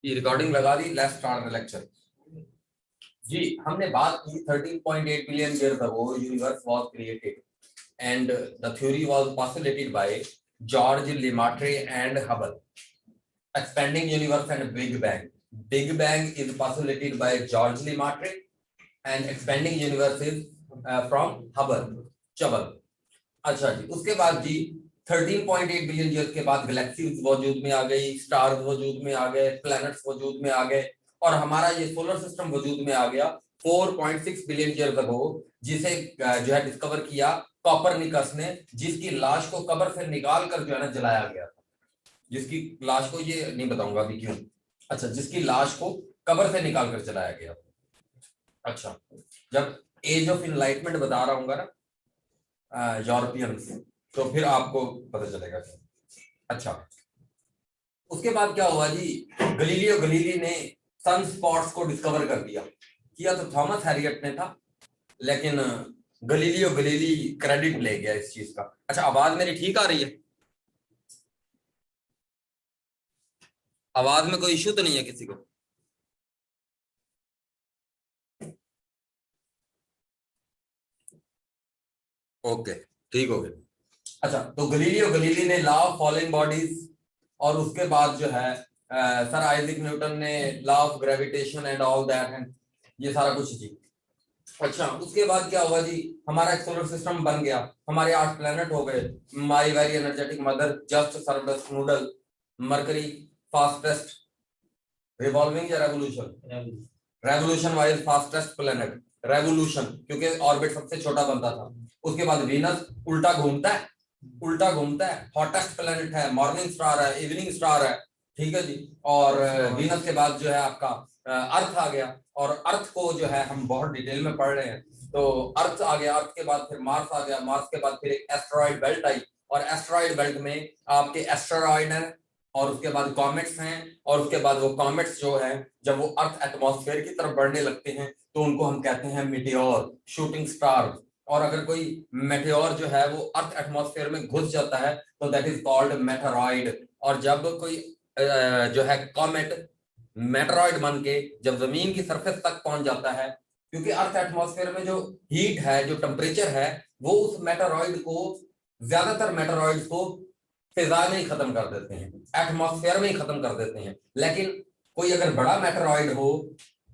ये रिकॉर्डिंग लगा दी, लेट्स स्टार्ट द लेक्चर। जी, हमने बात की 13.8 billion years ago universe was created and the theory was postulated by George Lemaitre and Hubble. Expanding universe and big bang. Big bang is postulated by George Lemaitre and expanding universe is from Hubble चबल। अच्छा जी, उसके बाद जी 13.8 billion years के बाद galaxies वजूद में आ गई, स्टार्स वजूद में आ गए, प्लैनेट्स वजूद में आ गए और हमारा ये सोलर सिस्टम वजूद में आ गया 4.6 बिलियन ईयर्स अगो, जिसे जो है डिस्कवर किया कॉपरनिकस ने, जिसकी लाश को कब्र से निकाल कर जो है ना जलाया गया था। जिसकी लाश को, ये नहीं बताऊंगा अभी क्यों, अच्छा, जिसकी लाश को कब्र से निकाल कर जलाया गया। अच्छा, जब एज ऑफ इनलाइटमेंट बता रहा हूँ ना यूरोपियन, तो फिर आपको पता चलेगा। अच्छा, उसके बाद क्या हुआ जी, गलीलियो गलीली ने सन स्पॉट्स को डिस्कवर कर दिया। किया तो थॉमस हैरियट ने था, लेकिन गलीलियो गलीली क्रेडिट ले गया इस चीज का। अच्छा, आवाज मेरी ठीक आ रही है? आवाज में कोई इश्यू तो नहीं है किसी को? ओके, ठीक हो गया। अच्छा, तो गलीलियो गलीली ने लॉ ऑफ फॉलिंग बॉडीज, और उसके बाद जो है सर आइजैक न्यूटन ने law of gravitation and all that, and ये सारा कुछ जी। अच्छा, उसके बाद क्या हुआ जी, हमारा एक सोलर सिस्टम बन गया, हमारे 8 प्लेनेट हो गए। My very energetic mother, just serves noodle, Mercury, fastest revolving या revolution, revolution wise fastest planet, revolution क्योंकि ऑर्बिट सबसे छोटा बनता था। उसके बाद वीनस उल्टा घूमता है, उल्टा घूमता है, हॉटेस्ट प्लेनेट है, मॉर्निंग स्टार है, इवनिंग स्टार है, ठीक है जी। और वीनस के बाद जो है आपका अर्थ आ गया, और अर्थ को जो है हम बहुत डिटेल में पढ़ रहे हैं। तो अर्थ आ गया, अर्थ के बाद फिर मार्स आ गया, मार्स के बाद फिर एक एस्टेरॉइड बेल्ट आई, और एस्टेरॉइड बेल्ट में आपके एस्टेरॉइड है, और उसके बाद कॉमेट्स हैं, और उसके बाद वो कॉमेट्स जो है जब वो अर्थ एटमॉस्फेयर की तरफ बढ़ने लगते हैं तो उनको हम कहते हैं मीटियोर, शूटिंग स्टार। और अगर कोई मेटेओर जो है वो अर्थ एटमॉस्फेयर में घुस जाता है तो दैट इज कॉल्ड मेटेरॉइड। और जब कोई जो है कॉमेट मेटेरॉइड बन के जब जमीन की सरफेस तक पहुंच जाता है, क्योंकि अर्थ एटमॉस्फेयर में जो हीट है, जो टेम्परेचर है, वो उस मेटेरॉइड को, ज्यादातर मेटेरॉइड को फिजा में ही खत्म कर देते हैं, एटमॉस्फेयर में ही खत्म कर देते हैं। लेकिन कोई अगर बड़ा मेटेरॉइड हो,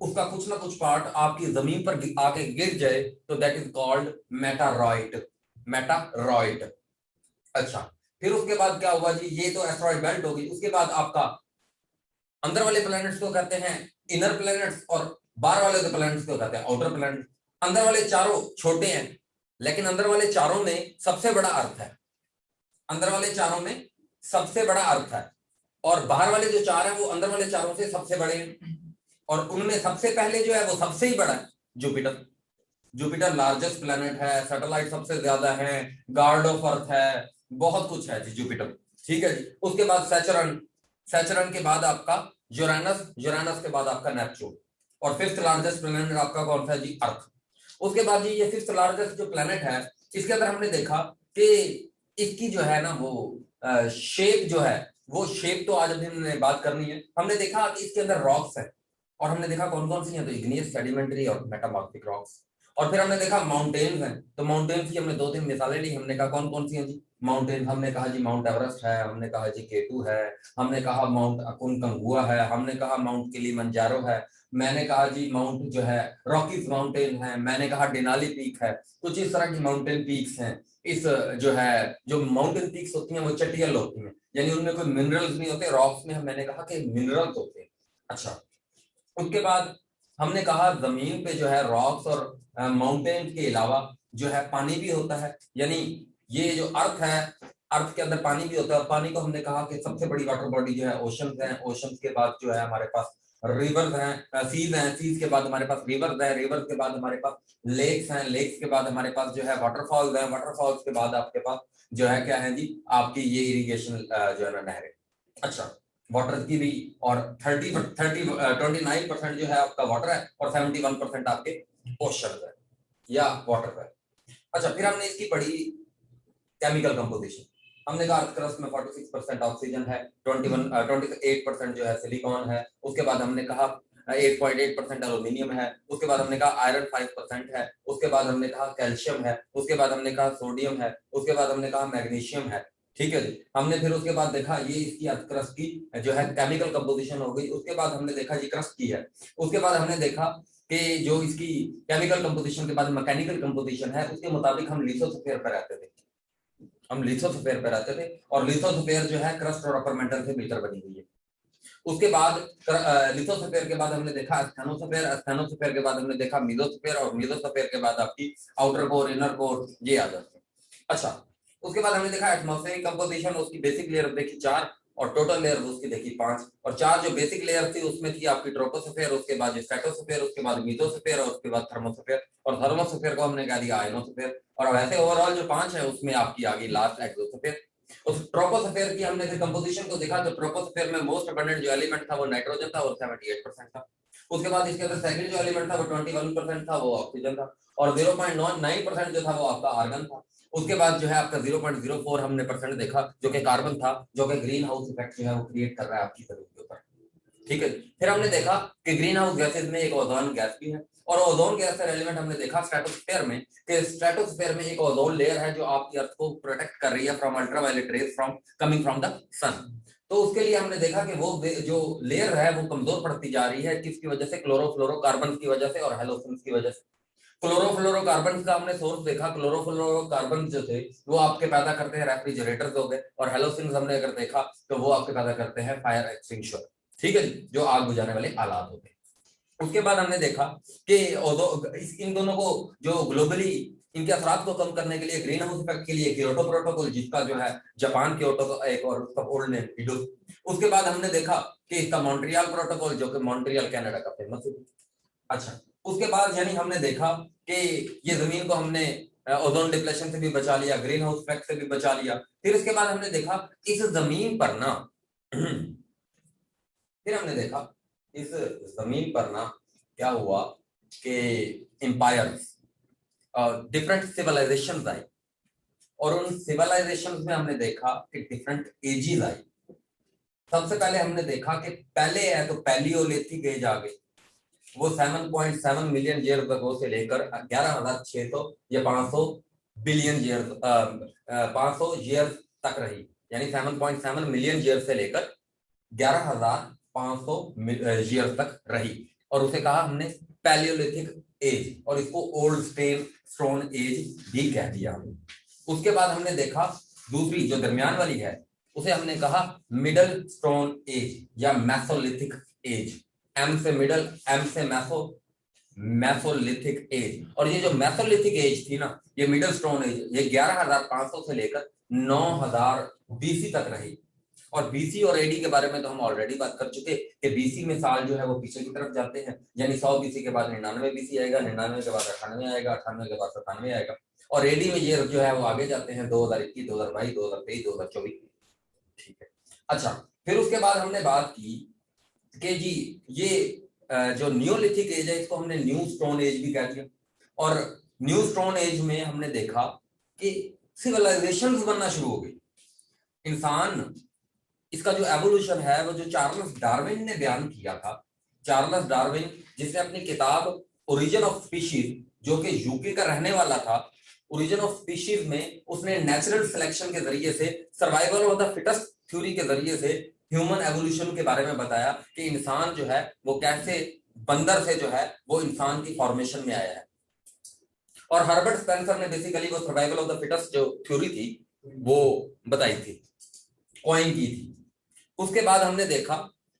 उसका कुछ ना कुछ पार्ट आपकी जमीन पर आके गिर जाए तो दैट इज कॉल्ड मेटारॉइड, मेटारॉइड। अच्छा, फिर उसके बाद क्या हुआ जी, ये तो एस्टेरॉइड बेल्ट होगी। उसके बाद आपका अंदर वाले प्लैनेट्स को कहते हैं इनर प्लैनेट्स, और बाहर वाले प्लैनेट्स को कहते हैं आउटर प्लैनेट्स। अंदर वाले चारों छोटे हैं, लेकिन अंदर वाले चारों में सबसे बड़ा अर्थ है, अंदर वाले चारों में सबसे बड़ा अर्थ है, और बाहर वाले जो चार हैं वो अंदर वाले चारों से सबसे बड़े हैं। और उनमें सबसे पहले जो है वो सबसे ही बड़ा है, जुपिटर। जुपिटर लार्जेस्ट प्लैनेट है, सैटेलाइट सबसे ज्यादा है, गार्ड ऑफ अर्थ है, बहुत कुछ है जी जुपिटर, ठीक है जी। उसके बाद सैचरन, सैचरन के बाद आपका यूरेनस, यूरेनस के बाद आपका नेपच्यून, और फिफ्थ लार्जेस्ट प्लैनेट आपका कौन सा है जी, अर्थ। उसके बाद जी ये फिफ्थ लार्जेस्ट जो प्लैनेट है, इसके अंदर हमने देखा कि इसकी जो है ना वो शेप जो है, वो शेप तो आज अभी हमने बात करनी है। हमने देखा कि इसके अंदर रॉक्स है, और हमने देखा कौन कौन सी हैं, तो इग्नियस, सेडिमेंट्री और मेटामॉर्फिक रॉक्स। और फिर हमने देखा माउंटेन्स हैं, तो माउंटेन्स की हमने 2-3 मिसालें ली। हमने कहा कौन कौन सी हैं जी माउंटेन, हमने कहा जी माउंट एवरेस्ट है, हमने कहा जी केटू है, हमने कहा माउंट अकुनकंगुआ है, हमने कहा माउंट किलिमंजारो है, मैंने कहा जी माउंट जो है रॉकीज माउंटेन है, मैंने कहा डेनाली पीक है। कुछ इस तरह की माउंटेन पीक्स हैं। इस जो है जो माउंटेन पीक्स होती हैं वो चटियल होती हैं, यानी उनमें कोई मिनरल्स नहीं होते, रॉक्स में मैंने कहा कि मिनरल्स होते हैं। अच्छा, उसके बाद हमने कहा जमीन पे जो है रॉक्स और माउंटेन के अलावा जो है पानी भी होता है, यानी ये जो अर्थ है, अर्थ के अंदर पानी भी होता है। और पानी को हमने कहा कि सबसे बड़ी वाटर बॉडी जो है ओशंस हैं, ओशंस के बाद जो है हमारे पास रिवर्स हैं, सीज हैं, सीज के बाद हमारे पास रिवर्स हैं, रिवर्स के बाद हमारे पास लेक्स हैं, लेक्स के बाद हमारे पास जो है वाटरफॉल्स हैं, वाटरफॉल्स के बाद आपके पास जो है क्या है जी, आपकी ये इरिगेशन जो है ना नहरें। अच्छा, वाटर की भी, और 29% जो है आपका वाटर है, और 71% आपके ओशन है या वाटर है। अच्छा, फिर हमने इसकी पढ़ी केमिकल कंपोजिशन। हमने कहा अर्थ क्रस्ट में 46% ऑक्सीजन है, 28% जो है सिलिकॉन है, उसके बाद हमने कहा 8.8% एल्यूमिनियम है, उसके बाद हमने कहा आयरन 5% है, उसके बाद हमने कहा कैल्शियम है, उसके बाद हमने कहा सोडियम है, उसके बाद हमने कहा मैग्नीशियम है। ठीक है जी। हमने फिर उसके बाद देखा ये इसकी अर्थ क्रस्ट की जो है केमिकल कंपोजिशन हो गई। उसके बाद हमने देखा ये क्रस्ट की है। उसके बाद हमने देखा कि जो इसकी केमिकल कंपोजिशन के बाद मैकेनिकल कंपोजिशन है उसके मुताबिक हम लिथोस्फीयर पर रहते थे। हम लिथोस्फीयर पर रहते थे और लिथोस्फीयर जो है क्रस्ट और अपर मेंटल से मिलकर बनी हुई है। उसके बाद लिथोस्फीयर के बाद हमने देखा स्थेनोस्फीयर, स्थेनोस्फीयर के बाद हमने देखा मीसोस्फीयर और मीसोस्फीयर के बाद आपकी आउटर कोर, इनर कोर ये आ जाते हैं। अच्छा, उसके बाद हमने देखा एटमॉस्फेरिक कंपोजिशन, उसकी बेसिक लेयर देखी 4 और टोटल लेयर उसकी देखी 5। और 4 जो बेसिक लेयर थी उसमें थी आपकी ट्रोपोस्फीयर, उसके बाद स्ट्रेटोस्फीयर, उसके बाद मीसोस्फीयर और उसके बाद थर्मोस्फीयर। और थर्मोस्फीयर को हमने कह दिया आयनोस्फीयर। और वैसे ओवरऑल जो 5 है उसमें आपकी आ गई लास्ट एक्सोस्फीयर। उस ट्रोपोस्फीयर की हमने फिर कंपोजिशन को देखा तो ट्रोपोस्फीयर में मोस्ट अबंडेंट जो एलिमेंट था वो नाइट्रोजन था और 78% था। उसके बाद इसके अंदर सेकंड जो एलिमेंट था वो 21% था, वो ऑक्सीजन था। और 0.9% जो था वो आपका आर्गन था। उसके बाद जो है आपका 0.04 हमने परसेंट देखा जो कि कार्बन था, जो कि ग्रीन हाउस इफेक्ट जो है वो क्रिएट कर रहा है आपकी जमीन के ऊपर। ठीक है। फिर हमने देखा कि ग्रीन हाउस गैसेज में एक ओजोन गैस भी है और ओजोन गैस का एलिमेंट हमने देखा स्ट्रेटोस्फीयर में कि स्ट्रेटोस्फीयर में एक ओजोन लेयर है जो आपकी अर्थ को प्रोटेक्ट कर रही है from ultraviolet rays from coming from the sun. तो उसके लिए हमने देखा कि वो जो लेयर है वो कमजोर पड़ती जा रही है। किसकी वजह से? क्लोरोफ्लोरोकार्बन की वजह से और हेलोजन्स की वजह से। क्लोरोफ्लोरोकार्बन का हमने सोर्स देखा। क्लोरोफ्लोरोकार्बन जो थे वो आपके पैदा करते हैं रेफ्रिजरेटर्स हो गए और हेलोजन्स हमने अगर देखा तो वो आपके पैदा करते हैं फायर एक्सटिंग्विशर। ठीक है जी, जो आग बुझाने वाले आलात होते हैं। उसके बाद हमने देखा कि इन दोनों को जो ग्लोबली इनके असरात को कम करने के लिए ग्रीन हाउस इफेक्ट के लिए क्योटो प्रोटोकॉल, जिसका जो है जापान क्योटो एक और उसका ओल्ड नेम इडो। उसके बाद हमने देखा कि इसका मॉन्ट्रियल प्रोटोकॉल जो कि मॉन्ट्रियल कनाडा का फेमस है। अच्छा, उसके बाद यानी हमने देखा कि ये जमीन को हमने ओजोन डिप्लेशन से भी बचा लिया, ग्रीन हाउस इफेक्ट से भी बचा लिया। फिर इसके बाद हमने देखा इस जमीन पर ना फिर हमने देखा इस जमीन पर ना क्या हुआ कि एम्पायर्स डिफरेंट सिविलाइजेशंस आई और उन सिविलाइजेशंस में हमने देखा कि डिफरेंट एजेस आई। सबसे पहले हमने देखा कि पहले है तो पैलियोलिथिक एज आ गई, वो 7.7 मिलियन ईयर अगो से लेकर 11,600 या 500 बिलियन ईयर 500 ईयर तक रही। यानी 7.7 मिलियन ईयर से लेकर 11,500 ईयर तक रही और उसे कहा हमने पैलियोलिथिक एज और इसको ओल्ड स्टोन एज भी कह दिया हमने। उसके बाद हमने देखा दूसरी जो दरमियान वाली है उसे हमने कहा मिडल स्टोन एज या मैसोलिथिक एज। एम से मिडल, एम से मैसोलिथिक एज। और ये जो मैसोलिथिक एज थी ना, ये मिडल स्टोन एज, ये 11,500 से लेकर 9,000 बीसी तक रही। और बीसी और एडी के बारे में तो हम ऑलरेडी बात कर चुके कि बीसी में साल जो है वो पीछे की तरफ जाते हैं, यानी 100 बीसी के बाद 99 बीसी आएगा, 99 के बाद 98 आएगा, 98 के बाद 97 आएगा। और एडी में ये जो है वो आगे जाते हैं 2021, 2022, 2023, 2024। ठीक है। अच्छा, फिर उसके बाद हमने बात की कि जी ये जो न्यूलिथिक एज है इसको हमने न्यू स्टोन एज भी कह दिया। और न्यू स्टोन एज में हमने देखा कि सिविलाइजेशंस बनना शुरू हो गई। इंसान, इसका जो एवोल्यूशन है वो जो चार्ल्स डार्विन ने बयान किया था, चार्ल्स डार्विन जिसने अपनी किताब ओरिजिन ऑफ स्पीशीज, जो कि यूके का रहने वाला था, ओरिजिन ऑफ स्पीशीज में उसने नेचुरल सिलेक्शन के जरिए से, survival of the fittest theory के जरिए से ह्यूमन एवोल्यूशन के बारे में बताया कि इंसान जो है वो कैसे बंदर से जो है वो इंसान की फॉर्मेशन में आया है। और हर्बर्ट स्पेंसर ने बेसिकली वो सर्वाइवल ऑफ द फिटेस्ट जो थ्योरी थी वो बताई थी, कॉइन की थी। उसके बाद हमने देखा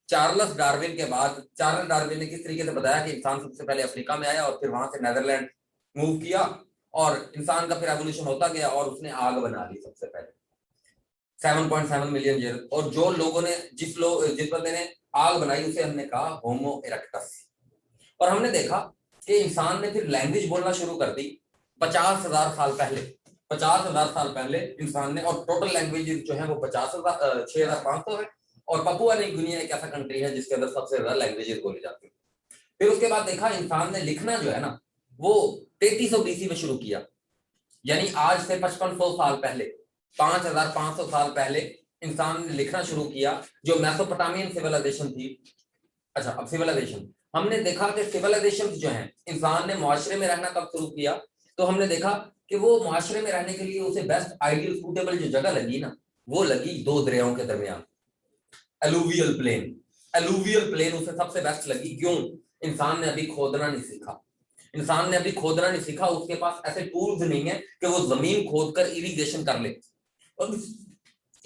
चार्ल्स डार्विन के बाद चार्ल्स डार्विन ने किस तरीके से बताया कि इंसान सबसे पहले अफ्रीका में आया और फिर वहां से नेदरलैंड मूव किया और इंसान का फिर एवोल्यूशन होता गया और उसने आग बना ली सबसे पहले 7.7 मिलियन ईयर। और जो लोगों ने जिस बंदे ने आग बनाई उसे हमने कहा होमो इरेक्टस। और हमने देखा कि इंसान ने फिर लैंग्वेज बोलना शुरू कर दी 50,000 साल पहले। 50,000 साल पहले इंसान ने, और टोटल लैंग्वेज जो है वो 6,500 है। और पपुआ न्यू गिनी एक ऐसा कंट्री है जिसके अंदर सबसे ज्यादा लैंग्वेजेस बोली जाती है। फिर उसके बाद देखा इंसान ने लिखना जो है ना वो 3300 बीसी में शुरू किया, यानी आज से 5500 साल पहले। 5500 साल पहले इंसान ने लिखना शुरू किया, जो मेसोपोटामियन सिविलाइजेशन थी। अच्छा, अब सिविलाइजेशन हमने देखा कि सिविलाइजेशन जो है, इंसान ने मुआशरे में रहना कब शुरू किया, तो हमने देखा कि वो मुआशरे में रहने के लिए उसे बेस्ट आइडियल सूटेबल जो जगह लगी ना, वो लगी दो दरियाओं के दरमियान, एलुवियल प्लेन। एलुवियल प्लेन उसे सबसे बेस्ट लगी। क्यों? इंसान ने अभी खोदना नहीं सीखा। इंसान ने अभी खोदना नहीं सीखा, उसके पास ऐसे टूल्स नहीं है कि वो जमीन खोदकर इरिगेशन कर ले। और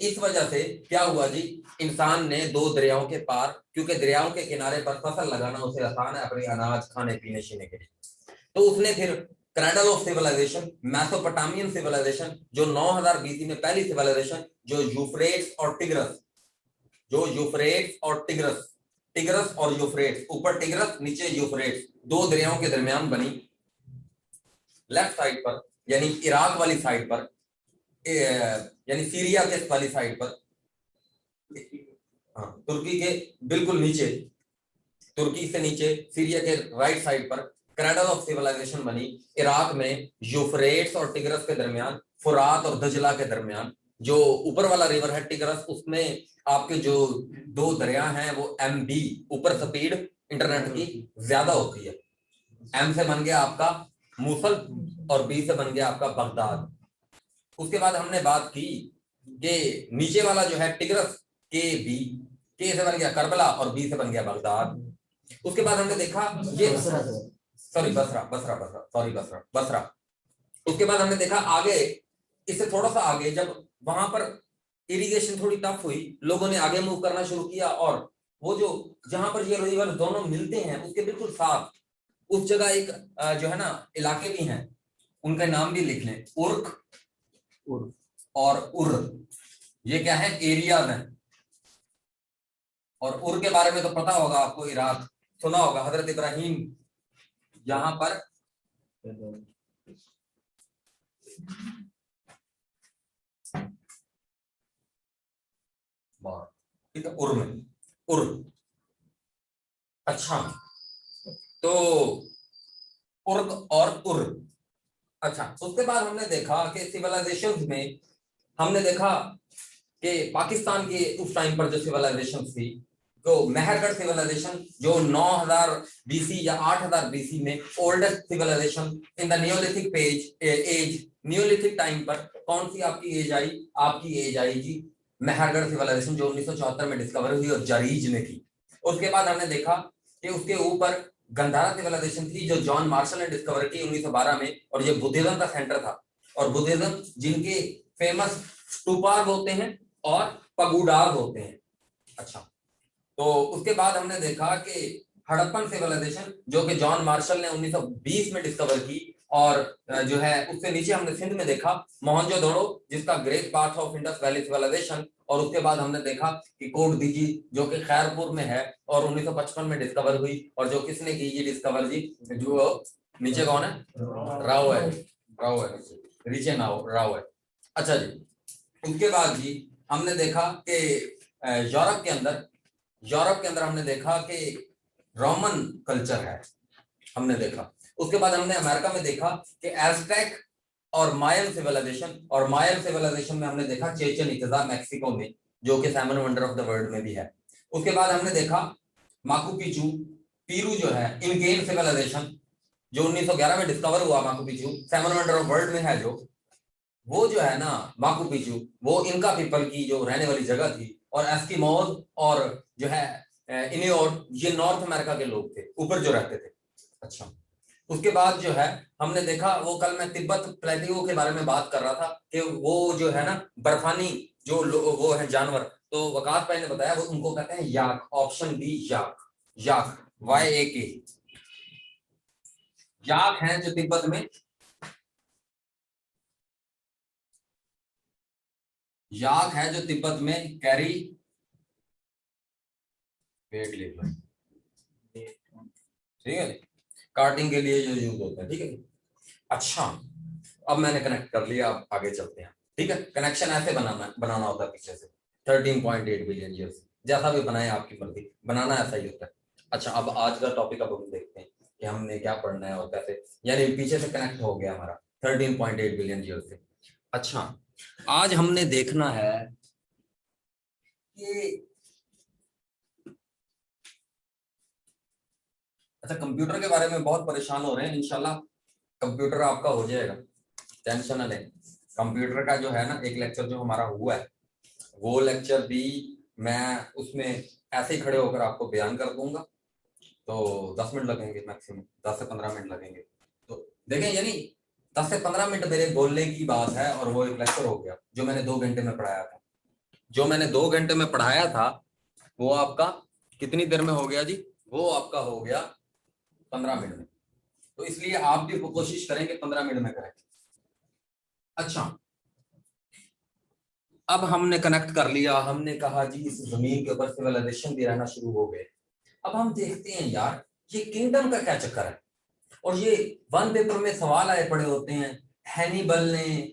इस वजह से क्या हुआ जी, इंसान ने दो दरियाओं के पार, क्योंकि दरियाओं के किनारे पर फसल लगाना उसे आसान है अपने अनाज खाने पीने शीने के लिए, तो उसने फिर cradle of civilization, Mesopotamian civilization, जो 9000 बीसी में पहली सिविलाइजेशन, जो यूफ्रेट्स और टिग्रस, जो यूफ्रेट्स और टिग्रस, टिग्रस और यूफ्रेट्स, ऊपर टिग्रस नीचे यूफ्रेट्स, दो दरियाओं के दरमियान बनी, लेफ्ट साइड पर यानी इराक वाली साइड पर, यानी सीरिया के वाली साइड पर, हाँ, तुर्की के बिल्कुल नीचे, तुर्की से नीचे सीरिया के राइट साइड पर क्रैडल ऑफ सिविलाइजेशन बनी। इराक में यूफ्रेट्स और टिग्रस के दरमियान, फुरात और दजला के दरमियान, जो ऊपर वाला रिवर है टिग्रस, उसमें आपके जो दो दरिया हैं वो MB, ऊपर स्पीड इंटरनेट की ज्यादा होती है। M से बन गया आपका मूसल और B से बन गया आपका बगदाद। उसके बाद हमने बात की कि नीचे वाला जो है टिग्रस, के से बन गया करबला और बी से बन गया बगदाद। उसके बाद हमने देखा ये बसरा। उसके बाद हमने देखा आगे, इससे थोड़ा सा आगे, जब वहां पर इरिगेशन थोड़ी टफ हुई, लोगों ने आगे मूव करना शुरू किया, और वो जो जहां पर ये रिवर दोनों मिलते हैं उसके बिल्कुल साथ उस जगह एक जो है ना इलाके भी हैं, उनका नाम भी लिख लें, उर्क और उर। ये क्या है? एरियाज हैं। और उर के बारे में तो पता होगा आपको, इराक सुना होगा, हजरत इब्राहिम यहां पर ठीक है, उर में, उर। अच्छा, तो उर्ग और उर। अच्छा, उसके बाद हमने देखा कि सिविलाइजेशन में हमने देखा कि पाकिस्तान की उस टाइम पर जो सिविलाइजेशन थी, तो मेहरगढ़ सिविलाइजेशन जो 9000 BC या 8000 BC में oldest civilization in the Neolithic age, Neolithic time पर कौन सी आपकी एज आई? आपकी एज आई जी मेहरगढ़ सिविलाइजेशन, जो 1974 में डिस्कवर हुई और जरीज ने की। उसके बाद हमने देखा कि उसके ऊपर गंधारा सिविलाइजेशन थी, जो जॉन मार्शल ने डिस्कवर की 1912 में, और ये बुद्धिज्म का सेंटर था। और बुद्धिज्म जिनके फेमस स्टूपास होते हैं और पगुडास होते हैं। अच्छा, तो उसके बाद हमने देखा कि हड़प्पन सिविलाइजेशन, जो कि जॉन मार्शल ने 1920 में डिस्कवर की, और जो है उससे नीचे हमने सिंध में देखा मोहनजोदड़ो, जिसका great part of Indus valley civilization. और उसके बाद हमने देखा कि कोट दीजी, जो कि खैरपुर में है और 1955 में डिस्कवर हुई, और जो किसने की ये डिस्कवर जी? जो नीचे कौन है? राव है, राव है, नीचे राव है। अच्छा जी, उसके बाद जी हमने देखा कि यूरोप के अंदर हमने देखा कि रोमन कल्चर है, हमने देखा। उसके बाद हमने अमेरिका में देखा कि एज़टेक और मायन सिविलाइजेशन, और मायन सिविलाइजेशन में हमने देखा चेचन इत्जा मैक्सिको में, जो कि 7 वंडर ऑफ द वर्ल्ड में भी है। उसके बाद हमने देखा माकू पिचू, पीरू जो है, इनकेन सिविलाइजेशन, जो 1911 में डिस्कवर हुआ। माकू पिचू 7 वंडर ऑफ वर्ल्ड में है, वो जो है ना माकू पिचू, वो इनका पीपल की जो रहने वाली जगह थी। और एस्किमोज और जो है इनियोट, ये नॉर्थ अमेरिका के लोग थे, ऊपर जो रहते थे। अच्छा, उसके बाद जो है हमने देखा, वो कल मैं तिब्बत प्लेटियो के बारे में बात कर रहा था कि वो जो है ना बर्फानी जो वो है जानवर, तो वकास भाई ने बताया वो उनको कहते हैं याक। ऑप्शन बी याक, याक YAK, याक है जो तिब्बत में, याक है जो तिब्बत में कैरी, वेट लिख लो, ठीक है, कार्टिंग के लिए जो यूज होता है, ठीक है। अच्छा, अब मैंने कनेक्ट कर लिया, अब आगे चलते हैं। ठीक है, कनेक्शन ऐसे बनाना होता है पीछे से। 13.8 बिलियन ईयर्स, जैसा भी बनाए आपकी मर्जी, बनाना ऐसा ही होता है। अच्छा, अब आज का टॉपिक अब हम देखते हैं कि हमने क्या पढ़ना है और कैसे, यानी पीछे से कनेक्ट हो गया हमारा 13.8 बिलियन ईयर्स से। अच्छा, आज हमने देखना है कि अच्छा, कंप्यूटर के बारे में बहुत परेशान हो रहे हैं। इंशाल्लाह कंप्यूटर आपका हो जाएगा, टेंशन ना लें। कंप्यूटर का जो है ना एक लेक्चर जो हमारा हुआ है, वो लेक्चर भी मैं उसमें ऐसे ही खड़े होकर आपको बयान कर दूंगा। तो 10 मिनट लगेंगे मैक्सिमम, 10 से 15 मिनट लगेंगे। तो देखें, यानी 10 से 15 मिनट मेरे बोलने की बात है और वो एक लेक्चर हो गया जो मैंने 2 घंटे में पढ़ाया था। जो मैंने 2 घंटे में पढ़ाया था वो आपका कितनी देर में हो गया जी? वो आपका हो गया 15 मिनट में। तो इसलिए आप भी कोशिश करें कि 15 मिनट में करें। अच्छा, अब हमने कनेक्ट कर लिया, हमने कहा जी इस जमीन के ऊपर सिविलाइजेशन भी रहना शुरू हो गए। अब हम देखते हैं यार ये किंगडम का क्या चक्कर है। और ये वन पेपर में सवाल आए पड़े होते हैं। हैनिबल ने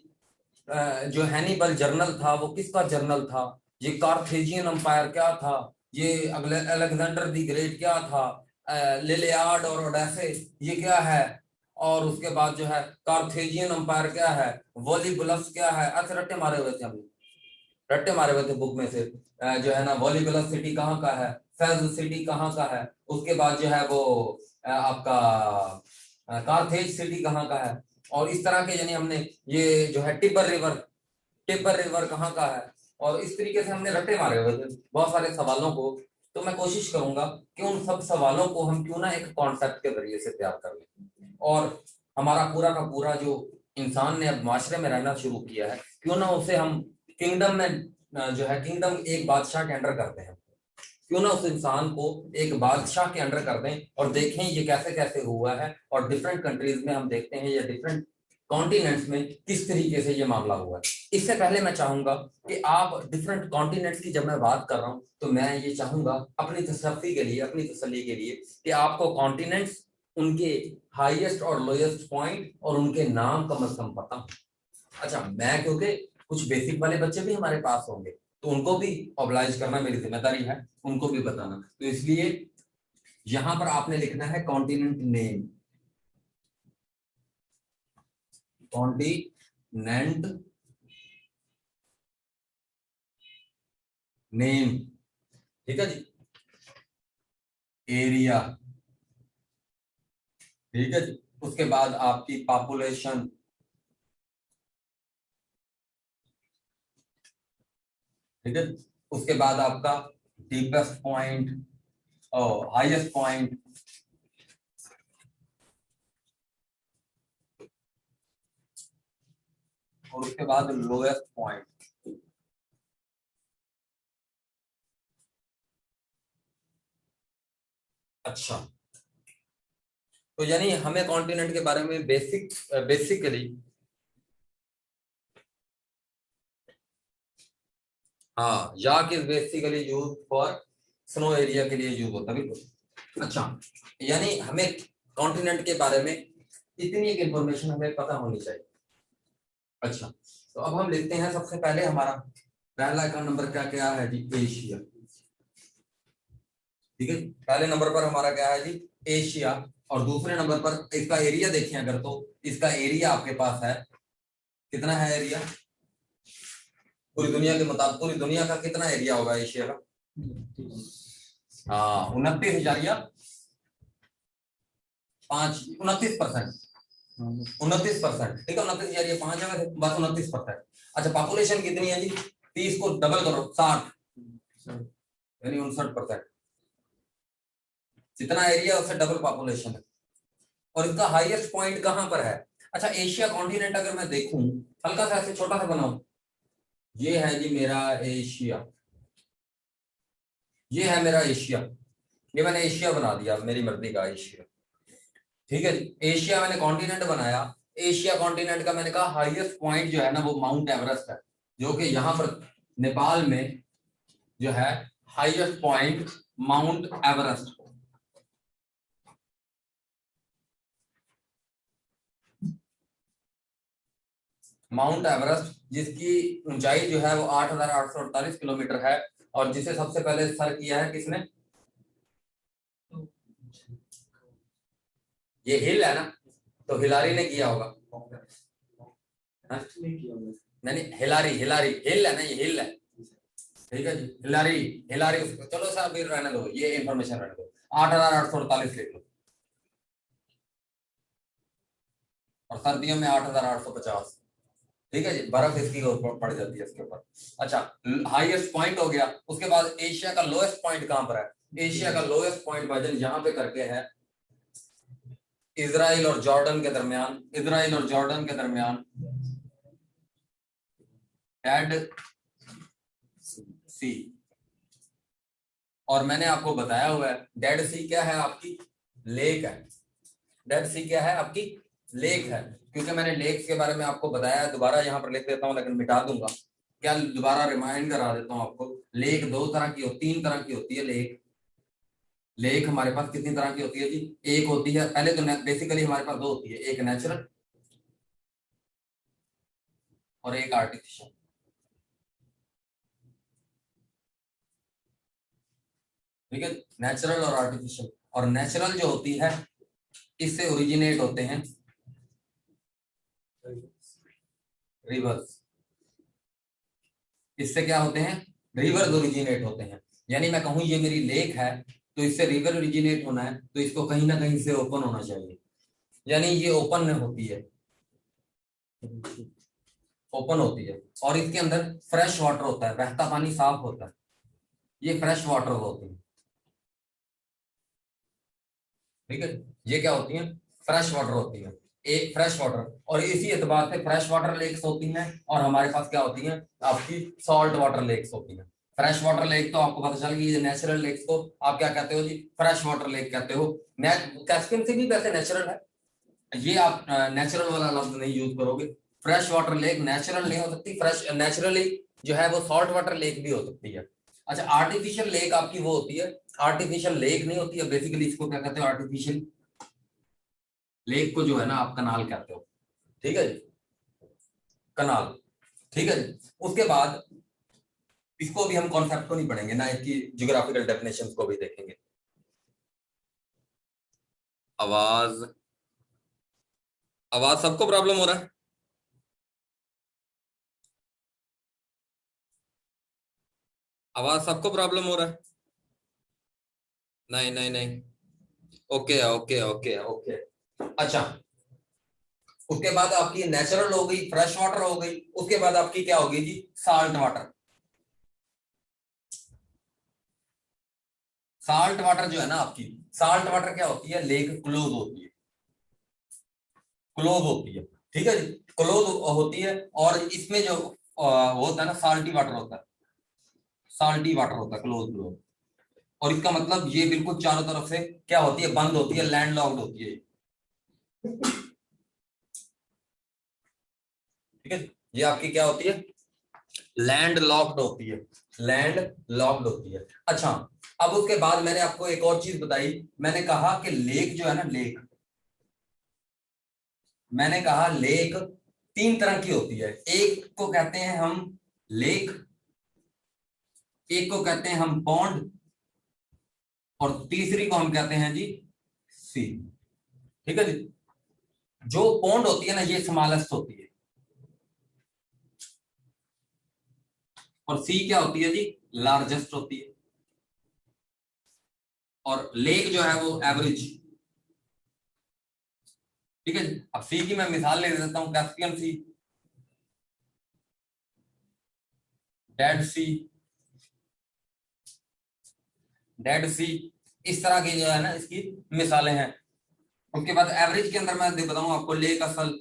जो हैनिबल जर्नल था वो किसका जर्नल था? ये कार्थेजियन अंपायर क्या था? ये अलेक्जेंडर दी ग्रेट क्या था? लिलियार्ड और ओडेसे ये क्या है? और उसके बाद जो है कार्थेजियन अंपायर क्या है? वॉलीबुलस क्या है? ऐसे रट्टे मारे हुए थे हमने, रट्टे मारे हुए थे बुक में से। जो है ना वॉलीबुलस सिटी कहाँ का है, फेज सिटी कहाँ का है, उसके बाद जो है वो आपका कार्थेज सिटी कहाँ का है, और इस तरह के यानी हमने ये जो है टिबर रिवर कहाँ का है, और इस तरीके से हमने रट्टे मारे हुए थे बहुत सारे सवालों को। तो मैं कोशिश करूंगा कि उन सब सवालों को हम क्यों ना एक कॉन्सेप्ट के जरिए से तैयार कर लें, और हमारा पूरा का पूरा जो इंसान ने अब माशरे में रहना शुरू किया है क्यों ना उसे हम किंगडम में जो है किंगडम एक बादशाह के अंडर करते हैं, क्यों ना उस इंसान को एक बादशाह के अंडर कर दें और देखें ये कैसे कैसे हुआ है। और डिफरेंट कंट्रीज में हम देखते हैं या डिफरेंट कॉन्टिनेंट्स में किस तरीके से ये मामला हुआ है। इससे पहले मैं चाहूंगा कि आप डिफरेंट कॉन्टिनेंट्स की जब मैं बात कर रहा हूं तो मैं ये चाहूंगा अपनी तसल्ली के लिए, अपनी तसल्ली के लिए कि आपको कॉन्टिनेंट्स, उनके हाईएस्ट और लोएस्ट पॉइंट और उनके नाम कम से कम पता हो। अच्छा, मैं क्योंकि कुछ बेसिक वाले बच्चे भी हमारे पास होंगे तो उनको भी ऑब्लाइज करना मेरी जिम्मेदारी है, उनको भी बताना। तो इसलिए यहां पर आपने लिखना है कॉन्टिनेंट नेम, कॉन्टिनेंट नेम, ठीक है जी, एरिया, ठीक है जी, उसके बाद आपकी पॉपुलेशन, ठीक है, उसके बाद आपका डीपेस्ट पॉइंट और हाईएस्ट पॉइंट, और उसके बाद लोएस्ट पॉइंट। अच्छा, तो यानी हमें कॉन्टिनेंट के बारे में बेसिकली हाँ, yak is basically use for snow area के लिए यूज होता है, बिल्कुल। अच्छा, यानी हमें कॉन्टिनेंट के बारे में इतनी एक इंफॉर्मेशन हमें पता होनी चाहिए। अच्छा, तो अब हम लिखते हैं सबसे पहले हमारा पहला का नंबर क्या क्या है जी? एशिया, ठीक है। पहले नंबर पर हमारा क्या है जी? एशिया। और दूसरे नंबर पर इसका एरिया देखें अगर, तो इसका एरिया आपके पास है, कितना है एरिया पूरी दुनिया के मुताबिक? पूरी दुनिया का कितना एरिया होगा एशिया का? हाँ, 29,000 या 29%, 29%, ठीक है। 29,000 ये 5 जगह बस 29%। अच्छा, पॉपुलेशन कितनी है जी? 30 को डबल करो, 60, यानी 59%। जितना एरिया उससे डबल पॉपुलेशन है। और इसका हाईएस्ट पॉइंट कहां पर है? अच्छा, एशिया कॉन्टिनेंट अगर मैं देखूं, हल्का सा ऐसे छोटा सा बनाऊं, ये है जी मेरा एशिया, ये है मेरा एशिया, ये मैंने एशिया बना दिया मेरी मर्जी का एशिया, ठीक है जी। एशिया मैंने कॉन्टिनेंट बनाया। एशिया कॉन्टिनेंट का मैंने कहा हाईएस्ट पॉइंट जो है ना वो माउंट एवरेस्ट है, जो कि यहाँ पर नेपाल में जो है highest point mount Everest. Mount Everest जिसकी ऊंचाई जो है वो 8,848 किलोमीटर है, और जिसे सबसे पहले सर किया है किसने? ये हिल है ना, तो हिलारी ने किया होगा। हाँ? मैंने हिलारी, हिलारी हिल है ना, ये हिल है, ठीक है जी, हिलारी, हिलारी। चलो सर अभी रहने दो, ये इंफॉर्मेशन रहने दो। 8,848 लिख लो, और सर्दियों में 8,850। ठीक है जी, बर्फ इसकी ऊपर पड़ जाती है इसके ऊपर। अच्छा, हाईएस्ट पॉइंट हो गया। उसके बाद एशिया का लोएस्ट पॉइंट कहां पर है? एशिया का लोएस्ट पॉइंट भाईजान यहां पे करके है, इजराइल और जॉर्डन के दरमियान, इजराइल और जॉर्डन के दरमियान डेड सी। और मैंने आपको बताया हुआ है डेड सी क्या है आपकी? लेक है। डेड सी क्या है आपकी? लेक है। क्योंकि मैंने लेक्स के बारे में आपको बताया, दोबारा यहाँ पर लिख देता हूँ लेकिन मिटा दूंगा, क्या दोबारा रिमाइंड करा देता हूँ आपको। लेक दो तरह की, तीन तरह की होती है लेक। लेक हमारे पास कितनी तरह की होती है जी? एक होती है, पहले तो बेसिकली हमारे पास दो होती है, एक नेचुरल और एक आर्टिफिशियल। ठीक है, नेचुरल और आर्टिफिशियल। और नेचुरल जो होती है, इससे ओरिजिनेट होते हैं रिवर्स। इससे क्या होते हैं? रिवर्स ओरिजिनेट होते हैं। यानी मैं कहूं ये मेरी लेक है, तो इससे रिवर ओरिजिनेट होना है, तो इसको कहीं ना कहीं से ओपन होना चाहिए। यानी ये ओपन होती है, ओपन होती है, और इसके अंदर फ्रेश वाटर होता है, बहता पानी साफ होता है, ये फ्रेश वाटर होती है। ठीक है, ये क्या होती है? फ्रेश वाटर होती है, एक फ्रेश वाटर। और इसी एतबार से फ्रेश वाटर लेक्स होती हैं, और हमारे पास क्या होती हैं? आपकी सॉल्ट वाटर लेक्स होती हैं। फ्रेश वाटर लेक तो आपको पता चल गई, नेचुरल लेक्स को आप क्या कहते हो जी? फ्रेश वाटर लेक कहते हो। कैस्पियन सी भी वैसे नेचुरल है, ये आप नेचुरल वाला लफ्ज नहीं यूज करोगे। फ्रेश वाटर लेक नेचुरल नहीं हो सकती, फ्रेश नेचुरली जो है वो सॉल्ट वाटर लेक भी हो सकती है। अच्छा, आर्टिफिशियल लेक आपकी वो होती है, आर्टिफिशियल लेक नहीं होती है, बेसिकली इसको क्या कहते हो? आर्टिफिशियल लेक को जो है ना आप कनाल कहते हो। ठीक है जी, कनाल। ठीक है जी, उसके बाद इसको भी हम कॉन्सेप्ट को नहीं पढ़ेंगे ना, इसकी ज्योग्राफिकल डेफिनेशन को भी देखेंगे। आवाज, आवाज सबको प्रॉब्लम हो रहा है? आवाज सबको प्रॉब्लम हो रहा है? नहीं नहीं नहीं, ओके ओके ओके ओके। अच्छा, उसके बाद आपकी नेचुरल हो गई, फ्रेश वाटर हो गई, उसके बाद आपकी क्या होगी जी? Salt water. साल्ट वाटर जो है ना आपकी, साल्ट वाटर क्या होती है? लेक क्लोज होती है, क्लोज होती है। ठीक है जी, क्लोज होती है, और इसमें जो होता है ना, साल्टी वाटर होता है, साल्टी वाटर होता है, क्लोज क्लोज। और इसका मतलब ये बिल्कुल चारों तरफ से क्या होती है? बंद होती है, लैंड लॉक्ड होती है। ठीक है, ये आपकी क्या होती है? लैंड लॉक्ड होती है, लैंड लॉक्ड होती है। अच्छा, अब उसके बाद मैंने आपको एक और चीज बताई, मैंने कहा कि लेक जो है ना, लेक, मैंने कहा लेक तीन तरह की होती है। एक को कहते हैं हम लेक, एक को कहते हैं हम पॉन्ड, और तीसरी को हम कहते हैं जी सी। ठीक है जी, जो पॉन्ड होती है ना, ये स्मॉलेस्ट होती है, और सी क्या होती है जी? लार्जेस्ट होती है। और लेक जो है वो एवरेज। ठीक है जी, अब सी की मैं मिसाल ले देता हूं, कैस्पियन सी, डेड सी, डेड सी, इस तरह की जो है ना इसकी मिसालें हैं। उसके बाद एवरेज के अंदर मैं बताऊं आपको लेक असल।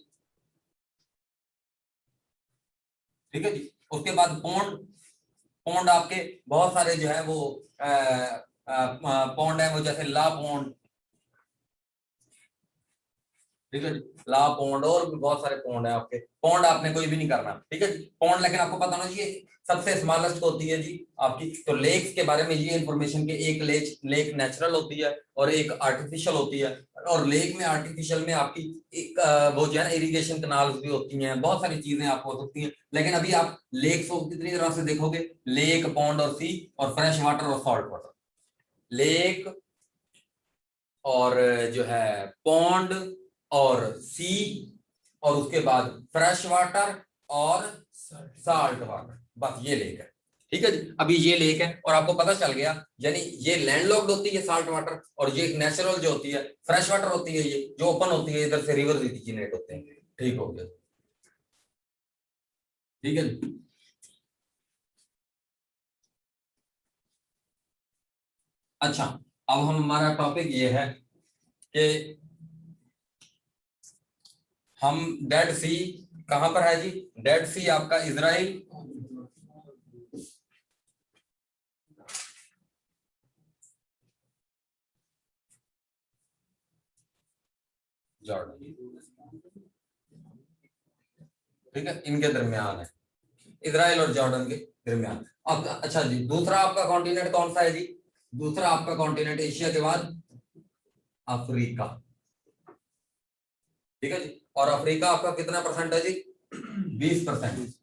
ठीक है जी, उसके बाद पौंड, पौंड आपके बहुत सारे जो है वो पौंड है वो, जैसे ला पौंड। ठीक है जी, ला पौंड, और भी बहुत सारे पौंड है आपके। पौंड आपने कोई भी नहीं करना, ठीक है जी, पौंड लेकिन आपको पता होना चाहिए सबसे स्मॉलेस्ट होती है जी आपकी। तो लेक्स के बारे में ये इंफॉर्मेशन के, एक लेक नेचुरल होती है और एक आर्टिफिशियल होती है। और लेक में, आर्टिफिशियल में आपकी एक वो जो है ना इरिगेशन कैनाल्स भी होती हैं, बहुत सारी चीजें आपको हो सकती हैं। लेकिन अभी आप लेक्स को कितनी तरह से देखोगे? लेक, पौंड और सी, और फ्रेश वाटर और सॉल्ट वाटर। लेक और जो है पौंड और सी, और उसके बाद फ्रेश वाटर और साल्ट वाटर, बस ये लेक है। ठीक है जी, अभी ये लेक है और आपको पता चल गया, यानी ये लैंडलॉक्ड होती है साल्ट वाटर, और ये नेचुरल जो होती है फ्रेश वाटर होती है, ये जो ओपन होती है, इधर से रिवर जनरेट होते हैं। ठीक हो गया, ठीक है जी। अच्छा, अब हमारा टॉपिक ये है कि हम डेड सी कहां पर है जी? डेड सी आपका इजराइल, जॉर्डन, ठीक है, इनके दरमियान है, इजराइल और जॉर्डन के दरमियान। अब अच्छा जी, दूसरा आपका कॉन्टिनेंट कौन सा है जी? दूसरा आपका कॉन्टिनेंट एशिया के बाद अफ्रीका, ठीक है जी। और अफ्रीका आपका कितना परसेंट है जी? 20%,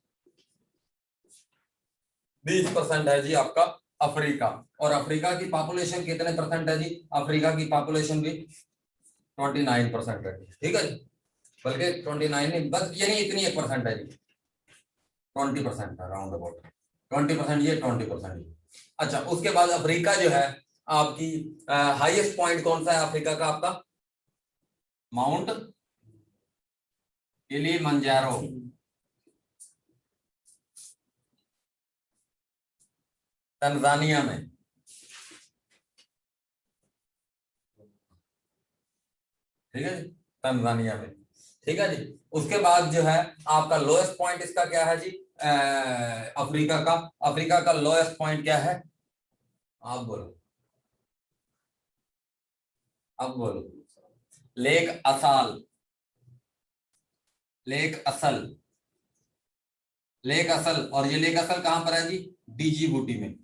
20% है जी आपका अफ्रीका। और अफ्रीका की पॉपुलेशन कितने परसेंट है जी? अफ्रीका की पॉपुलेशन भी 29% है, ठीक है जी। बल्कि 29 नहीं, बस यानी इतनी 1% है जी, 20% है राउंड अबाउट, 20% ये, 20% ये। अच्छा, उसके बाद अफ्रीका जो है आपकी हाईएस्ट पॉइंट कौन सा है अफ्रीका का आपका? माउंट किलिमंजारो, तंजानिया में, ठीक है जी, तंजानिया में, ठीक है जी। उसके बाद जो है आपका लोएस्ट पॉइंट इसका क्या है जी? अफ्रीका का, अफ्रीका का लोएस्ट पॉइंट क्या है? आप बोलो, अब बोलो। लेक असाल, लेक असल, लेक असल। और ये लेक असल कहां पर है जी? डिजिबूटी में।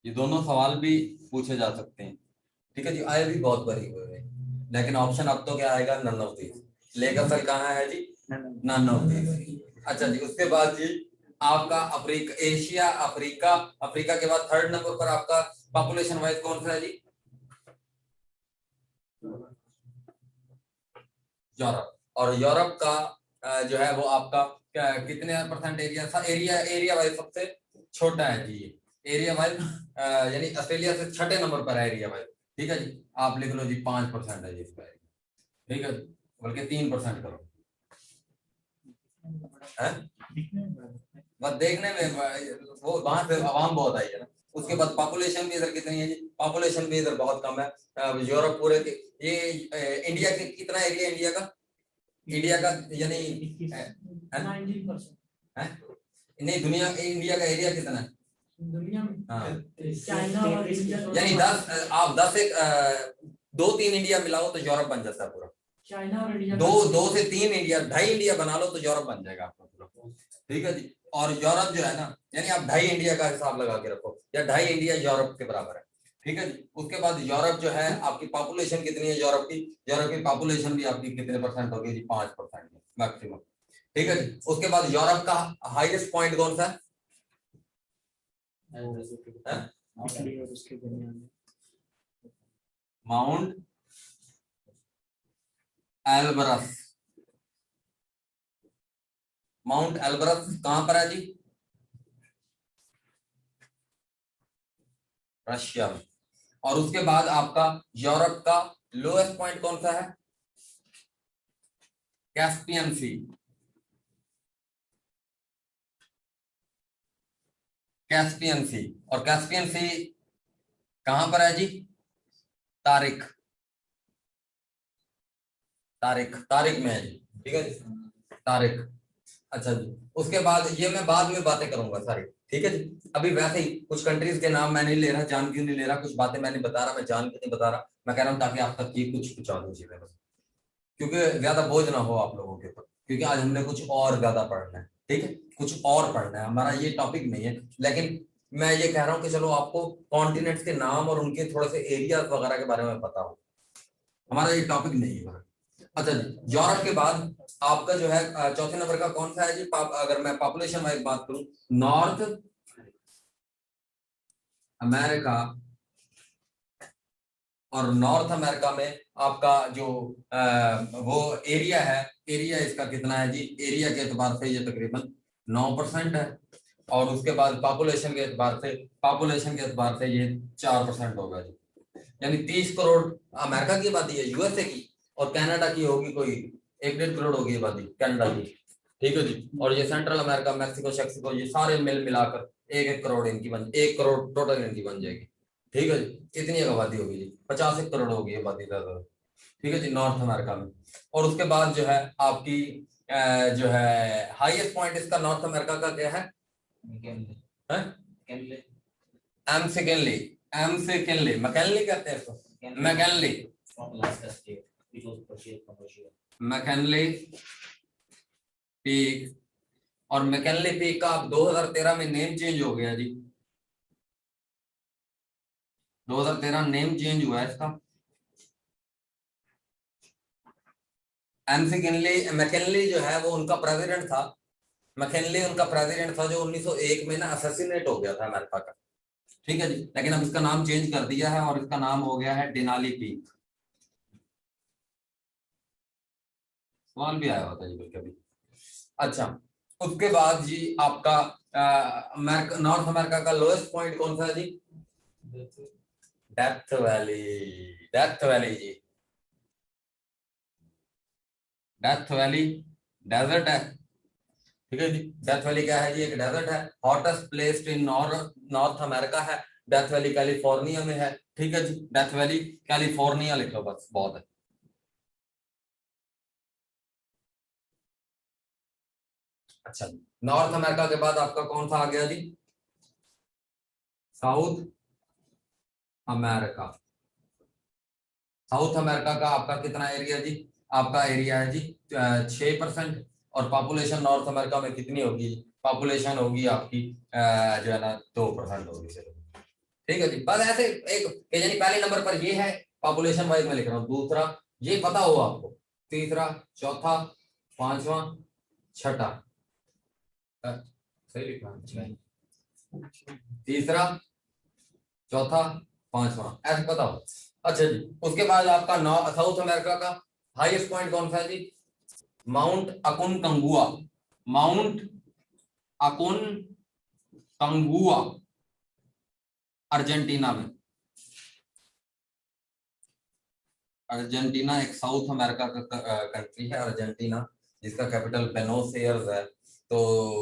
ये दोनों सवाल भी पूछे जा सकते हैं, ठीक है जी, आए भी बहुत बारी हुए हैं, लेकिन ऑप्शन अब तो क्या आएगा? None of these. लेक असल कहाँ है जी? None of these. अच्छा जी, उसके बाद जी आपका अफ्रीका, एशिया, अफ्रीका, अफ्रीका के बाद थर्ड नंबर पर आपका पॉपुलेशन वाइज कौन सा है जी? यूरोप। और यूरोप का जो है वो आपका कितने percent area? Area, area wise सबसे छोटा है जी ये, एरिया वाइज, यानी ऑस्ट्रेलिया से छठे नंबर पर है एरिया वाइज, ठीक है जी। आप लिख लो जी 5% है जी इसका एरिया, ठीक है, बल्कि 3% करो है? बस देखने में वो वहां से आवाम बहुत आई है ना। उसके बाद पॉपुलेशन भी इधर कितनी है जी? पॉपुलेशन भी इधर बहुत कम है। यूरोप पूरे ये इंडिया के कितना एरिया इंडिया का? इंडिया का यानी 19% है? नहीं, दुनिया, इंडिया का एरिया कितना है दुनिया में? हाँ, चाइना और इंडिया, यानी 10, आप 10 एक 2-3 इंडिया मिलाओ तो यूरोप बन जाता है पूरा। चाइना और इंडिया, 2 से 3 इंडिया, 2.5 इंडिया बना लो तो यूरोप बन जाएगा आपका पूरा, ठीक है जी। और यूरोप जो है ना, यानी आप 2.5 इंडिया का हिसाब लगा के रखो, या 2.5 इंडिया यूरोप के बराबर है, ठीक है जी। उसके बाद यूरोप जो है आपकी पॉपुलेशन कितनी है यूरोप की? यूरोप की पॉपुलेशन भी आपकी कितने परसेंट होगी जी? 5% मैक्सिमम, ठीक है जी। उसके बाद यूरोप का हाईएस्ट पॉइंट कौन सा है? माउंट एल्बरस, माउंट एल्बरस कहां पर है जी? रशिया में। और उसके बाद आपका यूरोप का लोएस्ट पॉइंट कौन सा है? कैस्पियन सी, कैस्पियन सी। और कैस्पियन सी कहां पर है जी? तारिक, तारिक, तारिक में है जी, ठीक है जी, तारिक। अच्छा जी, उसके बाद ये मैं बाद में बातें करूंगा सारी, ठीक है जी। अभी वैसे ही कुछ कंट्रीज के नाम मैं नहीं ले रहा, जान क्यों नहीं ले रहा, कुछ बातें मैं नहीं बता रहा, मैं जान क्यों नहीं बता रहा, मैं कह रहा हूं ताकि आप तक ये कुछ पहुंचा दूं चीजें बस, क्योंकि ज्यादा बोझ ना हो आप लोगों के ऊपर, क्योंकि आज हमने कुछ और ज्यादा पढ़ना है, ठीक है, कुछ और पढ़ना है, हमारा ये टॉपिक नहीं है। लेकिन मैं ये कह रहा हूँ कि चलो आपको कॉन्टिनेंट्स के नाम और उनके थोड़े से एरिया वगैरह के बारे में पता हो, हमारा ये टॉपिक नहीं है। अच्छा जी, यूरोप के बाद आपका जो है चौथे नंबर का कौन सा है जी? अगर मैं पॉपुलेशन वाइज बात करूं, नॉर्थ अमेरिका और नॉर्थ अमेरिका में आपका जो वो एरिया है, एरिया इसका कितना है जी, एरिया के एतबार से ये तकरीबन 9% है, और उसके बाद पॉपुलेशन के एतबार से ये 4% होगा जी। यानी 30 करोड़ अमेरिका की आबादी है, यूएसए की, और कनाडा की होगी कोई 1-1.5 करोड़ होगी आबादी कनाडा की, ठीक है जी। और ये सेंट्रल अमेरिका, मैक्सिको शक्सिको, ये सारे मिल मिलाकर 1-1 करोड़ इनकी 1 करोड़ टोटल इनकी बन जाएगी, ठीक है जी। इतनी आबादी होगी जी, 50 करोड़ होगी आबादी, ठीक है जी, नॉर्थ अमेरिका में। और उसके बाद जो है आपकी जो है हाईएस्ट पॉइंट इसका नॉर्थ अमेरिका का क्या है, मैककिनली कहते हैं इसको, मैककिनली पीक। और मैककिनली पीक का अब 2013 में नेम चेंज हो गया जी, 2013 नेम चेंज हुआ है इसका। मैककिनली जो है वो उनका प्रेसिडेंट था, मैककिनली उनका प्रेसिडेंट था जो 1901 में ना असैसिनेट हो गया था अमेरिका का, ठीक है जी। लेकिन अब इसका नाम चेंज कर दिया है और इसका नाम हो गया है डेनाली पीक। सवाल भी आया होता है जी कभी। अच्छा, उसके बाद जी आपका नॉर्थ अमेरिका का लोएस्ट पॉइंट कौन सा है जी, डेथ वैली, डेथ वैली जी, डेथ वैली डेजर्ट है, ठीक है जी। डेथ वैली क्या है जी, एक डेजर्ट है, hottest place in north America है, डेथ वैली कैलिफोर्निया में है, ठीक है जी। डेथ वैली कैलिफोर्निया लिख लो बस, बहुत है। अच्छा, नॉर्थ अमेरिका के बाद आपका कौन सा आ गया जी, साउथ अमेरिका। साउथ अमेरिका का आपका कितना एरिया जी, आपका एरिया है जी 6%, और पॉपुलेशन नॉर्थ अमेरिका में कितनी होगी, पॉपुलेशन होगी आपकी जो है ना 2% होगी सिर्फ, ठीक है जी। बस ऐसे एक यानी पहले नंबर पर ये है, पॉपुलेशन वाइज मैं लिख रहा हूँ, दूसरा ये पता हो आपको, तीसरा, चौथा, पांचवा, छठा, सही लिखा है, तीसरा, चौथा, पांचवा, ऐसे पता हो। अच्छा जी, उसके बाद आपका साउथ अमेरिका का हाईएस्ट पॉइंट कौन सा है जी, माउंट अकुनकंगुआ, माउंट अकुनकंगुआ, अर्जेंटीना में। अर्जेंटीना एक साउथ अमेरिका का कंट्री है अर्जेंटीना, जिसका कैपिटल बेनोस एयर्स है। तो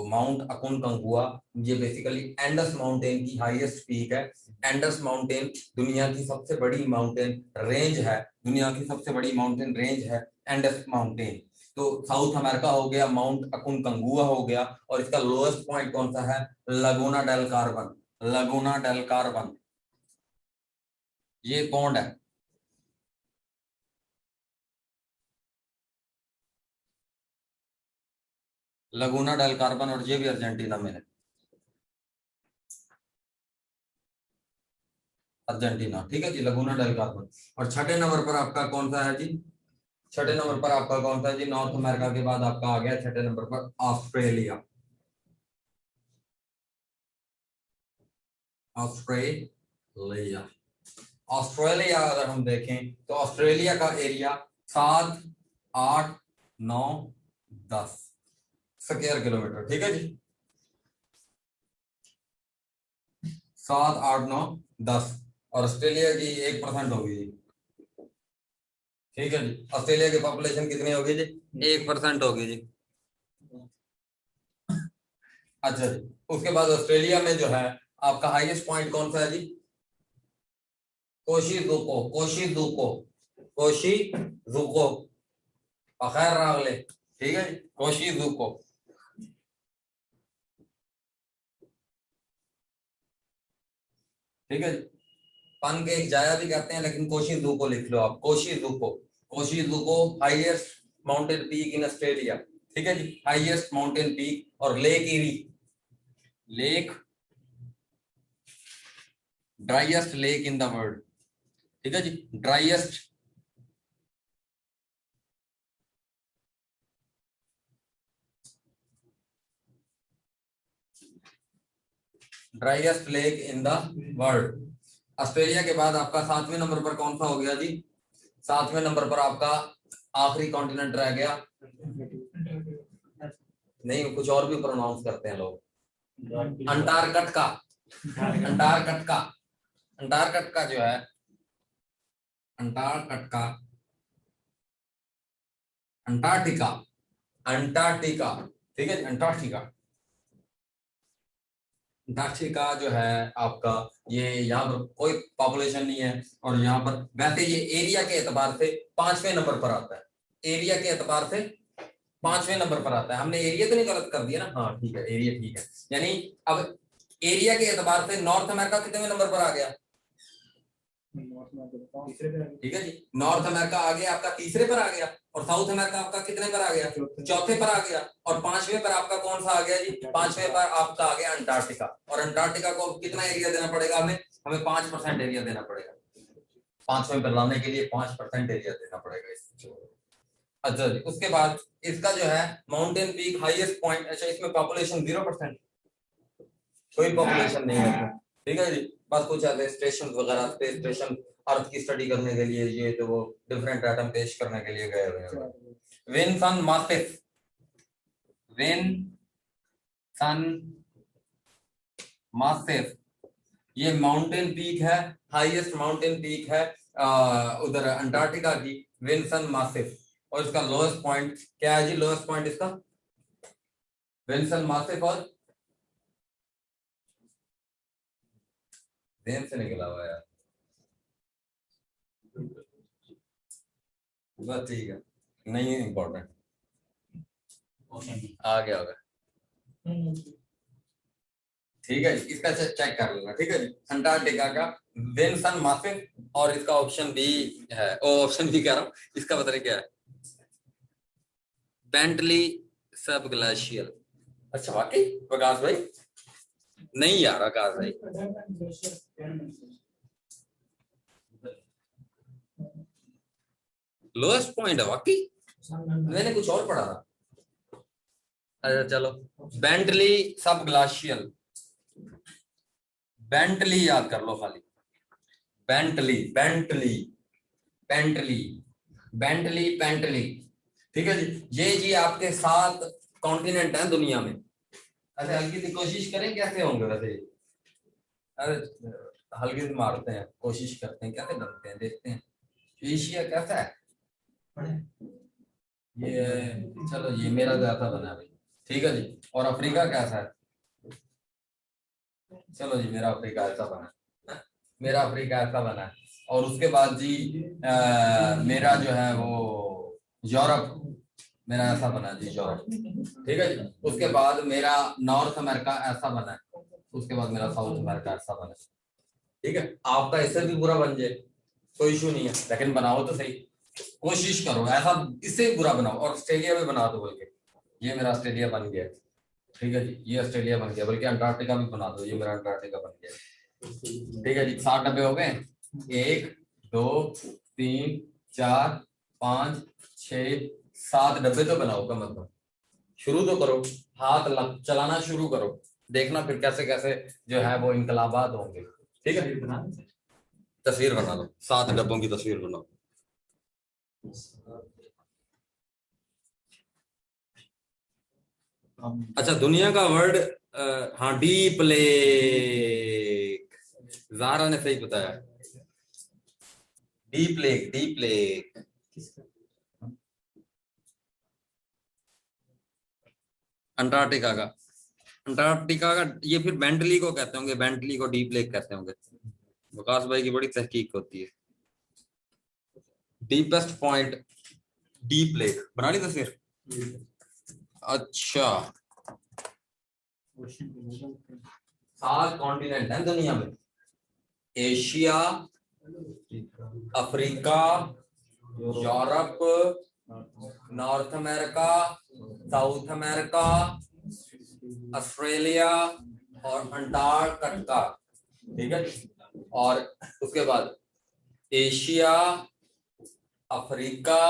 माउंट अकुनकंगुआ ये बेसिकली एंडस माउंटेन की हाईएस्ट पीक है। एंडस माउंटेन दुनिया की सबसे बड़ी माउंटेन रेंज है, दुनिया की सबसे बड़ी माउंटेन रेंज है एंडस माउंटेन। तो साउथ अमेरिका हो गया, माउंट अकुनकंगुआ हो गया, और इसका लोएस्ट पॉइंट कौन सा है, लगोना डेल कार्बन, लगोना डेल कार्बन, ये पॉन्ड है। लगोना डेल कार्बन, और ये भी अर्जेंटीना में है, अर्जेंटीना, ठीक है जी, लगोना डेल कार्बन। और छठे नंबर पर आपका कौन सा है जी, छठे नंबर पर आपका कौन सा है जी, नॉर्थ अमेरिका के बाद आपका आ गया छठे नंबर पर ऑस्ट्रेलिया, ऑस्ट्रेलिया। ऑस्ट्रेलिया अगर हम देखें तो ऑस्ट्रेलिया का एरिया 7, 8, 9, 10 स्क्वायर किलोमीटर, ठीक है जी, 7, 8, 9, 10, और ऑस्ट्रेलिया की 1% होगी जी, ठीक है जी। ऑस्ट्रेलिया की पॉपुलेशन कितनी होगी जी, 1% होगी जी। अच्छा जी, उसके बाद ऑस्ट्रेलिया में जो है आपका हाईएस्ट पॉइंट कौन सा है जी, कोशीजुको, कोशीजुको, कोशीजुको, बखैर रागले, ठीक है जी, कोशीजुको, ठीक है जी। पन के एक जाया भी कहते हैं, लेकिन कोशीजुको लिख लो आप, Kosciuszko, Kosciuszko highest mountain peak in Australia, ठीक है जी, हाईएस्ट माउंटेन पीक। और lake Eyre, lake, driest lake in the world, ठीक है जी, driest, driest lake in the world. Australia के बाद आपका 7वें नंबर पर कौन सा हो गया जी? 7वें नंबर पर आपका आखिरी कॉन्टिनेंट रह गया, नहीं कुछ और भी प्रोनाउंस करते हैं लोग, अंटार्कटिका। अंटार्कटिका, अंटार्कटिका जो है, अंटार्कटिका, अंटार्कटिका, अंटार्कटिका, ठीक है, अंटार्कटिका। अंटार्कटिका जो है आपका, ये यहाँ पर कोई पॉपुलेशन नहीं है, और यहाँ पर वैसे ये एरिया के एतबार से 5वें नंबर पर आता है, एरिया के एतबार से 5वें नंबर पर आता है। हमने एरिया तो नहीं गलत कर दिया ना? हाँ ठीक है, एरिया ठीक है। यानी अब एरिया के एतबार से नॉर्थ अमेरिका कितने नंबर पर आ गया? ठीक है जी, नॉर्थ अमेरिका आ गया आपका तीसरे पर आ गया, और साउथ अमेरिका आपका कितने पर आ गया? चौथे पर आ गया। और 5वें पर आपका कौन सा आ गया जी? 5वें पर आपका आ गया अंटार्कटिका। और अंटार्कटिका को कितना एरिया देना पड़ेगा हमें? हमें 5% एरिया देना पड़ेगा। 5वें पर लाने के लिए 5% एरिया देना पड़ेगा इसको। अच्छा जी, उसके बाद इसका जो है माउंटेन पीक हाईएस्ट पॉइंट, अच्छा इसमें पॉपुलेशन 0%, कोई पॉपुलेशन नहीं है, ठीक है जी। बस कुछ ऐसे स्टेशन वगैरह, स्पेस स्टेशन अर्थ की स्टडी करने के लिए, ये तो वो डिफरेंट एटम पेश करने के लिए गए हुए हैं। विनसन मासिफ, विनसन मासिफ, ये माउंटेन पीक है, हाईएस्ट माउंटेन पीक है उधर अंटार्कटिका की, विनसन मासिफ। और इसका लोएस्ट पॉइंट क्या है जी? लोएस्ट पॉइंट इसका विनसन मासिफ, और देन से निकला हुआ यार, बस ठीक है, नहीं इंपॉर्टेंट, आ गया होगा, ठीक है जी। इसका चेक कर लेना, ठीक है जी। अंटार्कटिका का विनसन मासिफ, और इसका ऑप्शन बी है, ऑप्शन बी कह रहा हूँ, इसका पता नहीं क्या है, बेंटली सब ग्लेशियर। अच्छा वाकई प्रकाश भाई? नहीं यार आकाश भाई, लोएस्ट पॉइंट है वाकई, मैंने कुछ और पढ़ा था। अच्छा चलो, बेंटली सब ग्लाशियल, बेंटली याद कर लो खाली, Bentley, Bentley, Bentley, Bentley, Bentley, ठीक है जी। ये जी आपके 7 कॉन्टिनेंट हैं दुनिया में। अच्छा हल्की सी कोशिश करें, कैसे होंगे वैसे? अरे हल्की से मारते हैं, कोशिश करते हैं, कैसे बनते हैं देखते हैं। एशिया कैसा है ये? चलो ये मेरा जैसा बना है भाई, ठीक है जी। और अफ्रीका कैसा है? चलो जी मेरा अफ्रीका ऐसा बना है, मेरा अफ्रीका ऐसा बना है। और उसके बाद जी मेरा जो है वो यूरोप, मेरा ऐसा बना जी यूरोप, ठीक है जी। उसके बाद मेरा नॉर्थ अमेरिका ऐसा बना है, उसके बाद मेरा साउथ अमेरिका ऐसा बना है, ठीक है। आपका इससे भी बुरा बन जाए कोई इशू नहीं है, लेकिन बनाओ तो सही, कोशिश करो ऐसा, इससे भी बुरा बनाओ, और ऑस्ट्रेलिया में बना दो बोल के। ये मेरा ऑस्ट्रेलिया बन गया, ठीक है जी, ये ऑस्ट्रेलिया बन गया, बल्कि अंटार्कटिका भी बना दो, ये मेरा अंटार्कटिका बन गया, ठीक है जी। 7 डब्बे हो गए, 1 2 3 4 5 6 7 डब्बे तो बनाओ का मतलब, शुरू तो करो, हाथ चलाना शुरू करो, देखना फिर कैसे कैसे जो है वो इनकलाबात होंगे, ठीक है। तस्वीर बना लो, 7 डब्बों की तस्वीर बनाओ। अच्छा दुनिया का वर्ड, हाँ डीप लेक, ज़ारा ने सही बताया, deep lake, deep lake. Antarctica का, अंटार्कटिका का ये फिर बेंटली को कहते होंगे, बेंटली को डीप लेक कहते होंगे। विकास भाई की बड़ी तहकीक होती है। डीपेस्ट पॉइंट डीप लेक, बना ली तस्वीर? अच्छा 7 कॉन्टिनेंट है दुनिया में, Asia, Africa, Europe, north America, south America, Australia और अंटार्कटिका, ठीक है। और उसके बाद Asia, Africa,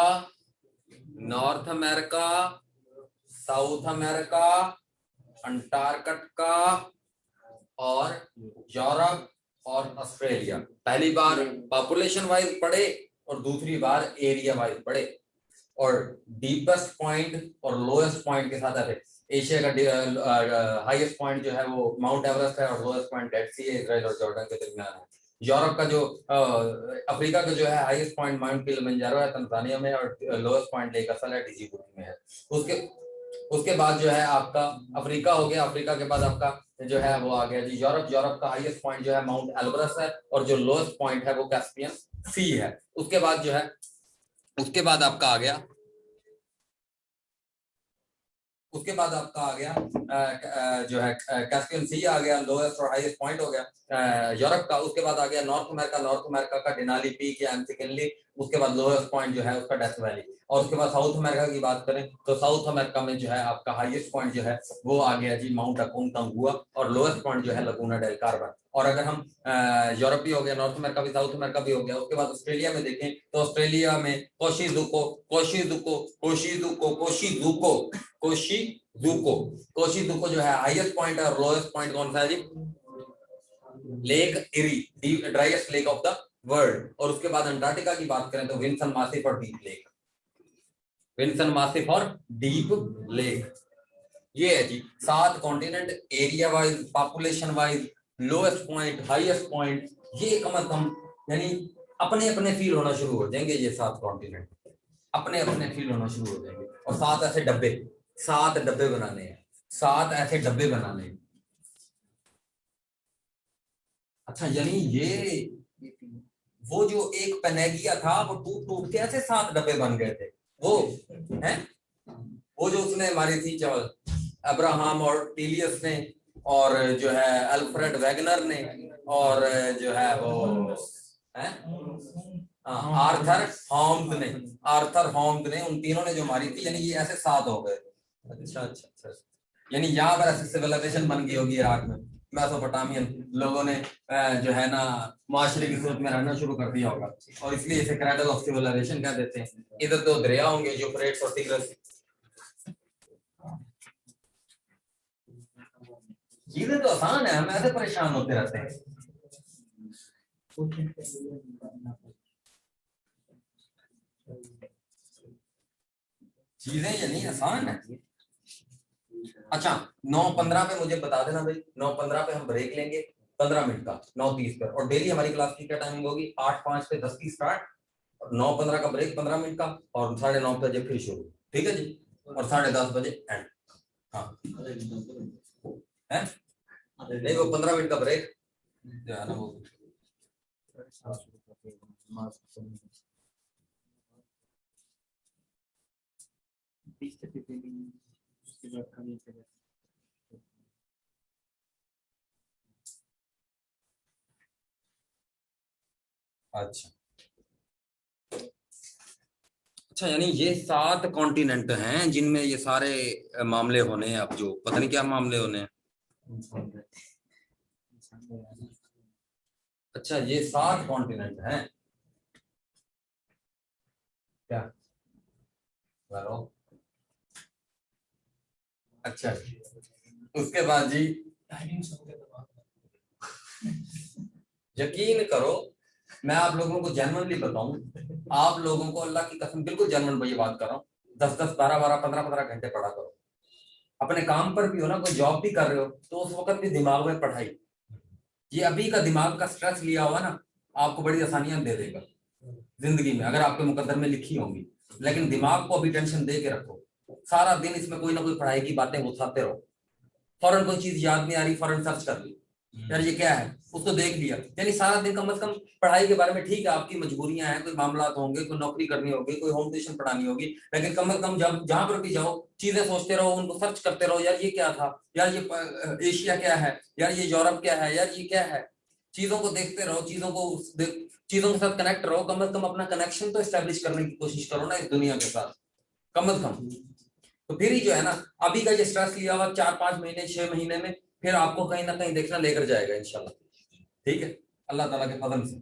north America, south America, Antarctica और यूरोप और ऑस्ट्रेलिया। पहली बार पॉपुलेशन वाइज पढ़े और दूसरी बार एरिया वाइज पढ़े, और डीपेस्ट पॉइंट और लोएस्ट पॉइंट के साथ आते। एशिया का हाईएस्ट पॉइंट जो है वो माउंट एवरेस्ट है, और लोएस्ट पॉइंट डेड सी है, इजराइल और जॉर्डन के दरमियान है। यूरोप का जो अफ्रीका का जो है हाईएस्ट पॉइंट माउंट किलिमंजारो है तंजानिया में, और लोएस्ट पॉइंट लेक असल है डिजिबुटी में है। उसके बाद जो है आपका अफ्रीका हो गया। अफ्रीका के बाद आपका जो है वो आ गया जी यूरोप। यूरोप का हाईएस्ट पॉइंट जो है माउंट एल्ब्रस है, और जो लोएस्ट पॉइंट है वो कैस्पियन सी है। उसके बाद जो है उसके बाद आपका आ गया जो है कैस्पियन सी आ गया, लोएस्ट और हाईएस्ट पॉइंट हो गया यूरोप का। उसके बाद आ गया नॉर्थ अमेरिका। नॉर्थ अमेरिका का डेनाली पीक या एम्सिकनली। उसके बाद लोएस्ट पॉइंट जो है उसका डेथ वैली। और उसके बाद साउथ अमेरिका की बात करें तो साउथ अमेरिका में जो है आपका हाईएस्ट पॉइंट जो है वो आ गया जी माउंट अकोंकागुआ, और लोएस्ट पॉइंट जो है लगूना डेल कार्बन। और अगर हम यूरोप भी हो गया, नॉर्थ अमेरिका भी, साउथ अमेरिका भी हो गया। उसके बाद ऑस्ट्रेलिया में देखें तो ऑस्ट्रेलिया में कोशिदुको जो है हाईएस्ट पॉइंट है, और लोएस्ट पॉइंट कौन सा है जी? Lake eri, driest lake of the world. और उसके बाद अंटार्कटिका की बात करें तो विल्सन मासिफ और डीप लेक। विल्सन मासिफ और डीप लेक, ये है जी 7 continent, area wise, population wise, lowest point, highest point. ये कम से कम यानी अपने अपने फील होना शुरू हो जाएंगे। ये 7 कॉन्टिनेंट अपने अपने फील होना शुरू हो जाएंगे। और 7 ऐसे डब्बे, 7 डब्बे बनाने हैं, 7 ऐसे डब्बे बनाने हैं। अच्छा, यानी ये वो जो एक पेनेगिया था वो टूट टूट के ऐसे 7 डब्बे बन गए थे। वो है वो जो उसने मारी थी चावल, अब्राहम और टीलियस ने, और जो है अल्फ्रेड वैगनर ने, और जो है वो है आर्थर हॉम्स ने, उन तीनों ने जो मारी थी, यानी ये ऐसे 7 हो गए। अच्छा, यानी यहाँ पर ऐसे सिविलाइजेशन बन गई होगी इराक में। मेसोपोटामियन लोगों ने जो है ना माशरे की सूरत में रहना शुरू कर दिया होगा, और इसलिए इसे क्रैडल ऑफ सिविलाइजेशन कह देते हैं। इधर तो दरिया होंगे, यूफ्रेट्स और टिग्रिस। चीजें तो आसान है, हम ऐसे परेशान होते रहते हैं। चीजें यानी आसान है। अच्छा, 9:15 पे मुझे बता देना भाई, 9:15 पे हम ब्रेक लेंगे 15 मिनट का, 9:30 पर। और डेली हमारी क्लास की क्या टाइमिंग होगी? 8:05 पे 10 की स्टार्ट, 9:15 का ब्रेक 15 मिनट का, और 9:30 बजे फिर शुरू। ठीक है जी, और 10:30 बजे एंड। हाँ है नहीं, वो 15 मिनट का ब्रेक जो है ना वो अच्छा, यानी ये 7 कॉन्टिनेंट हैं जिनमें ये सारे मामले होने हैं। अब जो पता नहीं क्या मामले होने हैं। अच्छा, ये 7 कॉन्टिनेंट हैं क्या? अच्छा, उसके बाद जी यकीन करो, मैं आप लोगों को जेन्युइनली बताऊं, आप लोगों को अल्लाह की कसम बिल्कुल जेन्युइन भाई बात कर रहा हूँ, 10-10, 12-12, 15-15 घंटे पढ़ा करो। अपने काम पर भी हो ना, कोई जॉब भी कर रहे हो, तो उस वक्त भी दिमाग में पढ़ाई। ये अभी का दिमाग का स्ट्रेस लिया हुआ ना, आपको बड़ी आसानियां दे देगा जिंदगी में, अगर आपके मुकद्दर में लिखी होंगी। लेकिन दिमाग को अभी टेंशन दे के रखो, सारा दिन इसमें कोई ना कोई पढ़ाई की बातें घुसाते रहो। फौरन कोई चीज याद नहीं आ रही, फौरन सर्च कर ली, यार ये क्या है, उसको देख लिया। यानी सारा दिन कम से कम पढ़ाई के बारे में, ठीक है आपकी मजबूरियां हैं, कोई मामला होंगे, कोई नौकरी करनी होगी, कोई होम ट्यूशन पढ़ानी होगी, लेकिन कम से कम जब जहां पर भी जाओ चीजें सोचते रहो, उनको सर्च करते रहो। यार ये क्या था, यार ये एशिया क्या है, यार ये यूरोप क्या है, यार ये क्या है। चीजों को देखते रहो, चीजों के साथ कनेक्ट रहो। कम से कम अपना कनेक्शन तो एस्टेब्लिश करने की कोशिश करो ना इस दुनिया के साथ, कम से कम। तो फिर ही जो है ना, अभी का जो स्ट्रेस लिया हुआ 4-5 महीने 6 महीने में, फिर आपको कहीं ना कहीं देखना लेकर जाएगा इंशाल्लाह। ठीक है, अल्लाह ताला के फजल से,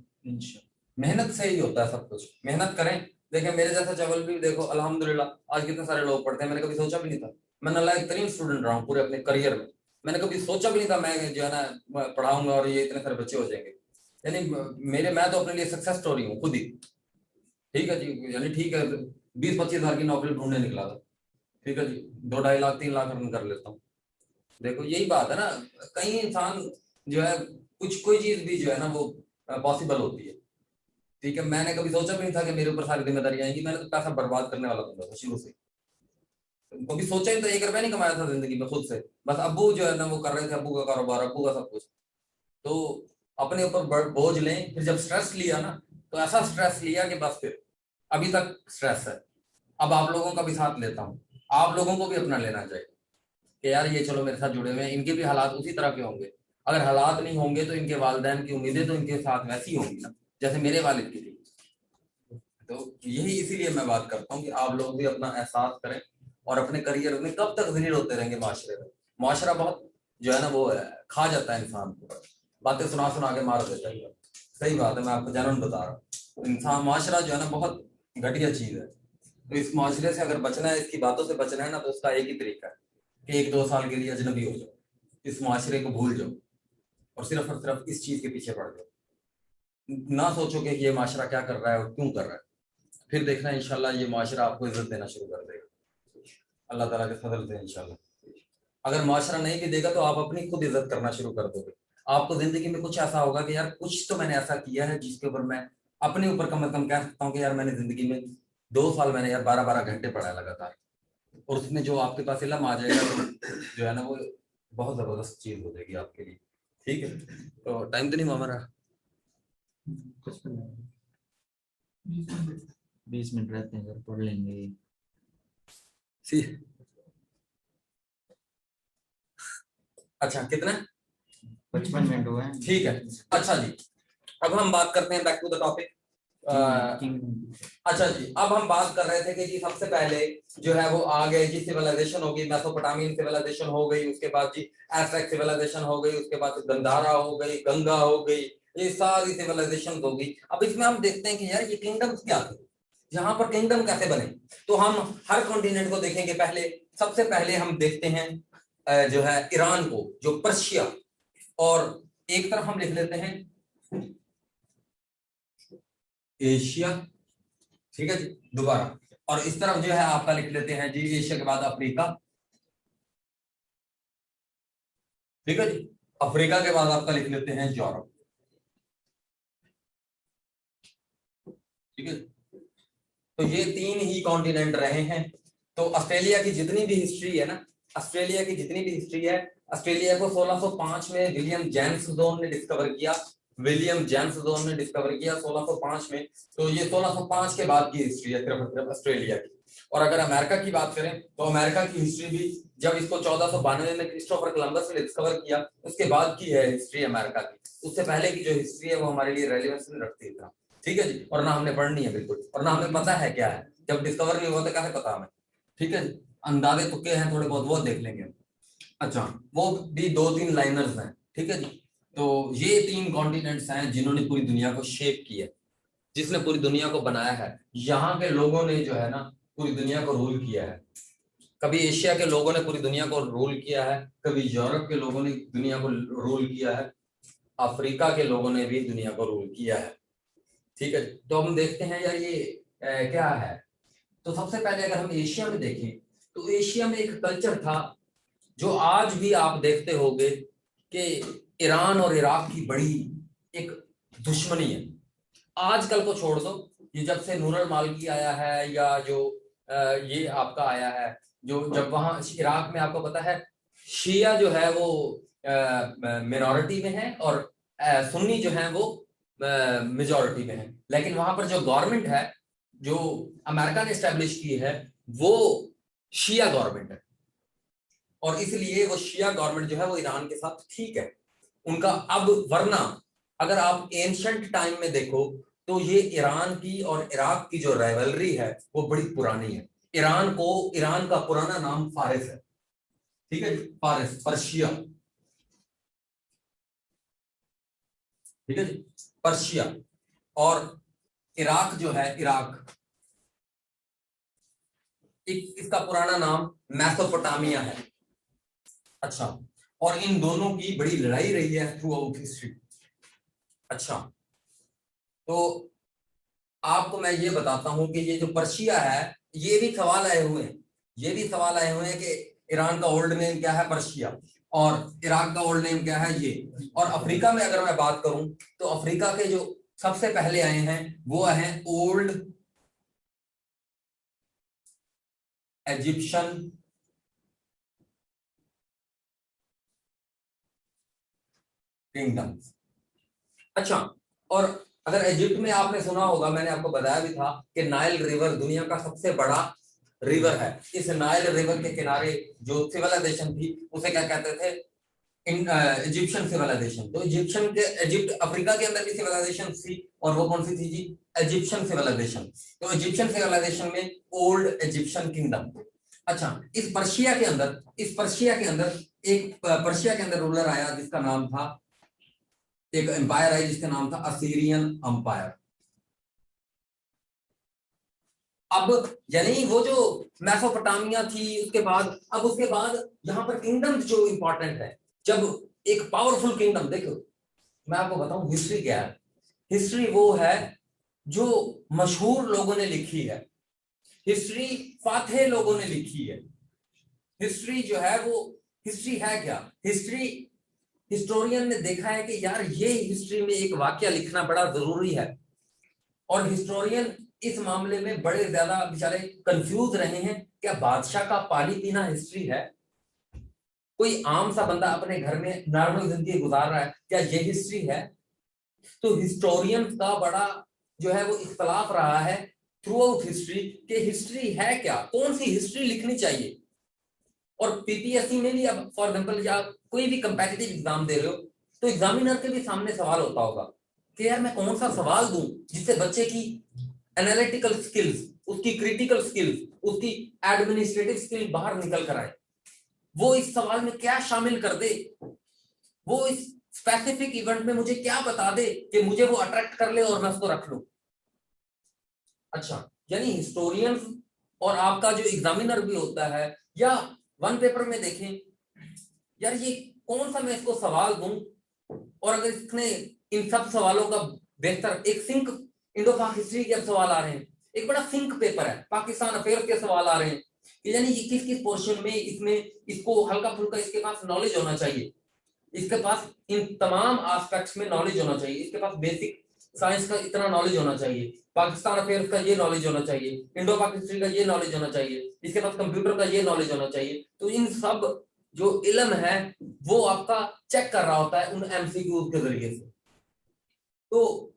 मेहनत से ही होता है सब कुछ। मेहनत करें। देखिए मेरे जैसा चावल भी देखो, अल्हम्दुलिल्लाह आज कितने सारे लोग पढ़ते हैं। मैंने कभी सोचा भी नहीं था, मैं नालायक तरीन स्टूडेंट रहा हूँ पूरे अपने करियर में। मैंने कभी सोचा भी नहीं था मैं जो है ना पढ़ाऊंगा और ये इतने सारे बच्चे हो जाएंगे। यानी मैं तो अपने लिए सक्सेस स्टोरी हूँ खुद ही, ठीक है जी। यानी ठीक है 20-25 हजार की नौकरी ढूंढने निकला था, ठीक है जी, 2-2.5 लाख 3 लाख अर्न कर लेता हूँ। देखो यही बात है ना, कहीं इंसान जो है कुछ कोई चीज भी जो है ना वो पॉसिबल होती है, ठीक है। मैंने कभी सोचा भी नहीं था कि मेरे ऊपर सारी जिम्मेदारी आएंगी, मैंने तो पैसा बर्बाद करने वाला बंदा था शुरू से, कभी सोचा ही तो 1 रुपया नहीं कमाया था जिंदगी में खुद से, बस अब्बू जो है ना वो कर रहे थे, अब्बू का कारोबार, अब्बू का सब कुछ। तो अपने ऊपर बोझ लें, फिर जब स्ट्रेस लिया ना तो ऐसा स्ट्रेस लिया कि बस फिर अभी तक स्ट्रेस है। अब आप लोगों का भी साथ लेता हूँ, आप लोगों को भी अपना लेना चाहिए कि यार ये चलो मेरे साथ जुड़े हुए हैं, इनके भी हालात उसी तरह के होंगे। अगर हालात नहीं होंगे तो इनके वालिदैन की उम्मीदें तो इनके साथ वैसी होंगी ना जैसे मेरे वालिद की थी। तो यही इसीलिए मैं बात करता हूँ कि आप लोग भी अपना एहसास करें और अपने करियर में कब तक जलील होते रहेंगे माशरे में। माशरा बहुत जो है ना वो खा जाता है इंसान को, बातें सुना सुना के मार देता है। सही बात है, मैं आपको जानन बता रहा हूँ, इंसान माशरा जो है ना बहुत घटिया चीज है। तो इस माशरे से अगर बचना है, इसकी बातों से बचना है ना, तो उसका एक ही तरीका है कि 1-2 साल के लिए अजनबी हो जाओ, इस माशरे को भूल जाओ और सिर्फ इस चीज के पीछे पड़ जाओ। ना सोचो कि ये माशरा क्या कर रहा है और क्यों कर रहा है, फिर देखना इंशाल्लाह ये माशरा आपको इज्जत देना शुरू कर देगा अल्लाह ताला के फजल से इंशाल्लाह। अगर माशरा नहीं भी देगा तो आप अपनी खुद इज्जत करना शुरू कर दोगे। आपको जिंदगी में कुछ ऐसा होगा कि यार कुछ तो मैंने ऐसा किया है जिसके ऊपर मैं अपने ऊपर कम से कम कह सकता हूँ कि यार मैंने जिंदगी में 2 साल मैंने यार 12-12 घंटे पढ़ा लगातार, और उसमें जो आपके पास इल्म आ जाएगा तो जो है ना वो बहुत जबरदस्त चीज हो जाएगी आपके लिए। ठीक है, तो टाइम तो नहीं हुआ हमारा, कुछ 20 मिनट रहते हैं, अगर पढ़ लेंगे। अच्छा कितना 55 मिनट हुए हैं। ठीक है। अच्छा जी, अब हम बात करते हैं बैक टू द टॉपिक। अच्छा जी, अब हम बात कर रहे थे कि जी सबसे पहले जो है वो आ गए जी सिविलाइजेशन होगी, मेसोपोटामियन सिविलाइजेशन हो गई, उसके बाद जी एज़टेक सिविलाइजेशन हो गई, उसके बाद गंधारा हो गई, गंगा हो गई, ये सारी सिविलाइजेशन होगी। अब इसमें हम देखते हैं कि यार ये किंगडम्स क्या थे, यहाँ पर किंगडम कैसे बने। तो हम हर कॉन्टिनेंट को देखेंगे। पहले सबसे पहले हम देखते हैं जो है ईरान को, जो पर्शिया, और एक तरफ हम लिख लेते हैं एशिया, ठीक है जी, दोबारा, और इस तरफ जो है आपका लिख लेते हैं जी एशिया के बाद अफ्रीका, ठीक है जी, अफ्रीका के बाद आपका लिख लेते हैं यूरोप, ठीक है। तो ये 3 ही कॉन्टिनेंट रहे हैं। तो ऑस्ट्रेलिया की जितनी भी हिस्ट्री है ना, ऑस्ट्रेलिया की जितनी भी हिस्ट्री है, ऑस्ट्रेलिया को 1605 में विलियम जेम्स जोन ने डिस्कवर किया, विलियम जेम्स जोन ने डिस्कवर किया 1605 में। तो ये 1605 के बाद की हिस्ट्री है सिर्फ ऑस्ट्रेलिया की। और अगर अमेरिका की बात करें तो अमेरिका की हिस्ट्री भी जब इसको 1492 में क्रिस्टोफर कोलंबस ने डिस्कवर किया उसके बाद की है हिस्ट्री अमेरिका की। उससे पहले की जो हिस्ट्री है वो हमारे लिए रेलेवेंस नहीं रखती था, ठीक है जी, और ना हमने पढ़नी है बिल्कुल, और ना हमें पता है क्या है, जब डिस्कवर नहीं हुआ तो कैसे पता हमें, ठीक है जी। अंदाजे तुक्के हैं थोड़े बहुत, वो देख लेंगे। अच्छा, वो भी 2-3 लाइनर्स हैं, ठीक है जी। तो ये 3 कॉन्टिनेंट्स हैं जिन्होंने पूरी दुनिया को शेप किया, जिसने पूरी दुनिया को बनाया है। यहाँ के लोगों ने जो है ना पूरी दुनिया को रूल किया है। कभी एशिया के लोगों ने पूरी दुनिया को रूल किया है, कभी यूरोप के लोगों ने दुनिया को रूल किया है, अफ्रीका के लोगों ने भी दुनिया को रूल किया है, ठीक है। तो हम देखते हैं यार ये क्या है। तो सबसे पहले अगर हम एशिया में देखें तो एशिया में एक कल्चर था जो आज भी आप देखते होंगे कि ईरान और इराक की बड़ी एक दुश्मनी है। आजकल को छोड़ दो, ये जब से नूरल मालिकी आया है या जो ये आपका आया है, जो जब वहां इराक में आपको पता है शिया जो है वो मिनॉरिटी में है और सुन्नी जो है वो मेजॉरिटी में है, लेकिन वहां पर जो गवर्नमेंट है जो अमेरिका ने स्टैब्लिश की है वो शिया गवर्नमेंट है, और इसलिए वो शिया गवर्नमेंट जो है वो ईरान के साथ ठीक है उनका। अब वरना अगर आप एंशंट टाइम में देखो तो ये ईरान की और इराक की जो राइवलरी है वो बड़ी पुरानी है। ईरान का पुराना नाम फारिस है, ठीक है, फारिस, पर्शिया, ठीक है जी, पर्शिया। और इराक जो है, इराक इसका पुराना नाम मेसोपोटामिया है। अच्छा, और इन दोनों की बड़ी लड़ाई रही है थ्रू आउट हिस्ट्री। अच्छा, तो आपको मैं ये बताता हूं कि ये जो पर्शिया है, ये भी सवाल आए हुए हैं, ये भी सवाल आए हुए हैं कि ईरान का ओल्ड नेम क्या है, पर्शिया, और इराक का ओल्ड नेम क्या है, ये। और अफ्रीका में अगर मैं बात करूं तो अफ्रीका के जो सबसे पहले आए हैं वो हैं ओल्ड इजिप्शियन किंगडम। अच्छा, और अगर इजिप्ट में आपने सुना होगा, मैंने आपको बताया भी था कि नाइल रिवर दुनिया का सबसे बड़ा रिवर है। इस नाइल रिवर के किनारे जो सिविलाइजेशन थी उसे क्या कहते थे, इजिप्शियन सिविलाइजेशन। तो इजिप्ट अफ्रीका के अंदर भी सिविलाइजेशन थी, और वो कौन सी थी जी, इजिप्शियन सिविलाइजेशन। तो इजिप्शियन सिविलाइजेशन में ओल्ड इजिप्शियन किंगडम। अच्छा, इस पर्शिया के अंदर एक पर्शिया के अंदर रूलर आया जिसका नाम था, एक एम्पायर आई जिसका नाम था असीरियन अंपायर। अब यानी वो जो मेसोपोटामिया थी, उसके बाद यहाँ पर किंगडम जो इंपॉर्टेंट है, जब एक पावरफुल किंगडम, देखो मैं आपको बताऊं हिस्ट्री क्या है। हिस्ट्री वो है जो मशहूर लोगों ने लिखी है, हिस्ट्री फातेह लोगों ने लिखी है। हिस्ट्री जो है वो, हिस्ट्री है क्या, हिस्ट्री हिस्टोरियन ने देखा है कि यार ये हिस्ट्री में एक वाक्य लिखना बड़ा जरूरी है, और हिस्टोरियन इस मामले में बड़े ज्यादा बेचारे कंफ्यूज रहे हैं। क्या बादशाह का पानी पीना हिस्ट्री है? कोई आम सा बंदा अपने घर में नॉर्मल जिंदगी गुजार रहा है, क्या ये हिस्ट्री है? तो हिस्टोरियन का बड़ा जो है वो इख्तलाफ रहा है थ्रू आउट हिस्ट्री कि हिस्ट्री है क्या, कौन सी हिस्ट्री लिखनी चाहिए। और पीपीएससी में भी, अब फॉर एग्जाम्पल या कोई भी कंपेटिटिव एग्जाम दे रहे हो तो एग्जामिनर के भी सामने सवाल होता होगा कि यार मैं कौन सा सवाल दूं जिससे बच्चे की एनालिटिकल स्किल्स, उसकी क्रिटिकल स्किल्स, उसकी एडमिनिस्ट्रेटिव स्किल बाहर निकल कर आए। वो इस सवाल में क्या शामिल कर दे, वो इस स्पेसिफिक इवेंट में मुझे क्या बता दे कि मुझे वो अट्रैक्ट कर ले और मैं उसको रख लूं। अच्छा, यानी हिस्टोरियन और आपका जो एग्जामिनर भी होता है, या वन पेपर में देखें यार ये कौन सा मैं इसको सवाल दूं, और अगर इसने इन सब सवालों का बेहतर एक सिंक, इंडो पाक हिस्ट्री के अब सवाल आ रहे हैं, एक बड़ा सिंक पेपर है, पाकिस्तान अफेयर के सवाल आ रहे हैं, यानी ये किस किस पोर्शन में इसमें इसको हल्का फुल्का इसके पास नॉलेज होना चाहिए, इसके पास इन तमाम एस्पेक्ट्स में नॉलेज होना चाहिए, इसके पास बेसिक साइंस का इतना नॉलेज होना चाहिए, पाकिस्तान अफेयर्स का ये नॉलेज होना चाहिए, इंडो पाक हिस्ट्री का ये नॉलेज होना चाहिए, इसके पास कंप्यूटर का ये नॉलेज होना चाहिए। तो इन सब जो इल्म है वो आपका चेक कर रहा होता है उन एमसीक्यूज के जरिए से। तो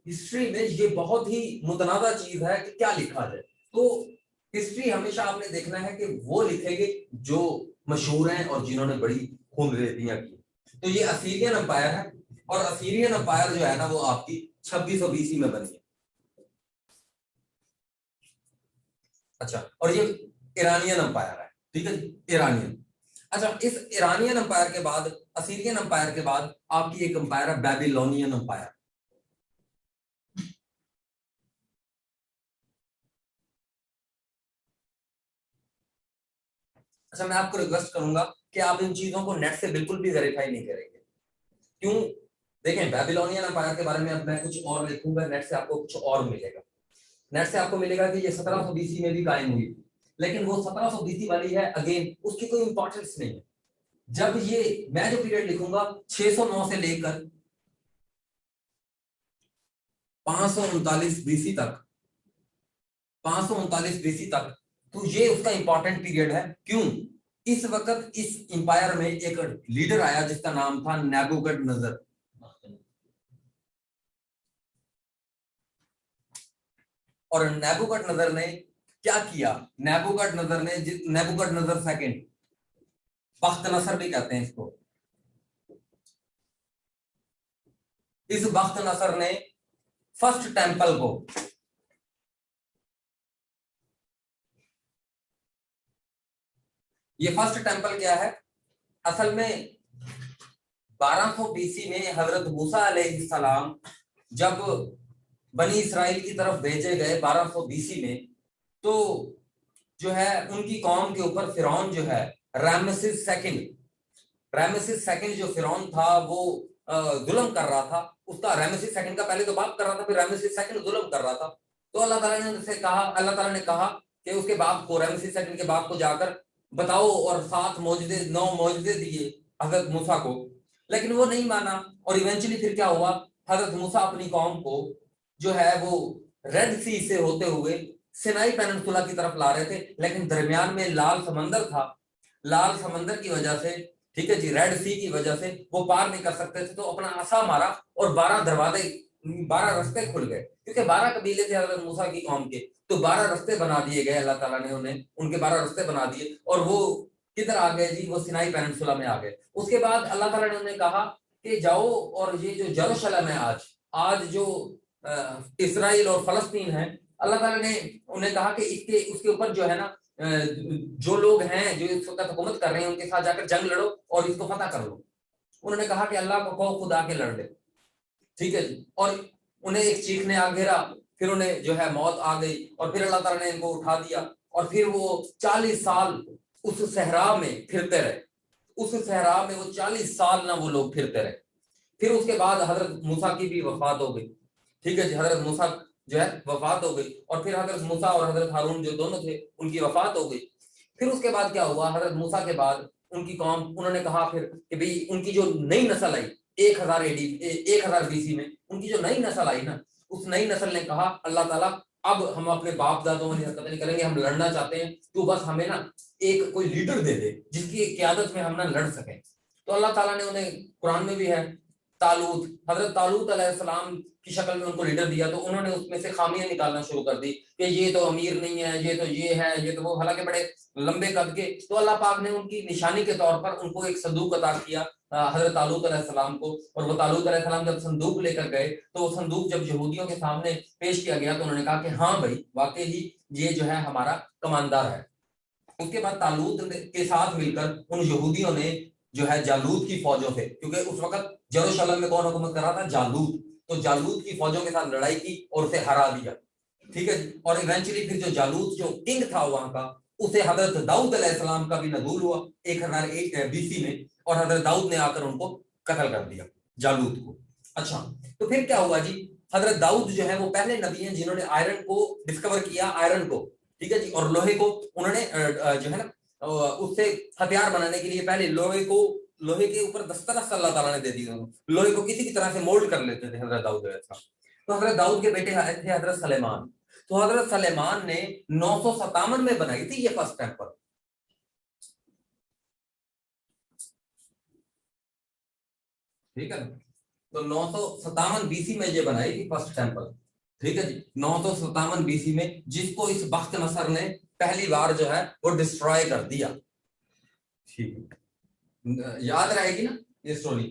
हिस्ट्री में ये बहुत ही मुतनाज़ा चीज है कि क्या लिखा जाए। तो हिस्ट्री हमेशा आपने देखना है कि वो लिखेंगे जो मशहूर हैं और जिन्होंने बड़ी खून रेतियां की। तो ये असीरियन अंपायर है, और असीरियन अंपायर जो है ना वो आपकी 2600 बीसी में बनी है। अच्छा, और ये ईरानियन अंपायर है, ठीक है जी, ईरानियन। अच्छा, इस ईरानियन अंपायर के बाद, असीरियन अंपायर के बाद आपकी एक अंपायर है बेबीलोनियन अंपायर। अच्छा, मैं आपको रिक्वेस्ट करूंगा कि आप इन चीजों को नेट से बिल्कुल भी वेरीफाई नहीं करेंगे। क्यों? देखें, बेबीलोनियन अंपायर के बारे में अब मैं कुछ और लिखूंगा, नेट से आपको कुछ और मिलेगा। नेट से आपको मिलेगा कि ये 1700 बीसी में भी कायम हुई, लेकिन वो 1700 बीसी वाली है, अगेन उसकी कोई इंपॉर्टेंस नहीं है। जब ये मैं जो पीरियड लिखूंगा 609 से लेकर 539 बीसी तक, 539 बीसी तक, तो ये उसका इंपॉर्टेंट पीरियड है। क्यों? इस वक्त इस इंपायर में एक लीडर आया जिसका नाम था नेबुकदनेस्सर। और नेबुकदनेस्सर ने क्या किया, नेबुकदनेस्सर सेकंड, बख्तनसर भी कहते हैं इसको, इस बख्तनसर ने फर्स्ट टेंपल को, ये फर्स्ट टेंपल क्या है असल में, 1200 बीसी में हजरत मूसा अलैहिस्सलाम जब बनी इसराइल की तरफ भेजे गए 1200 बीसी में, तो जो है उनकी कौम के ऊपर फिरौन जो है रामेसिस सेकंड जो फिरौन था वो जुल्म कर रहा था। उसका रामेसेस सेकंड का पहले तो बाप कर रहा था, फिर रामेसेस सेकंड जुल्म कर रहा था। तो अल्लाह ताला ने उनसे कहा, अल्लाह ताला ने कहा कि उसके बाप को, रामेसेस सेकंड के बाप को जाकर बताओ, और 7 मौजूदे 9 मौजूदे दिए हजरत मूसा को, लेकिन वो नहीं माना। और इवेंचुअली फिर क्या हुआ, हजरत मूसा अपनी कौम को जो है वो रेड सी से होते हुए सिनाई पेनिनसुला की तरफ ला रहे थे, लेकिन दरमियान में लाल समंदर था। लाल समंदर की वजह से, ठीक है जी, रेड सी की वजह से वो पार नहीं कर सकते थे, तो अपना आसा मारा और 12 दरवाजे, 12 रास्ते खुल गए, क्योंकि 12 कबीले थे हजरत मूसा की कौम के, तो 12 रास्ते बना दिए गए, अल्लाह ताला ने उन्हें उनके 12 रास्ते बना दिए, और वो किधर आ गए जी, वो सिनाई पेनिनसुला में आ गए। उसके बाद अल्लाह ताला ने उन्हें कहा कि जाओ, और ये जो यरूशलेम है, आज आज जो इसराइल और फलस्तीन है, अल्लाह ताला ने उन्हें कहा कि इसके उसके ऊपर जो है ना, जो लोग हैं जो इस वक्त हुकूमत कर रहे हैं, उनके साथ जाकर जंग लड़ो और इसको फतह कर लो। उन्होंने कहा कि अल्लाह को कहो, खुद आके लड़ ले, ठीक है जी। और उन्हें एक चीख ने आ घेरा, फिर उन्हें जो है मौत आ गई, और फिर अल्लाह ताला ने इनको उठा दिया, और फिर वो 40 साल उस सहरा में फिरते रहे। उस सहरा में वो 40 साल ना वो लोग फिरते रहे। फिर उसके बाद हजरत मूसा की भी वफात हो गई, ठीक है जी, हजरत मूसा जो है वफात हो गई, और फिर हजरत मूसा और हजरत हारून जो दोनों थे, उनकी वफात हो गई। फिर उसके बाद क्या हुआ, हजरत मूसा के बाद उनकी कौम, उन्होंने कहा फिर कि भाई उनकी जो नई नस्ल आई 1000 एडी 1000 बीसी में, उनकी जो नई नस्ल आई ना, उस नई नस्ल ने कहा, अल्लाह ताला अब हम अपने बाप दादों वाली हरकतें नहीं करेंगे, हम लड़ना चाहते हैं, तो बस हमें ना एक कोई लीडर दे दे जिसकी क़यादत में हम ना लड़ सकें। तो अल्लाह ताला ने उन्हें, कुरान में भी है, तालूत, हजरत तालूत अलैहिस्सलाम की शक्ल में उनको लीडर दिया, तो उन्होंने उसमें से खामियां निकालना शुरू कर दी कि ये तो अमीर नहीं है, ये तो ये है, ये तो वो, हालांकि बड़े लंबे कद के। तो अल्लाह पाक ने उनकी निशानी के तौर पर उनको एक संदूक अता किया हजरत तालूत अलैहिस्सलाम को, और वो तालूत अलैहिस्सलाम जब संदूक लेकर गए, तो वो संदूक जब यहूदियों के सामने पेश किया गया, तो उन्होंने कहा कि हाँ भाई, वाकई ही ये जो है हमारा कमानदार है। उसके बाद तालूत के साथ मिलकर उन यहूदियों ने जो है जालूत की फौजों से, क्योंकि उस वक्त यरूशलेम में कौन हुकूमत कर रहा था, जालूत, तो जालूत की फौजों के साथ लड़ाई की और उसे हरा दिया, ठीक है। और इवेंचुअली फिर जो जालूत जो किंग था वहां का, उसे हजरत दाऊद अलैहिस्सलाम का भी नजूल हुआ 1001 बीसी में, और हजरत दाऊद ने आकर उनको कत्ल कर दिया, जालूत को। अच्छा, तो फिर क्या हुआ जी, हजरत दाऊद जो है वो पहले नबी हैं जिन्होंने आयरन को डिस्कवर किया, आयरन को, ठीक है जी, और लोहे को उन्होंने जो है ना उससे हथियार बनाने के लिए पहले लोहे के ऊपर दस्तरस अल्लाह ताला ने दे दी, लोहे को किसी की तरह से मोल्ड कर लेते थे हजरत दाऊद अलैहिस्सलाम। तो हजरत दाऊद के बेटे थे हजरत सलेमान। तो हजरत सलेमान ने 957 में बनाई थी ये फर्स्ट टेंपल, ठीक है। तो 957 बीसी में ये बनाई थी फर्स्ट टेंपल, ठीक है जी, 957 बीसी में, जिसको इस बख्त नसर ने पहली बार जो है वो डिस्ट्रॉय कर दिया, ठीक है, याद रहेगी ना ये स्टोरी,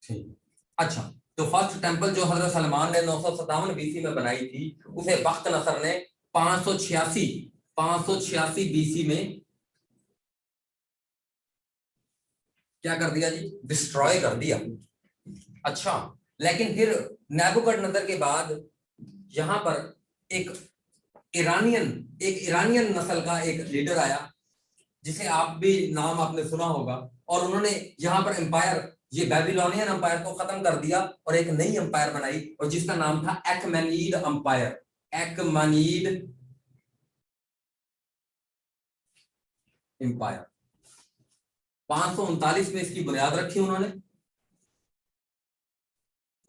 ठीक। अच्छा, तो फर्स्ट टेंपल जो हजरत सलमान ने 957 बीसी में बनाई थी, उसे बख्त नसर ने 586 बीसी में क्या कर दिया जी, डिस्ट्रॉय कर दिया। अच्छा, लेकिन फिर नेबुकदनेस्सर के बाद यहां पर एक ईरानियन नस्ल का एक लीडर आया, जिसे आप भी नाम आपने सुना होगा, और उन्होंने यहाँ पर एम्पायर, ये बेबीलोनियन एम्पायर को खत्म कर दिया और एक नई एम्पायर बनाई, और जिसका नाम था एक्मेनीड एम्पायर, एक्मेनीड एम्पायर। 539 में इसकी बुनियाद रखी उन्होंने,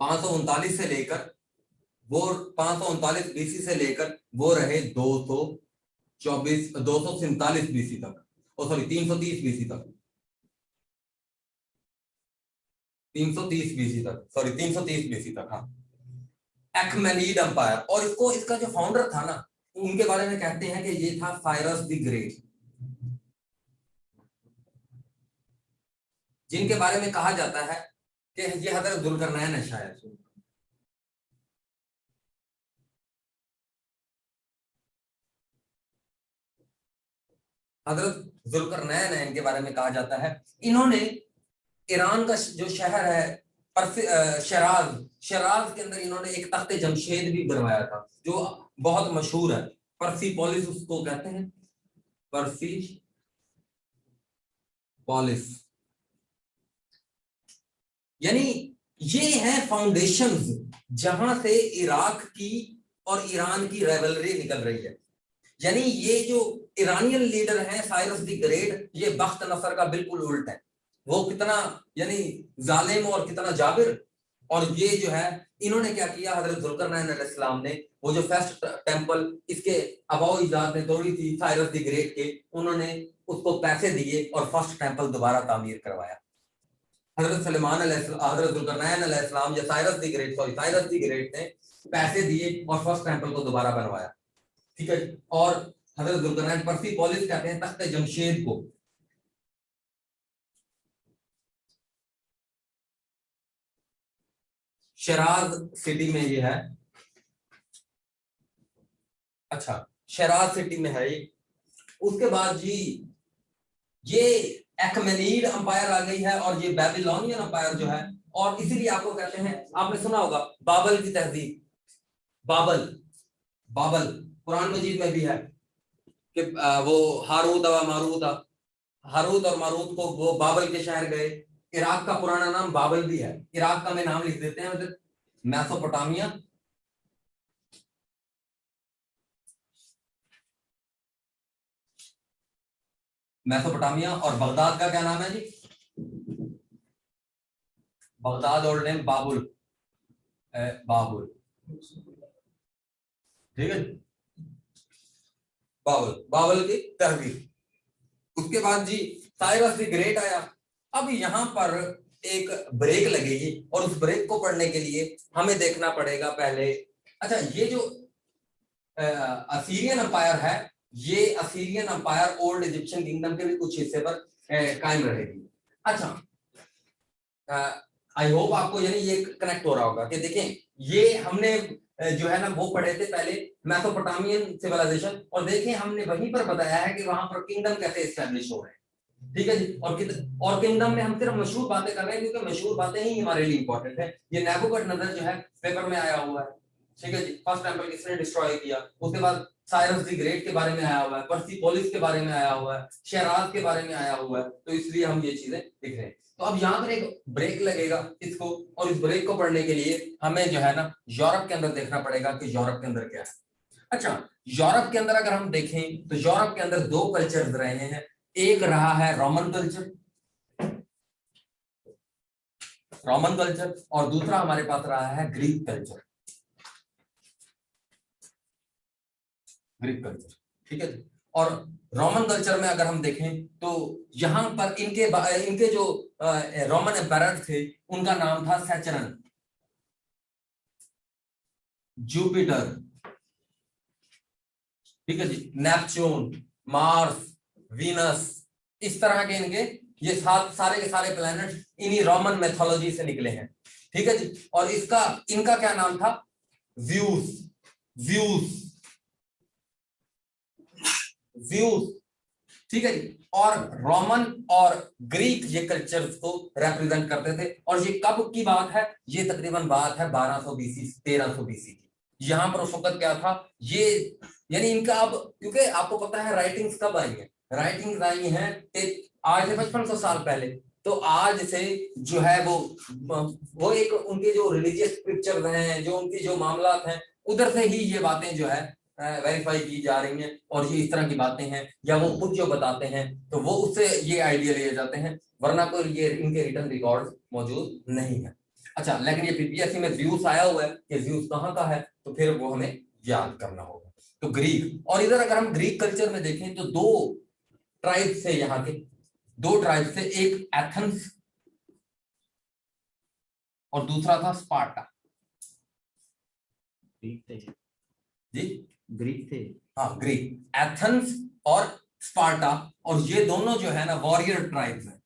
539 से लेकर वो 539 बीसी से लेकर वो रहे 247 बीसी तक, ओ सॉरी 330 बीसी तक, 330 बीसी तक, सॉरी 330 बीसी तक, हाँ, एक्मेनीड एम्पायर। और इसका जो फाउंडर था ना, उनके बारे में कहते हैं कि ये था साइरस द ग्रेट, जिनके बारे में कहा जाता है कि ये हजरत जुल्करनैन है शायद। हजरत जुल्करनैन है, इनके बारे में कहा जाता है। इन्होंने ईरान का जो शहर है शराज के अंदर इन्होंने एक तख्त जमशेद भी बनवाया था, जो बहुत मशहूर है, पर्सिपोलिस उसको कहते हैं, पर्सिपोलिस। यानी ये हैं फाउंडेशंस जहां से इराक की और ईरान की रेवलरी निकल रही है। यानी ये जो ईरानियन लीडर हैं साइरस द ग्रेट, ये बख्त नसर का बिल्कुल उल्ट है। वो कितना यानी जालिम और कितना जाबिर। और ये जो है इन्होंने क्या किया, हजरत जुल्करनैन अलैहिस्सलाम ने वो जो फर्स्ट टेंपल इसके अबाउ इजाद ने तोड़ी थी साइरस द ग्रेट के, उन्होंने उसको पैसे दिए और फर्स्ट टेंपल दोबारा तामीर करवाया। हजरत सलेमान हजरत जुल्करनैन अलैहिस्सलाम या Cyrus the great, sorry Cyrus the great ने पैसे दिए और फर्स्ट टेंपल को दोबारा बनवाया। ठीक है। और हजरत जुल्करनैन पर्सिपोलिस कहते हैं तख्त जमशेद को। शराज सिटी में ये है। अच्छा, शराज सिटी में है ये। उसके बाद जी ये एक्मेनीड अंपायर आ गई है और ये बेबीलोनियन अंपायर जो है, और इसीलिए आपको कहते हैं, आपने सुना होगा बाबल की तहजीब। बाबल, बाबल कुरान मजीद में भी है कि वो हारूत और मारूत, हारूत और मारूत को वो बाबल के शहर गए। इराक का पुराना नाम बाबल भी है। इराक का में नाम लिख देते हैं, मतलब मेसोपोटामिया, मेसोपोटामिया। और बगदाद का क्या नाम है जी? बगदाद ओल्ड नेम बाबुल, बाबुल। ठीक है, बाबुल, बाबुल की तहजीब। उसके बाद जी साइरस द ग्रेट आया। अब यहां पर एक ब्रेक लगेगी और उस ब्रेक को पढ़ने के लिए हमें देखना पड़ेगा पहले। अच्छा, ये जो असीरियन अंपायर है, ये Assyrian umpire old Egyptian kingdom के भी कुछ हिस्से पर कायम रहेगी। अच्छा, आई होप आपको यानी ये कनेक्ट हो रहा होगा कि देखें ये हमने जो है ना वो पढ़े थे पहले मेसोपोटामियन सिविलाइजेशन, और देखें हमने वहीं पर बताया है कि वहां पर किंगडम कैसे एस्टैब्लिश हो रहे हैं। ठीक है जी। और किंगडम में हम सिर्फ मशहूर बातें कर रहे हैं क्योंकि मशहूर बातें ही हमारे लिए इंपॉर्टेंट है। ये नेबूकदनेस्सर जो है पेपर में आया हुआ है। ठीक है जी। फर्स्ट टेंपल किसने डिस्ट्रॉय किया, उसके बाद साइरस द ग्रेट के बारे में आया हुआ है, पर्सिपोलिस के बारे में आया हुआ है, शहराज के बारे में आया हुआ है। तो इसलिए हम ये चीजें लिख रहे हैं। तो अब यहाँ पर एक ब्रेक लगेगा इसको, और इस ब्रेक को पढ़ने के लिए हमें जो है ना यूरोप के अंदर देखना पड़ेगा कि यूरोप के अंदर क्या है। अच्छा, यूरोप के अंदर अगर हम देखें तो यूरोप के अंदर दो कल्चर्स रहे हैं। एक रहा है रोमन कल्चर, रोमन कल्चर, और दूसरा हमारे पास रहा है ग्रीक कल्चर, ग्रीक कल्चर। ठीक है। और रोमन कल्चर में अगर हम देखें तो यहां पर इनके जो रोमन एम्पायर थे उनका नाम था सैचरन, जुपिटर, ठीक है जी, नेपच्यून, मार्स, वीनस, इस तरह के इनके ये सारे के सारे प्लैनेट इन्हीं रोमन मैथोलॉजी से निकले हैं। ठीक है जी। और इनका क्या नाम था? Juice, juice, juice. ठीक है जी। और रोमन और ग्रीक ये कल्चर्स को रिप्रेजेंट करते थे। और ये कब की बात है? ये तकरीबन बात है 1200 बीसी, 1300 बीसी की। यहां पर उस वक्त क्या था ये, यानी इनका अब, क्योंकि आपको पता है राइटिंग्स कब आई है, राइटिंग्स आई हैं आज से 5500 साल पहले। तो आज से जो है वो एक उनके जो रिलीजियस स्क्रिप्चर्स हैं, जो उनकी जो मामलात हैं, उधर से ही ये बातें जो है वेरीफाई की जा रही हैं। और ये इस तरह की बातें हैं, या वो खुद जो बताते हैं तो वो उससे ये आइडिया लिए जाते हैं, वरना कोई ये इनके रिटर्न रिकॉर्ड मौजूद नहीं है। अच्छा, लेकिन ये पीपीएससी में ज्यूस आया हुआ है कि ज्यूस कहाँ का है, तो फिर वो हमें याद करना होगा। तो ग्रीक, और इधर अगर हम ग्रीक कल्चर में देखें तो दो ट्राइब से, यहाँ के दो ट्राइब से, एक एथेंस और दूसरा था स्पार्टा। ग्रीक थे जी, ग्रीक थे। हाँ ग्रीक, एथेंस और स्पार्टा, और ये दोनों जो है ना वॉरियर ट्राइब्स हैं।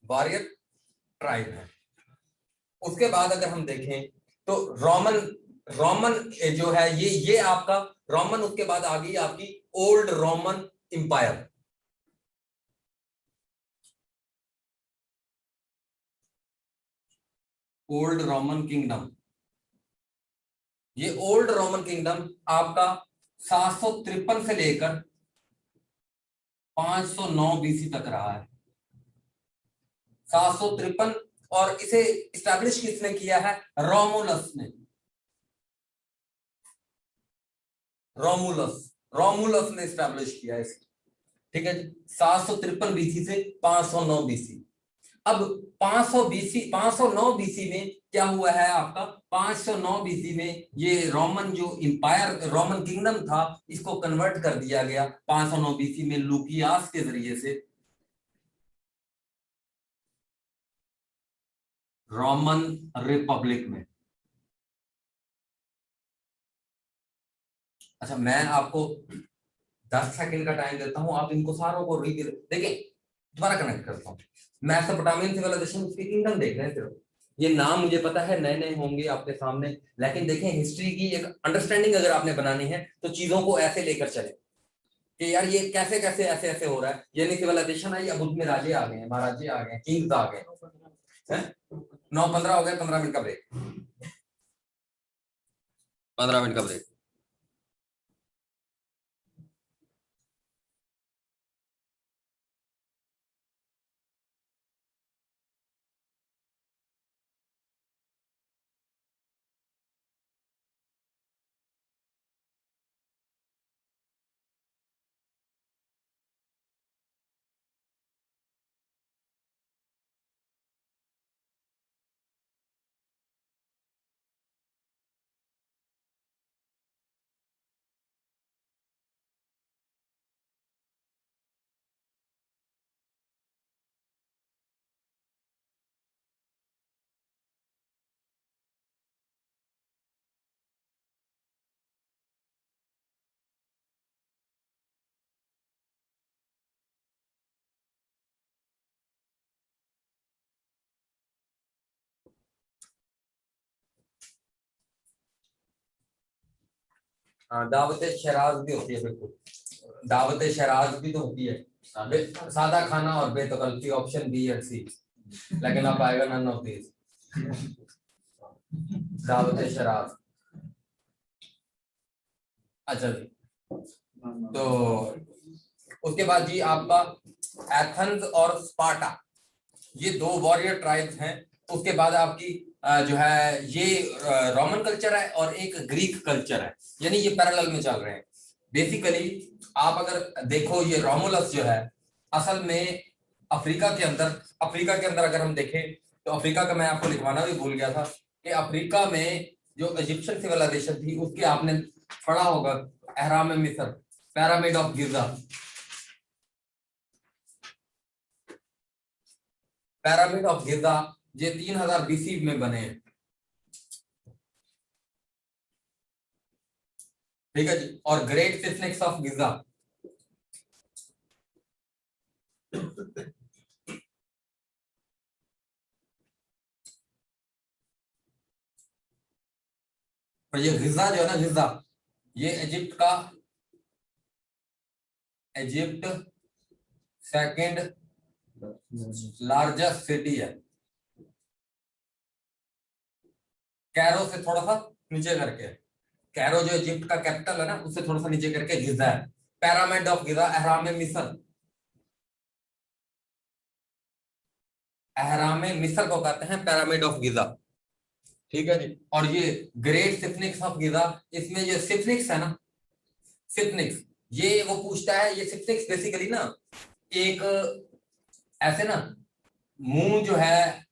वॉरियर ट्राइब है। उसके बाद अगर हम देखें तो रोमन, रोमन जो है ये आपका रोमन, उसके बाद आ गई आपकी old Roman empire. Old Roman kingdom, ये ओल्ड रोमन किंगडम आपका 753 से लेकर 509 बीसी तक रहा है। 753, और इसे इस्टेब्लिश किसने किया है? रोमुलस ने। रोमुलस ने इस्टेब्लिश किया है, ठीक है जी। 753 बीसी से 509 बीसी। अब 509 बीसी में क्या हुआ है आपका? 509 बीसी में ये रोमन जो इंपायर, रोमन किंगडम था, इसको कन्वर्ट कर दिया गया 509 बीसी में लुकियास के जरिए से रोमन रिपब्लिक में। अच्छा, मैं आपको 10 सेकंड का टाइम देता हूं, आप इनको सारों को रीड देखिए, दोबारा कनेक्ट करता हूं। मैसोपोटामियन सिविलाइजेशन की किंगडम देख रहे हैं सिर्फ, ये नाम मुझे पता है नए नए होंगे आपके सामने, लेकिन देखें हिस्ट्री की एक अंडरस्टैंडिंग अगर आपने बनानी है तो चीजों को ऐसे लेकर चले कि यार ये कैसे कैसे ऐसे ऐसे हो रहा है। यानी सिविलाइजेशन आई, अब उसमें राजे आ गए, महाराजे आ गए, किंग्स आ गए हैं। 9:15 हो गए, 15 मिनट का ब्रेक, 15 मिनट का ब्रेक। दावत शराज भी होती है, बिल्कुल दावत शराज भी तो होती है। सादा खाना और बेतकल्फी, ऑप्शन बी और सी, लेकिन आप आएगा नन ऑफ दिस। दावत शराज। अच्छा जी, तो उसके बाद जी आपका एथेंस और स्पार्टा, ये दो वॉरियर ट्राइब्स हैं। उसके बाद आपकी जो है ये रोमन कल्चर है और एक ग्रीक कल्चर है, यानी ये पैरेलल में चल रहे हैं। बेसिकली आप अगर देखो, ये रोमुलस जो है असल में अफ्रीका के अंदर अगर हम देखें तो अफ्रीका का मैं आपको लिखवाना भी भूल गया था कि अफ्रीका में जो इजिप्शियन सिविलाइजेशन थी उसके आपने पढ़ा होगा अहराम मिस्र, पिरामिड ऑफ गिजा। पिरामिड ऑफ गिजा ये 3000 बीसी में बने हैं, ठीक है जी। और ग्रेट स्फिंक्स ऑफ गिजा, और ये गिजा जो है ना, गिजा ये इजिप्ट सेकंड लार्जेस्ट सिटी है, कैरो से थोड़ा सा नीचे करके। कैरो जो इजिप्ट का कैपिटल है ना, उससे थोड़ा सा नीचे करके गिजा है। पिरामिड ऑफ गिजा, अहराम मिस्र, अहराम मिस्र को कहते हैं पिरामिड ऑफ गिजा, ठीक है जी। और ये ग्रेट स्फिंक्स ऑफ गिजा, इसमें ये स्फिंक्स है ना, स्फिंक्स, ये वो पूछता है, ये स्फिंक्स बेसिकली ना एक ऐसे ना मुंह जो है,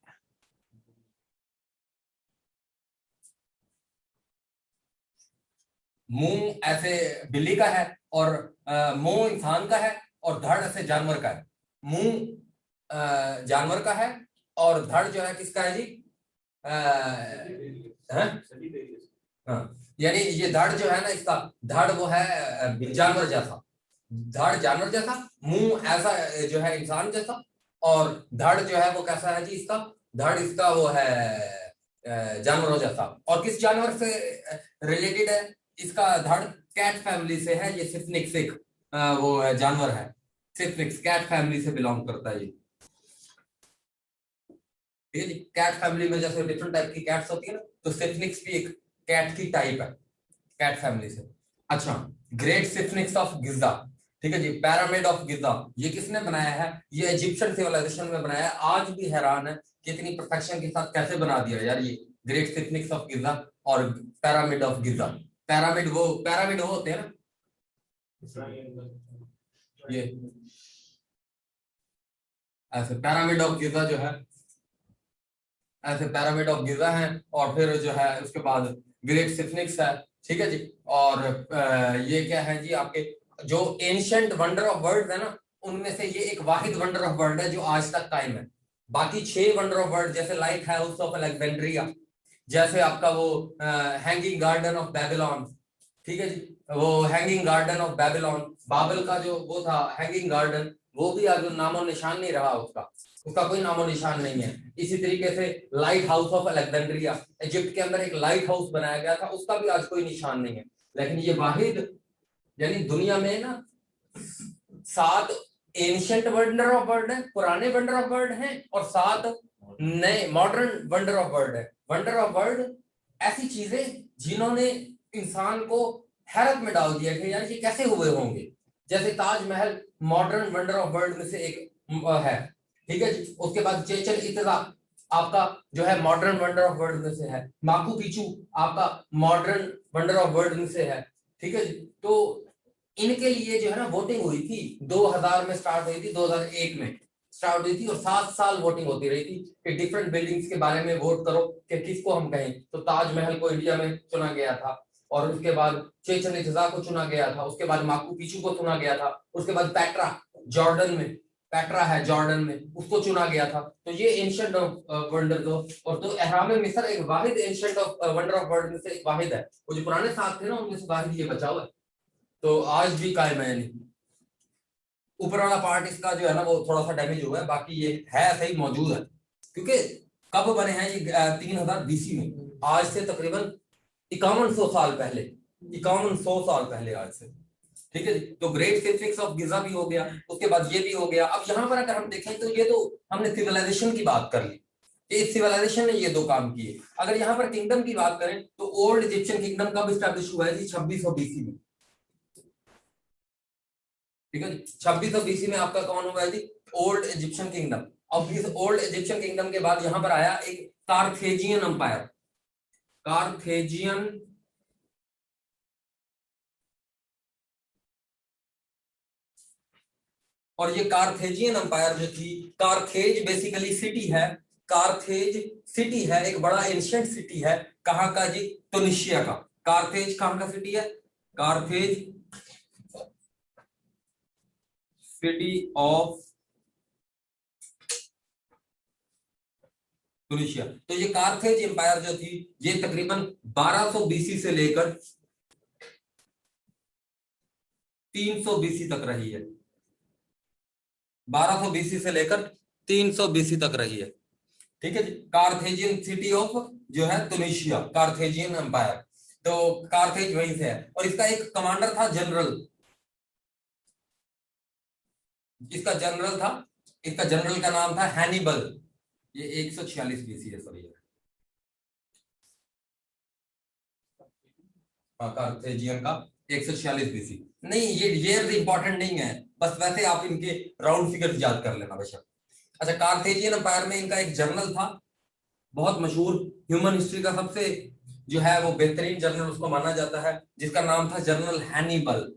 मुंह ऐसे बिल्ली का है और मुंह इंसान का है और धड़ ऐसे जानवर का है। मुंह जानवर का है और धड़ जो है किसका है जी? हाँ, यानी ये धड़ जो है ना, इसका धड़ वो है जानवर जैसा, धड़ जानवर जैसा, मुंह ऐसा जो है इंसान जैसा, और धड़ जो है वो कैसा है जी? इसका धड़ इसका वो है जानवरों जैसा। और किस जानवर से रिलेटेड है इसका धड़? कैट फैमिली से है ये। सिफनिक्स एक वो है जानवर है, सिफनिक्स कैट फैमिली से बिलोंग करता है ये, ठीक है जी। कैट फैमिली में जैसे डिफरेंट टाइप की कैट्स होती है ना, तो सिफनिक्स भी एक कैट की टाइप है, कैट फैमिली से। अच्छा, ग्रेट सिफनिक्स ऑफ गिजा, ठीक है जी। पिरामिड ऑफ गिजा ये किसने बनाया है? ये इजिप्शियन सिविलाइजेशन में बनाया है। आज भी हैरान है कि इतनी परफेक्शन के साथ कैसे बना दिया यार ये ग्रेट स्फिंक्स ऑफ गिजा और पिरामिड ऑफ गिजा। पिरामिड वो होते हैं ना, ये ऐसे पिरामिड ऑफ गिजा जो है, ऐसे पिरामिड ऑफ गिजा है, और फिर जो है उसके बाद ग्रेट स्फिंक्स है। ठीक है जी। और ये क्या है जी, आपके जो एंशिएंट वंडर ऑफ वर्ल्ड है ना, उनमें से ये एक वाहिद वंडर ऑफ वर्ल्ड है जो आज तक कायम है। बाकी 6 वंडर ऑफ वर्ल्ड जैसे लाइट हाउस ऑफ अलेक्जेंड्रिया, जैसे आपका वो हैंगिंग गार्डन ऑफ बेबीलोन, ठीक है जी, वो हैंगिंग गार्डन ऑफ बेबीलोन, बाबल का जो वो था हैंगिंग गार्डन, वो भी आज नामो निशान नहीं रहा उसका कोई नामो निशान नहीं है। इसी तरीके से light house of Alexandria, Egypt के अंदर एक लाइट हाउस बनाया गया था, उसका भी आज कोई निशान नहीं है। लेकिन ये वाहिद, यानी दुनिया में ना 7 एंशिएंट वंडर ऑफ वर्ल्ड है, पुराने वंडर ऑफ वर्ल्ड हैं, और 7 नए मॉडर्न वंडर ऑफ वर्ल्ड है। वंडर ऑफ वर्ल्ड ऐसी चीजें जिन्होंने इंसान को हैरत में डाल दिया कि यार ये कैसे हुए होंगे। जैसे Taj Mahal modern wonder of world में से एक है, ठीक है जी। उसके बाद चेचन इत्जा आपका जो है मॉडर्न वंडर ऑफ वर्ल्ड में से है। माकू पिचू आपका मॉडर्न वंडर ऑफ वर्ल्ड में से है, ठीक है जी। तो इनके लिए जो है ना वोटिंग हुई थी, 2000 में स्टार्ट हुई थी, 2001 में स्टार्ट हुई थी, और 7 साल वोटिंग होती रही थी कि डिफरेंट बिल्डिंग्स के बारे में वोट करो कि किसको हम कहें। तो ताजमहल को इंडिया में चुना गया था, और उसके बाद चेचन इत्जा को चुना गया था, उसके बाद माकू पिचू को चुना गया था, उसके बाद पेट्रा जॉर्डन में, पेट्रा है जॉर्डन में, उसको चुना गया था। तो ये एंशिएंट वंडर दो, और तो एहराम मिस्र एक वाहिद एंशिएंट वंडर ऑफ वर्ल्ड में से एक वाहिद है। वो जो पुराने 7 थे ना, उनमें से वाहिद ये बचा हुआ है, तो आज भी कायम है। नहीं, ऊपर वाला पार्ट इसका जो है ना वो थोड़ा सा डैमेज हुआ है, बाकी ये है सही मौजूद है। क्योंकि कब बने हैं ये 3000 बीसी में, आज से तकरीबन 5100 साल पहले, 5100 साल पहले आज से, ठीक है। तो ग्रेट स्फिंक्स ऑफ गिजा भी हो गया, उसके बाद ये भी हो गया। अब यहाँ पर अगर हम देखें तो ये तो हमने सिविलाइजेशन की बात कर ली, इस सिविलाइजेशन ने ये 2 काम किए। अगर यहाँ पर किंगडम की बात करें तो ओल्ड इजिप्शियन किंगडम कब स्टैब्लिश हुआ है जी? 2600 बीसी में, ठीक है। 2600 बीसी में आपका कौन हुआ है जी? Old Egyptian kingdom. अब इस ओल्ड इजिप्शियन किंगडम के बाद यहां पर आया एक कार्थेजियन एम्पायर, कार्थेजियन और ये कार्थेजियन एम्पायर जो थी, कार्थेज बेसिकली सिटी है, कार्थेज सिटी है, एक बड़ा एंशिएंट सिटी है। कहां का जी? ट्यूनिशिया का। कार्थेज कहां का सिटी है? Carthage city of Tunisia. तो ये कार्थेज एम्पायर जो थी ये तकरीबन 1200 बीसी से लेकर 300 बीसी तक रही है, 1200 बीसी से लेकर 300 बीसी तक रही है, ठीक है जी। कार्थेजियन सिटी ऑफ जो है ट्यूनिशिया, कार्थेजियन एम्पायर, तो कार्थेज वहीं से है। और इसका एक कमांडर था जनरल, इसका जनरल का नाम था हैनिबल। ये 146 बीसी है सर, ये कार्थेजियन का 146 बीसी। नहीं, ये ईयर इंपॉर्टेंट नहीं है, बस वैसे आप इनके राउंड फिगर्स याद कर लेना बेशक। अच्छा, कार्थेजियन एम्पायर में इनका एक जनरल था बहुत मशहूर, ह्यूमन हिस्ट्री का सबसे जो है वो बेहतरीन जनरल उसको माना जाता है, जिसका नाम था जनरल हैनिबल।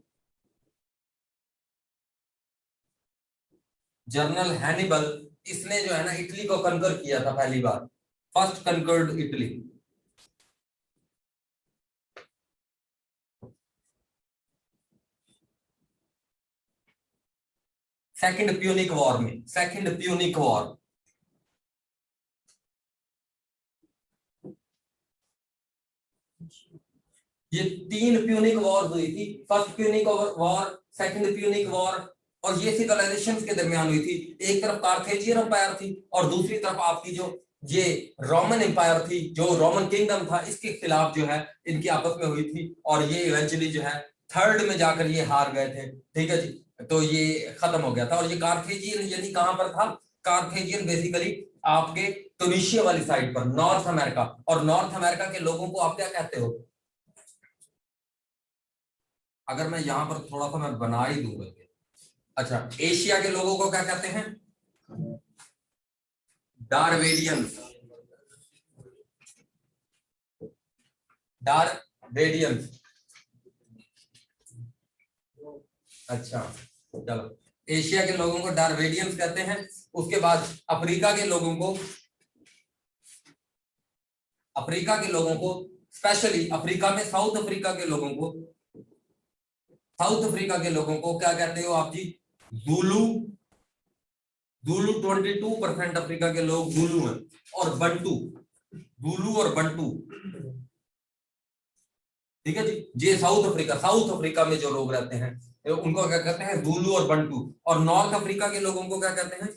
जनरल हैनिबल, इसने जो है ना इटली को कंकर किया था पहली बार, first conquered Italy. Second Punic war में, सेकंड प्यूनिक वॉर, ये 3 प्यूनिक वॉर हुई थी। First Punic war, second Punic war, और ये सिविलाइजेशंस के दरमियान हुई थी। एक तरफ कार्थेजियन एम्पायर थी और दूसरी तरफ आपकी जो ये रोमन एम्पायर थी, जो रोमन किंगडम था, इसके खिलाफ जो है इनकी आपस में हुई थी, और ये इवेंचुअली जो है थर्ड में जाकर ये हार गए थे, ठीक है जी। तो ये खत्म हो गया था। और ये कार्थेजियन यानी कहां पर था? कार्थेजियन बेसिकली आपके ट्यूनिशिया वाली साइड पर, नॉर्थ अमेरिका। और नॉर्थ अमेरिका के लोगों को आप क्या कहते हो? अगर मैं यहां पर थोड़ा सा मैं बना ही दूंगा, अच्छा, एशिया के लोगों को क्या कहते हैं? डारवेडियंस। डारवेडियंस। अच्छा चलो, एशिया के लोगों को डारवेडियंस कहते हैं। उसके बाद अफ्रीका के लोगों को, स्पेशली अफ्रीका में साउथ अफ्रीका के लोगों को, क्या कहते हो आप जी? जुलू। 22% अफ्रीका के लोग जुलू हैं। और बंटू, जुलू और बंटू, ठीक है जी। ये साउथ अफ्रीका में जो लोग रहते हैं उनको क्या कहते हैं? जुलू और बंटू। और नॉर्थ अफ्रीका के लोगों को क्या कहते हैं?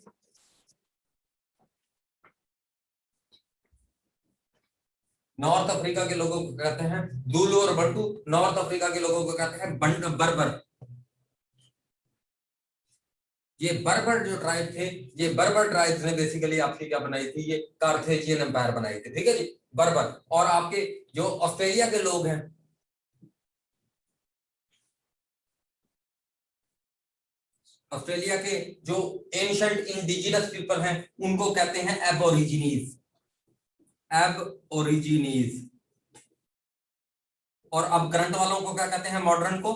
नॉर्थ अफ्रीका के लोगों को कहते हैं जुलू और बंटू। नॉर्थ अफ्रीका के लोगों को कहते हैं बर्बर। ये बर्बर जो ट्राइब थे, ये बर्बर ट्राइब्स ने बेसिकली आपकी क्या बनाई थी? ये कार्थेजियन एम्पायर बनाई थी, ठीक है जी, बर्बर। और आपके जो ऑस्ट्रेलिया के लोग हैं, ऑस्ट्रेलिया के जो एंशिएंट इंडिजिनस पीपल हैं उनको कहते हैं एबोरिजिनीज। और अब करंट वालों को क्या कहते हैं? मॉडर्न को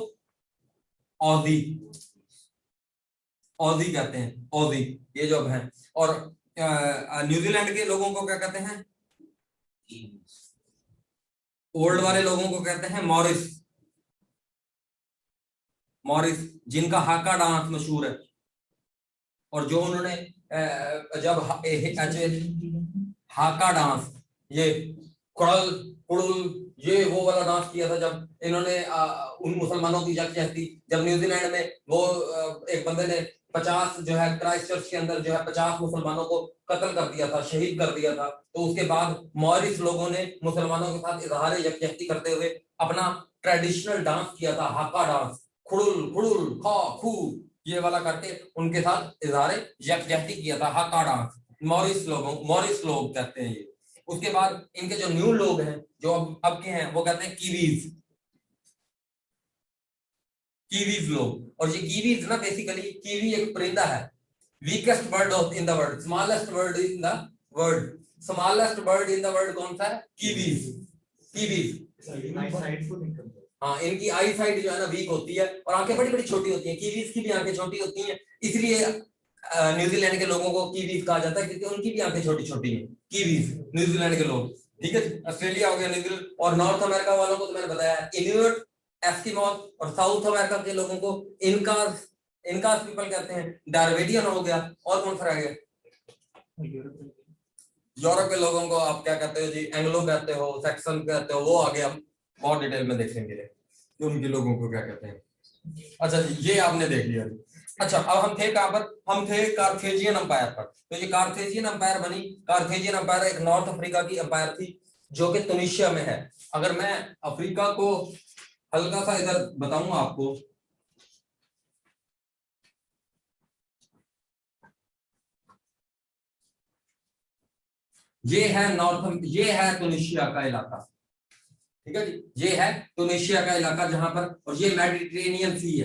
ऑजी कहते हैं, ऑजी, ये जो अब है। और न्यूजीलैंड के लोगों को क्या कहते हैं? ओल्ड वाले लोगों को कहते हैं मॉरिस, जिनका हाका डांस मशहूर है। और जो उन्होंने जब हाका डांस, ये कुड़ल कुड़ल, ये वो वाला डांस किया था जब इन्होंने उन मुसलमानों की यकजहती, जब न्यूजीलैंड में वो एक बंदे ने 50 जो है क्राइस्ट चर्च के अंदर जो है 50 मुसलमानों को कत्ल कर दिया था, शहीद कर दिया था। तो उसके बाद मॉरिस लोगों ने मुसलमानों के साथ इजहार यकजहती करते हुए अपना ट्रेडिशनल डांस किया था, हाका डांस, खुड़ुल खुड़ुल खा खू, ये वाला करके उनके साथ इजहार यकजहती किया था, हाका डांस। मॉरिस लोग कहते हैं ये। उसके बाद इनके जो न्यू लोग हैं जो अब के हैं वो कहते हैं कीवीज लोग। और ये कीवीज ना, बेसिकली कीवी एक परिंदा है, weakest bird in the world, smallest bird in the world कौन सा है? कीवीज। हाँ, इनकी आई साइड जो है ना वीक होती है और आंखें बड़ी बड़ी छोटी होती हैं। कीवीज की भी आंखें छोटी होती हैं, इसलिए न्यूजीलैंड के लोगों को कीवीज कहा जाता है क्योंकि उनकी भी आंखें छोटी छोटी हैं, कीवीज, न्यूजीलैंड के लोग, ठीक है। ऑस्ट्रेलिया हो गया, न्यूजीलैंड। और नॉर्थ अमेरिका वालों को तो मैंने बताया इन्यूट, एस्किमोस। और साउथ अमेरिका के लोगों को इनकास पीपल कहते हैं। डारवेडियन हो गया। और कौन सा रह गया? यूरोप के लोगों को आप क्या कहते हो जी? एंग्लो कहते हो, सैक्सन कहते हो, वो आगे हम बहुत डिटेल में देखेंगे कि उनके लोगों को क्या कहते हैं। अच्छा जी, ये आपने देख लिया। अच्छा, अब हम थे कहां पर? हम थे कार्थेजियन अंपायर पर। तो ये कार्थेजियन अंपायर बनी। कार्थेजियन अंपायर एक नॉर्थ अफ्रीका की अंपायर थी जो कि तुनिशिया में है। अगर मैं अफ्रीका को हल्का सा इधर बताऊं आपको, ये है तुनिशिया का इलाका, ठीक है जी। ये है तुनिशिया का इलाका जहां पर, और ये मेडिटेरेनियन सी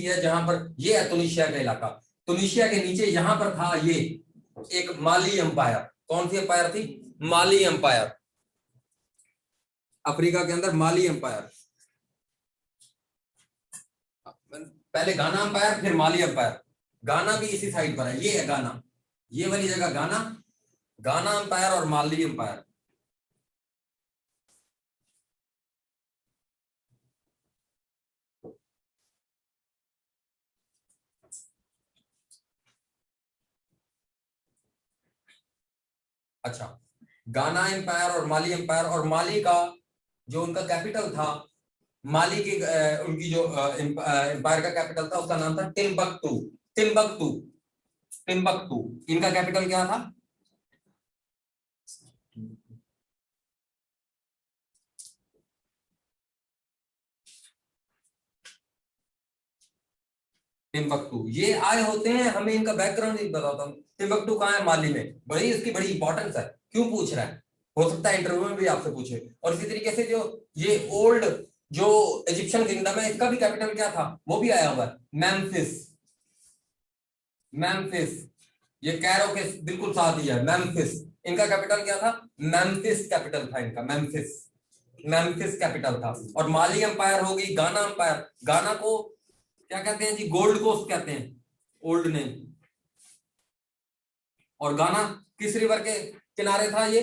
है, जहां पर ये है तुनिशिया का इलाका। तुनिशिया के नीचे यहां पर था ये एक माली अंपायर। कौन सी अंपायर थी? माली अंपायर। अफ्रीका के अंदर माली अंपायर, पहले गाना अंपायर, फिर माली अंपायर। गाना भी इसी साइड पर है, ये है गाना, ये वाली जगह गाना अंपायर और माली अंपायर। अच्छा, गाना एम्पायर और माली एम्पायर। और माली का जो उनका कैपिटल था, माली की उनकी जो एम्पायर का कैपिटल था उसका नाम था टिम्बकटू। इनका कैपिटल क्या था? टिम्बकटू। ये आए होते हैं, हमें इनका बैकग्राउंड नहीं बताता हूँ। टिम्बकटू कहाँ है? माली में। इसकी बड़ी इंपॉर्टेंस है। क्यों पूछ रहा है? हो सकता है इंटरव्यू में भी आपसे पूछे। और इसी तरीके से जो ये ओल्ड जो इजिप्शियन किंगडम है इसका भी कैपिटल क्या था, वो भी आया हुआ है, मेम्फिस। मेम्फिस, ये कैरो के बिल्कुल साथ ही है, मेम्फिस। इनका कैपिटल क्या था, मेम्फिस कैपिटल था इनका, मेम्फिस। मेम्फिस कैपिटल था। और माली एम्पायर होगी, गाना एम्पायर। गाना को क्या कहते हैं जी, गोल्ड कोस्ट कहते हैं, ओल्ड नेम। और गाना किस रिवर के किनारे था ये,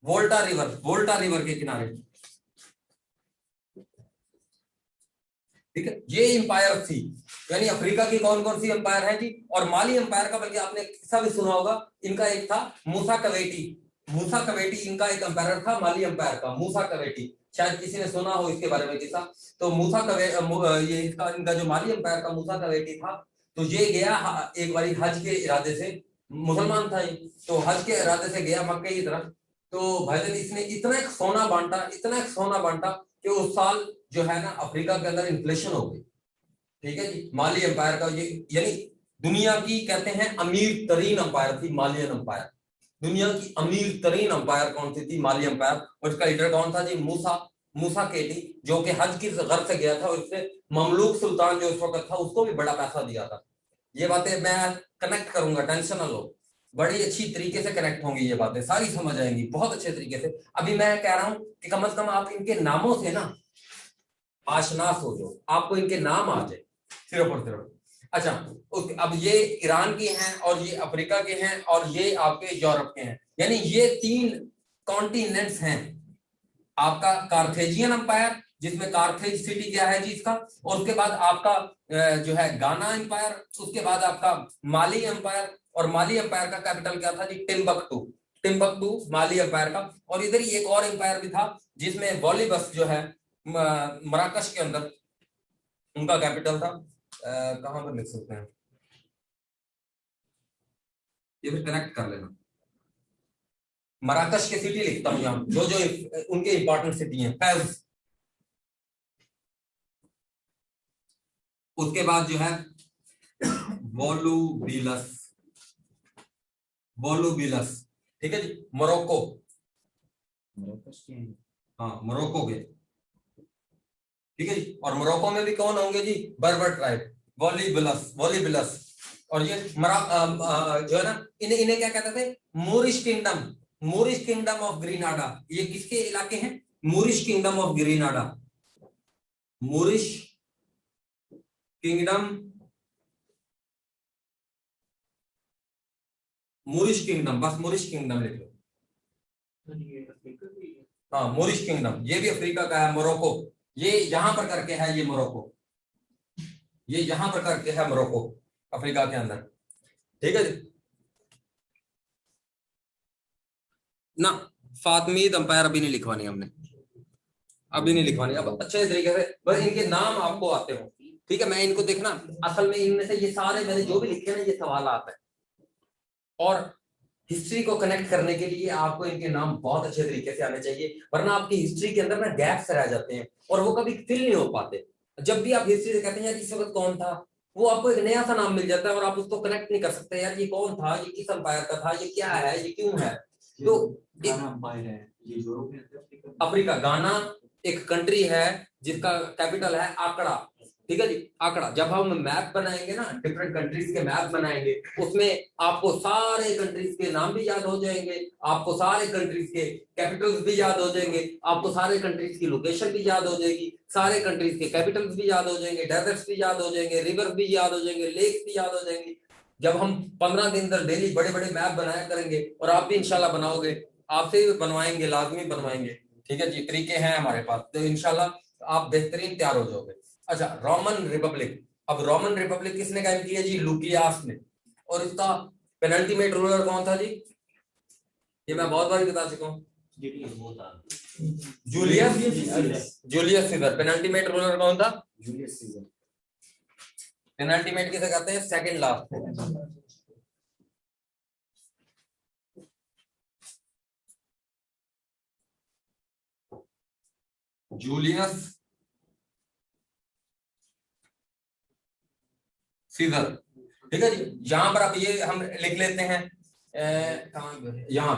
वोल्टा रिवर, वोल्टा रिवर के किनारे। ठीक है, ये एम्पायर थी। यानी अफ्रीका की कौन कौन सी एम्पायर है जी, और माली एम्पायर का बल्कि आपने किस्सा भी सुना होगा, इनका एक था मूसा कवेटी। मूसा कवेटी इनका एक एम्पायर था माली एम्पायर का, मूसा कवेटी। शायद किसी ने सुना हो इसके बारे में किस्सा। तो मूसा ये इसका, इनका जो माली एम्पायर का मूसा कवेटी था, तो ये गया एक बार हज के इरादे से, मुसलमान था ये, तो हज के इरादे से गया मक्के की तरफ। तो भाईजान इसने इतना एक सोना बांटा, इतना एक सोना बांटा कि उस साल जो है ना अफ्रीका के अंदर इन्फ्लेशन हो गई। ठीक है जी, माली एम्पायर का ये, यानी दुनिया की कहते हैं अमीर तरीन अंपायर थी मालियन अंपायर। दुनिया की अमीर तरीन अंपायर कौन सी थी, माली अंपायर। और इसका लीडर कौन था जी, मूसा, मूसा केटी, जो कि हज की गर्ज से गया था। और इससे ममलूक सुल्तान जो उस वक्त था उसको भी बड़ा पैसा दिया था। ये बातें मैं कनेक्ट करूंगा, टेंशन ना लो, बड़ी अच्छी तरीके से कनेक्ट होंगी, ये बातें सारी समझ आएंगी बहुत अच्छे तरीके से। अभी मैं कह रहा हूं कि कम से कम आप इनके नामों से ना आशनास हो जाओ, आपको इनके नाम आ जाए सिर्फ और सिर्फ। अच्छा, अब ये ईरान की हैं और ये अफ्रीका के हैं और ये आपके यूरोप के हैं, यानी ये 3 कॉन्टिनेंट्स हैं। आपका कार्थेजियन अंपायर, जिसमें कार्थेज सिटी क्या है जी इसका, और उसके बाद आपका जो है गाना एम्पायर, उसके बाद आपका माली एम्पायर। और माली एम्पायर का कैपिटल क्या था जी, टिम्बकटू। टिम्बकटू माली एम्पायर का। और इधर ही एक और एम्पायर भी था जिसमें वॉलीबस जो है मराकश के अंदर, उनका कैपिटल था। कहां पर लिख सकते हैं, ये भी कनेक्ट कर लेना। मराकश की सिटी लिखता हूं यहां, जो जो उनके इंपॉर्टेंट सिटी हैं, फेज। उसके बाद जो है वोलुबिलस, वोलुबिलस। ठीक है जी, मोरक्को। हाँ, मोरक्को के। ठीक है जी, और मोरक्को में भी कौन होंगे जी, बर्बर ट्राइब, वोलिबिलस, वोलिबिलस। और ये जो है ना, इन्हें क्या कहते थे, Moorish kingdom, Moorish kingdom of Granada. ये किसके इलाके हैं, Moorish kingdom of Granada, Moorish kingdom, Moorish kingdom, बस मूरिश किंगडम लिख लो। हाँ, मूरिश किंगडम, ये भी अफ्रीका का है। मोरक्को, ये यहां पर करके है, ये मोरक्को, ये यहां पर करके है मोरक्को, अफ्रीका के अंदर। ठीक है जी ना, फातमीद अंपायर अभी नहीं लिखवानी हमने, अभी नहीं लिखवानी, अब अच्छे तरीके से बस इनके नाम आपको आते हो। ठीक है, मैं इनको देखना, असल में इनमें से ये सारे मैंने जो भी लिखे ना, ये सवाल आता है। और हिस्ट्री को कनेक्ट करने के लिए आपको इनके नाम बहुत अच्छे तरीके से आने चाहिए, वरना आपकी हिस्ट्री के अंदर ना गैप्स रह जाते हैं और वो कभी फिल नहीं हो पाते। जब भी आप हिस्ट्री से कहते हैं यार इस वक्त कौन था, वो आपको एक नया सा नाम मिल जाता है और आप उसको कनेक्ट नहीं कर सकते, यार ये कौन था, ये किस अंपायर का था, ये क्या है, ये क्यों है। तो अफ्रीका, गाना एक कंट्री है जिसका कैपिटल है आकड़ा। ठीक है जी, आकड़ा। जब हम मैप बनाएंगे ना, डिफरेंट कंट्रीज के मैप बनाएंगे, उसमें आपको सारे कंट्रीज के नाम भी याद हो जाएंगे, आपको सारे कंट्रीज के कैपिटल्स भी याद हो जाएंगे, आपको सारे कंट्रीज की लोकेशन भी याद हो जाएगी, सारे कंट्रीज के कैपिटल्स भी याद हो जाएंगे, डेजर्ट्स भी याद हो जाएंगे, रिवर भी याद हो जाएंगे, लेक्स भी याद हो जाएंगे। जब हम 15 दिन तक डेली बड़े बड़े मैप बनाया करेंगे, और आप भी इंशाल्लाह बनाओगे, आपसे भी बनवाएंगे, लाजमी बनवाएंगे। ठीक है जी, तरीके हैं हमारे पास, तो इंशाल्लाह आप बेहतरीन तैयार हो जाओगे। अच्छा, रोमन रिपब्लिक। अब रोमन रिपब्लिक किसने कायम किया जी, लुकियास ने। और इसका पेनल्टीमेट रूलर कौन था जी, ये मैं बहुत बार बता चुका हूँ, Julius, Julius Caesar. Penultimate ruler कौन था, जूलियस सीजर। पेनल्टीमेट किसे कहते हैं, सेकंड लास्ट। Julius Caesar. ठीक है जी, यहां पर अब ये हम लिख लेते हैं यहाँ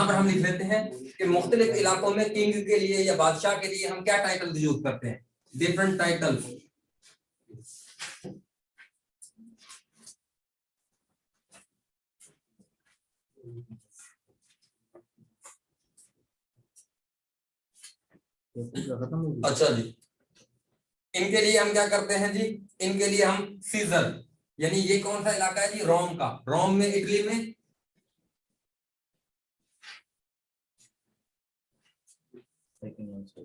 पर हम लिख लेते हैं कि मुख्तलिफ इलाकों में किंग के लिए या बादशाह के लिए हम क्या टाइटल यूज करते हैं, डिफरेंट टाइटल। अच्छा जी, इनके लिए हम क्या करते हैं जी, इनके लिए हम सीजर, यानी ये कौन सा इलाका है जी, रोम का, रोम में, इटली में,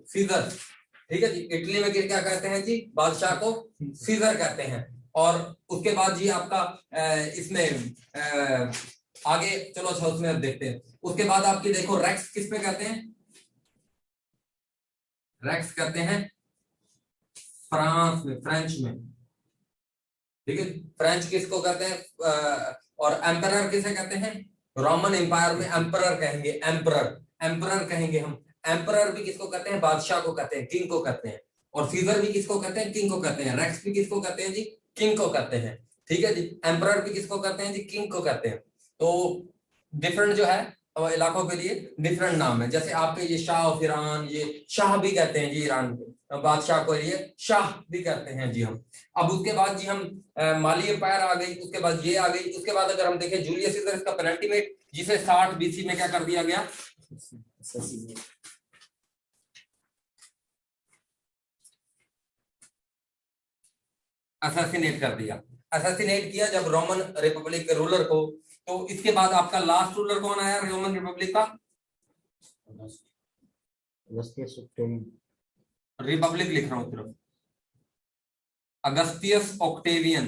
सीजर, ठीक है जी। इटली में क्या कहते हैं जी, बादशाह को सीजर कहते हैं। और उसके बाद जी आपका इसमें आगे चलो, अच्छा उसमें अब देखते हैं। उसके बाद आपकी देखो रेक्स किस पे कहते हैं, रेक्स कहते हैं फ्रांस में, फ्रेंच में, ठीक है। फ्रेंच किसको कहते हैं, और एम्परर किसे कहते हैं, रोमन एम्पायर में एम्परर कहेंगे, एम्परर, एम्परर कहेंगे हम। एम्परर भी किसको कहते हैं, बादशाह को कहते हैं, किंग को कहते हैं। और सीजर भी किसको कहते हैं, किंग को कहते हैं। रेक्स भी किसको कहते हैं जी, किंग को कहते हैं, ठीक है जी। एम्परर भी किसको कहते हैं जी, किंग को कहते हैं। तो डिफरेंट जो है इलाकों के लिए डिफरेंट नाम है। जैसे आपके ये शाह ऑफ ईरान, ये शाह भी कहते हैं जी, ईरान के बादशाह को ये शाह भी कहते हैं जी हम। अब उसके बाद जी हम माली एम्पायर आ गई, उसके बाद ये आ गई। उसके बाद अगर हम देखें जूलियस सीजर, इसका पेनल्टीमेट, जिसे 60 बीसी में क्या कर दिया गया, असैसिनेट कर दिया, असैसिनेट किया जब रोमन रिपब्लिक के रूलर को। तो इसके बाद आपका लास्ट रूलर कौन आया रोमन रिपब्लिक का, रिपब्लिक लिख रहा हूं सिर्फ, अगस्तियस ऑक्टेवियन।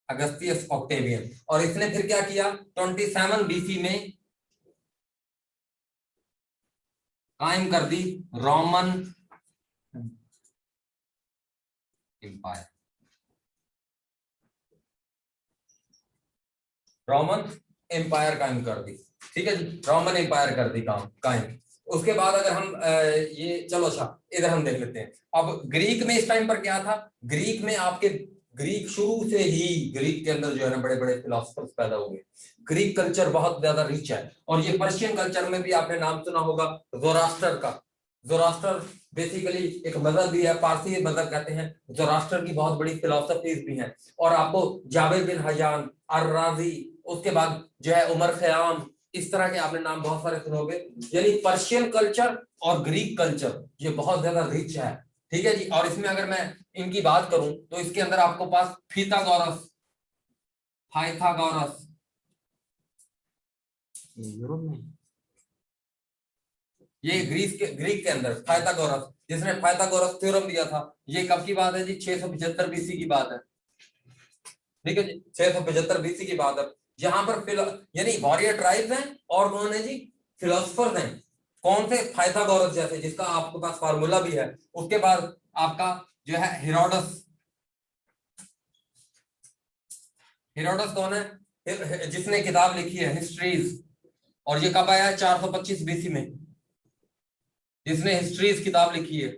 अगस्तियस ऑक्टेवियन। और इसने फिर क्या किया, 27 बीसी में कायम कर दी रोमन एम्पायर, रोमन एम्पायर कायम कर दी, ठीक है जी। रोमन एम्पायर कर दी कायम। उसके बाद अगर हम ये चलो, अच्छा इधर हम देख लेते हैं। अब ग्रीक में इस टाइम पर क्या था, ग्रीक में आपके, ग्रीक शुरू से ही, ग्रीक के अंदर जो है ना बड़े बड़े फिलोसफर्स पैदा हुए। ग्रीक कल्चर बहुत ज्यादा रिच है। और ये पर्शियन कल्चर में भी आपने नाम सुना होगा जोरास्टर का। जोरास्टर बेसिकली एक मजहब भी है, पारसी मजहब कहते हैं। जोरास्टर की बहुत बड़ी फिलोसफीज भी हैं। और आपको जावेद बिन हयान, अर्राजी, उसके बाद जो है उमर खयाम, इस तरह के आपने नाम बहुत सारे सुनोगे। यानी पर्शियन कल्चर और ग्रीक कल्चर ये बहुत ज्यादा रिच है, ठीक है जी। और इसमें अगर मैं इनकी बात करूं तो इसके अंदर आपको पास फिथागोरस, पाइथागोरस, यूरोप में, ये ग्रीक के अंदर पाइथागोरस, जिसने पाइथागोरस थ्योरम दिया था। ये कब की बात है जी, 675 बीसी की बात है, ठीक है जी। 675 बीसी की बात है। यहाँ पर यानी वॉरियर ट्राइब्स हैं, और कौन है जी, फिलोसफर्स हैं। कौन से, पाइथागोरस जैसे, जिसका आपके पास फार्मूला भी है। उसके बाद आपका जो है हेरोडस, हेरोडस कौन है, जिसने किताब लिखी है हिस्ट्रीज। और ये कब आया है, 425 बीसी में, जिसने हिस्ट्रीज किताब लिखी है।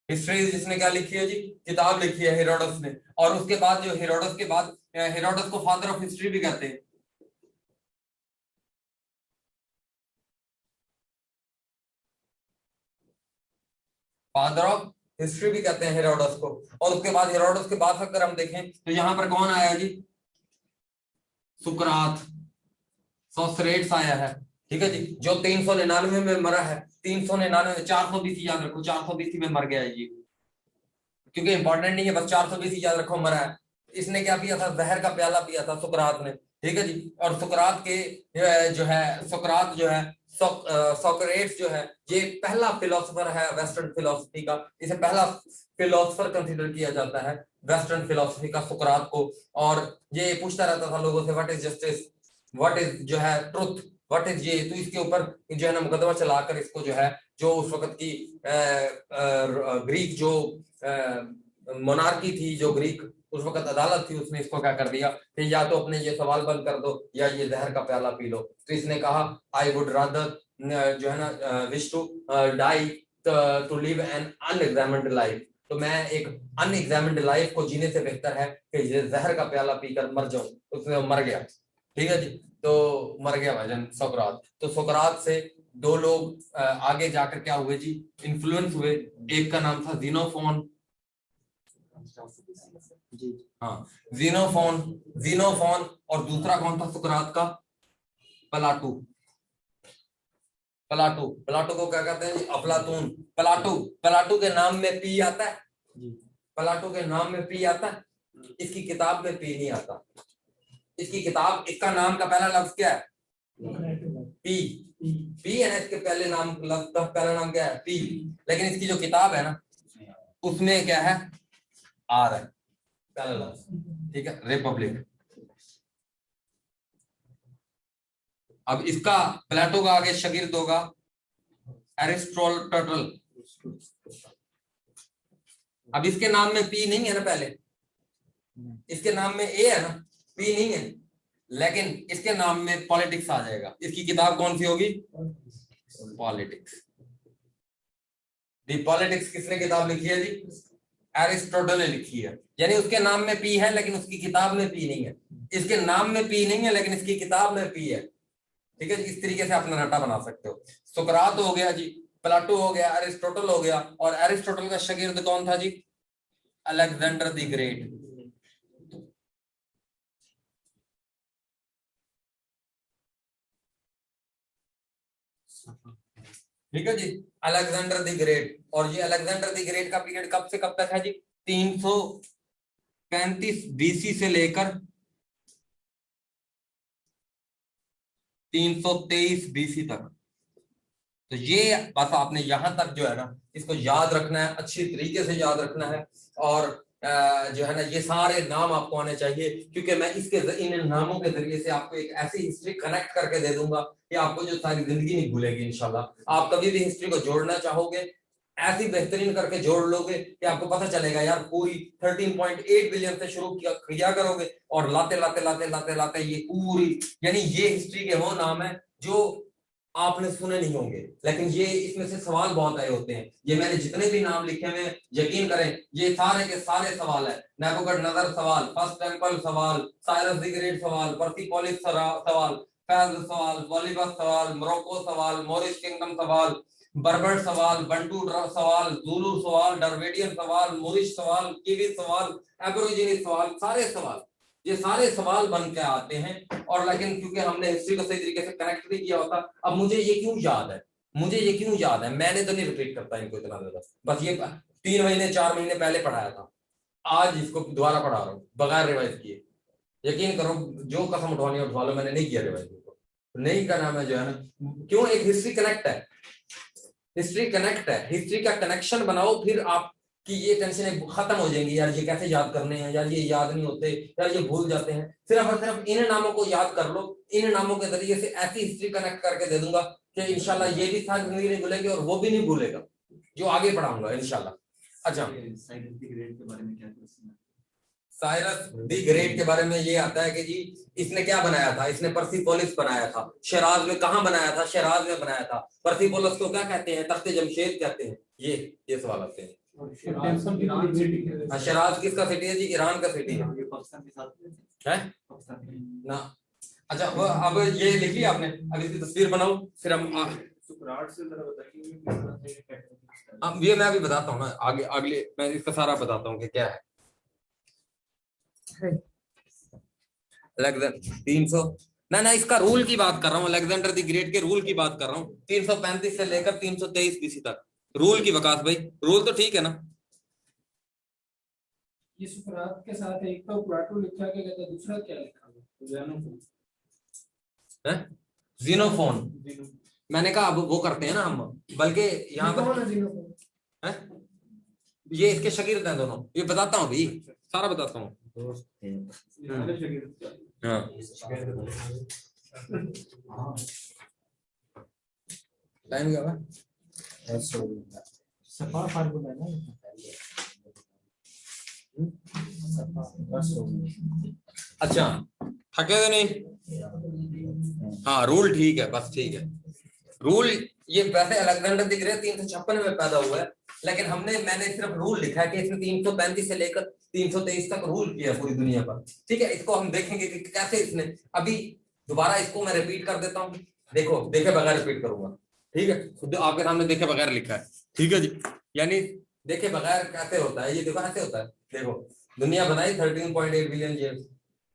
हिस्ट्रीज जिसने क्या लिखी है जी, किताब लिखी है हेरोडस ने। और उसके बाद जो हेरोडस के बाद, हेरोडस को फादर ऑफ हिस्ट्री भी कहते हैं। फादर ऑफ हिस्ट्री भी कहते हैं हेरोडस को। और उसके बाद, हेरोडस के बाद अगर हम देखें तो यहाँ पर कौन आया जी, सुकरात, सोक्रेट्स आया है, ठीक है जी, जो 399 में मरा है। 399, 400 बीसी याद रखो, 400 बीसी में मर गया है ये, क्योंकि इंपॉर्टेंट नहीं है, बस 400 बीसी याद रखो मरा है। इसने क्या पिया था, जहर का प्याला पिया था सुकरात ने, ठीक है जी। और सुकरात के जो है, सुकरात जो है, सोक्रेट्स जो है, ये पहला फिलोसफर है वेस्टर्न फिलोसफी का। इसे पहला फिलोसफर कंसीडर किया जाता है वेस्टर्न फिलोसफी का, सुकरात को। और ये पूछता रहता था लोगों से, what is justice, what is जो है ट्रुथ, व्हाट इज ये। तो इसके ऊपर जो है ना मुकदमा चलाकर इसको जो है, जो उस वक्त की ग्रीक जो मोनार्की थी, जो ग्रीक उस वक्त अदालत थी, उसने इसको क्या कर दिया कि या तो अपने ये सवाल बंद कर दो या ये जहर का प्याला पी लो। तो इसने कहा आई वुड रादर जो है ना wish to die to live an unexamined life, तो मैं एक अनएग्जामिन्ड लाइफ को जीने से बेहतर है कि जहर का प्याला पीकर मर जाऊं। उसने मर गया, ठीक है जी, तो मर गया भाईजान सोक्रात। तो सोक्रात से दो लोग आगे जाकर क्या हुए जी, इन्फ्लुएंस हुए। एक का नाम था ज़ीनोफोन, हाँ ज़ीनोफोन, और दूसरा कौन था सुकरात का, प्लाटू। प्लाटू को क्या कहते हैं जी, अफलातून। प्लाटू के नाम में पी आता है, प्लाटू के नाम में पी आता है, इसकी किताब में पी नहीं आता। इसकी किताब, इसका नाम का पहला लफ्ज क्या है, पी है ना, इसके पहले नाम लफ्ज का पहला नाम क्या है, पी, लेकिन इसकी जो किताब है ना उसमें क्या है, आर है पहला लफ्ज, ठीक है, रिपब्लिक। अब इसका प्लेटो का आगे शागिर्द होगा एरिस्टोटल। अब इसके नाम में पी नहीं है ना, पहले इसके नाम में ए है ना, पी नहीं है, लेकिन इसके नाम में पॉलिटिक्स आ जाएगा। इसकी किताब कौन सी होगी, पॉलिटिक्स। दी पॉलिटिक्स किसने किताब लिखी है जी, एरिस्टोटल ने लिखी है। यानी उसके नाम में पी है लेकिन उसकी किताब में पी नहीं है, इसके नाम में पी नहीं है लेकिन इसकी किताब में पी है, ठीक है। इस तरीके से अपना रटा बना सकते हो। सुकरात हो गया जी, प्लाटो हो गया, एरिस्टोटल हो गया, और एरिस्टोटल का शागिर्द कौन था जी, अलेक्जेंडर द ग्रेट। ठीक है जी, अलेक्जेंडर द ग्रेट। और ये अलेक्जेंडर द ग्रेट का पीरियड कब से कब तक है जी, 335 बीसी से लेकर 323 बीसी तक। तो ये बस आपने यहां तक जो है ना इसको याद रखना है, अच्छी तरीके से याद रखना है। और जो है ना ये सारे नाम आपको आने चाहिए, क्योंकि मैं इसके इन नामों के जरिए से आपको एक ऐसी हिस्ट्री कनेक्ट करके दे दूंगा कि आपको जो सारी जिंदगी नहीं भूलेगी इंशाल्लाह। आप कभी भी हिस्ट्री को जोड़ना चाहोगे ऐसी बेहतरीन करके जोड़ लोगे कि आपको पता चलेगा यार पूरी 13.8 बिलियन से शुरू किया करोगे, और लाते लाते लाते लाते लाते ये पूरी, यानी ये हिस्ट्री के वो नाम है जो आपने सुने नहीं होंगे, लेकिन ये इसमें से सवाल बहुत आए होते हैं। ये मैंने जितने भी नाम लिखे हुए यकीन करें ये सारे के सारे सवाल है। नेबुकदनेस्सर सवाल, फर्स्ट टेंपल सवाल, साइरस द ग्रेट सवाल, पर्सिपोलिस सवाल, फैज सवाल, पॉलीबस सवाल, मोरक्को सवाल, मोरिश किंगडम सवाल, बर्बर सवाल, बंटू सवाल, ज़ुलू सवाल, डरवेडियन सवाल, मोरिश सवाल, कीवी सवाल, एबोरिजिनी सवाल, सारे सवाल, ये सारे सवाल बन के आते हैं। और लेकिन क्योंकि हमने हिस्ट्री को सही तरीके से कनेक्ट नहीं किया होता, अब मुझे ये क्यों याद है, मुझे ये क्यों याद है, मैंने तो नहीं रिपीट करता इनको इतना ज्यादा, बस ये 3 महीने 4 महीने पहले पढ़ाया था, आज इसको दोबारा पढ़ा रहा हूँ बगैर रिवाइज किए। यकीन करो जो कसम उठवानी उठवा लो, मैंने नहीं किया रिवाइज, नहीं करना। मैं जो है ना क्यों, एक हिस्ट्री कनेक्ट है, हिस्ट्री कनेक्ट है, हिस्ट्री का कनेक्शन बनाओ, फिर आप कि ये टेंशन खत्म हो जाएंगी। यार ये कैसे याद करने हैं, यार ये याद नहीं होते, यार ये भूल जाते हैं। सिर्फ और सिर्फ इन नामों को याद कर लो, इन नामों के जरिए से ऐसी हिस्ट्री कनेक्ट करके दे दूंगा कि इंशाल्लाह ये भी सारी जिंदगी नहीं भूलेगी और वो भी नहीं भूलेगा जो आगे पढ़ाऊंगा इंशाल्लाह। अच्छा, साइरस द ग्रेट के बारे में ये आता है कि जी इसने क्या बनाया था, इसने पर्सिपोलिस बनाया था। शराज में कहाँ बनाया था, शराज में बनाया था। पर्सिपोलिस को क्या कहते हैं, तख्ते जमशेद कहते हैं। ये सवाल आते हैं। शराज किसका सिटी है जी, ईरान का सिटी है ना। अच्छा वो अब ये लिख लिया आपने, अब इसकी तस्वीर बनाओ, फिर हम ये मैं अभी बताता हूँ ना, आगे अगले मैं इसका सारा बताता हूँ कि क्या है। 300 ना इसका रूल की बात कर रहा हूँ, अलेक्जेंडर द ग्रेट के रूल की बात कर रहा हूँ, 335 से लेकर 323 बीसी तक। रूल की वकास भाई, रूल तो ठीक है ना। ये सुकरात के साथ एक तो प्लेटो लिखा गया था, दूसरा क्या लिखा गया, ज़ीनोफोन। मैंने कहा अब वो करते हैं ना हम, बल्कि यहाँ पर ये इसके शागिर्द हैं दोनों, ये बताता हूँ भाई, सारा बताता हूँ। टाइम क्या हुआ, अच्छा थके तो नहीं। हाँ रूल ठीक है, बस ठीक है। रूल ये वैसे अलेक्जेंडर द ग्रेट 356 में पैदा हुआ है, लेकिन मैंने सिर्फ रूल लिखा है कि इसने 335 से लेकर 323 तक रूल किया पूरी दुनिया पर। ठीक है, इसको हम देखेंगे कि कैसे इसने, अभी दोबारा इसको मैं रिपीट कर देता हूँ, देखो देखे बगैर रिपीट करूंगा। ठीक है, खुद आपके सामने देखे बगैर लिखा है। ठीक है जी, यानी देखे बगैर कैसे होता है, ये देखो ऐसे होता है। देखो दुनिया बनाई 13.8 बिलियन ईयर्स,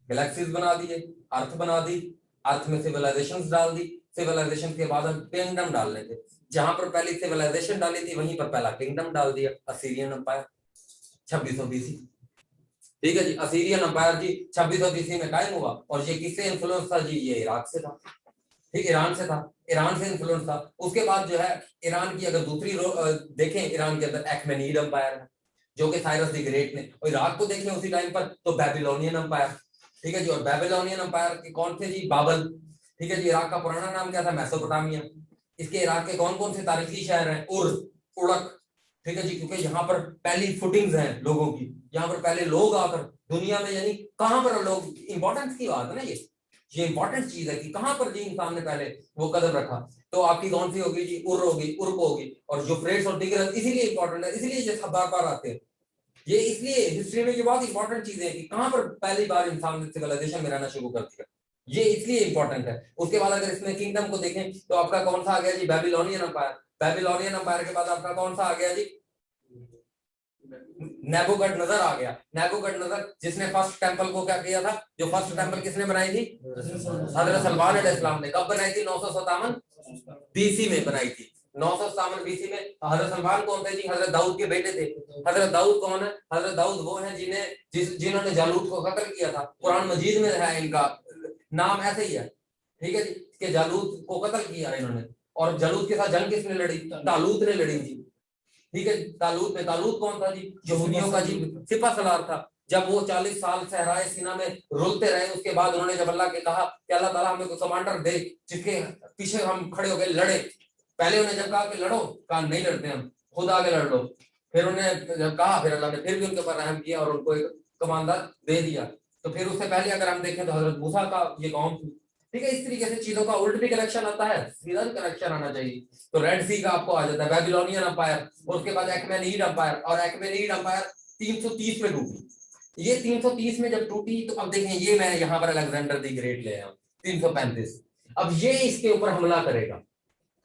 गैलेक्सीज बना दिए, अर्थ बना दी, अर्थ में सिविलाइजेशंस डाल दी, सिविलाइजेशन के बाद हम किंगडम डाल लेते, जहां पर पहली सिविलाइजेशन डाली थी वहीं पर पहला किंगडम डाल दिया, असीरियन एम्पायर 2600 बीसी। ठीक है जी, असीरियन एम्पायर जी 2600 बीसी में कायम हुआ, और ये किससे इन्फ्लुएंस था जी, ये इराक से था। ठीक, ईरान से था, ईरान से इन्फ्लुएंस था। उसके बाद जो है ईरान की अगर दूसरी देखें, ईरान के अंदर एक्मेनीड एम्पायर है जो कि साइरस द ग्रेट ने, और इराक को देखें उसी टाइम पर तो बेबीलोनियन एम्पायर। ठीक है जी, और बेबीलोनियन एम्पायर के कौन थे जी, बाबल। ठीक है जी, इराक का पुराना नाम क्या था, मेसोपोटामिया। इसके इराक के कौन कौन से तारीखी शहर हैं, उड़क। ठीक है जी, क्योंकि यहाँ पर पहली फुटिंग्स हैं लोगों की, यहाँ पर पहले लोग आकर दुनिया में, यानी कहां पर लोग, इंपॉर्टेंस की बात है ना, ये इंपॉर्टेंट चीज है कि कहां पर जी इंसान ने पहले वो कदम रखा। तो आपकी कौन सी होगी जी, उर्क होगी, और यूफ्रेट्स और तिग्रिस इसीलिए इंपॉर्टेंट है, इसलिए ये सब बार बार आते हैं। ये इसलिए हिस्ट्री में ये बहुत इंपॉर्टेंट चीजें हैं कि कहां पर पहली बार इंसान ने सिविलाइजेशन में रहना शुरू कर दिया, ये इसलिए इंपॉर्टेंट है। उसके बाद अगर इसमें किंगडम को देखें तो आपका कौन सा आ गया जी, बेबीलोनियन एम्पायर। बेबीलोनियन एम्पायर के बाद आपका कौन सा आ गया जी, नेबुकदनेस्सर आ गया। नेबुकदनेस्सर जिसने फर्स्ट टेंपल को क्या किया था, जो फर्स्ट टेंपल किसने बनाई थी, हजरत सलमान अलैहिस्सलाम ने। कब बनाई थी, 957 बीसी में बनाई थी। 957 बीसी में। हजरत सलमान कौन थे जी, हजरत दाऊद के बेटे थे। हजरत दाऊद कौन है, हजरत दाऊद वो है जिन्होंने जालूत को कत्ल किया था। कुरान मजीद में है इनका नाम ऐसे ही है। ठीक है जी, कि जालूत को कत्ल किया इन्होंने, और जालूत के साथ जंग किसने लड़ी, तालूत ने लड़ी थी। ठीक है, तालूत कौन था जी, यहूदियों का जी सिपह सलार था। जब वो 40 साल सहराए सीना में रुलते रहे, उसके बाद उन्होंने जब अल्लाह के कहा कि अल्लाह ताला हमें कोई कमांडर दे जिसके पीछे हम खड़े हो गए लड़े। पहले उन्हें जब कहा कि लड़ो, कहा नहीं लड़ते हम, खुद आगे लड़ लो। फिर उन्हें जब कहा, फिर अल्लाह ने फिर भी उनके ऊपर रहम किया और उनको एक कमांडर दे दिया। तो फिर उससे पहले अगर हम देखें तो हजरत मूसा का ये कौम थी। ठीक है, इस तरीके से चीजों का उल्ट भी कनेक्शन आता है, सीधा भी कनेक्शन आना चाहिए। तो रेड सी का आपको आ जाता है बेबीलोनियन एम्पायर, और उसके बाद एक्मेनीड एम्पायर, और एक्मेनीड एम्पायर 330 में टूटी। ये 330 में जब टूटी तो अब देखें, ये मैं यहाँ पर अलेक्जेंडर द ग्रेट ले आया 335। अब ये इसके ऊपर हमला करेगा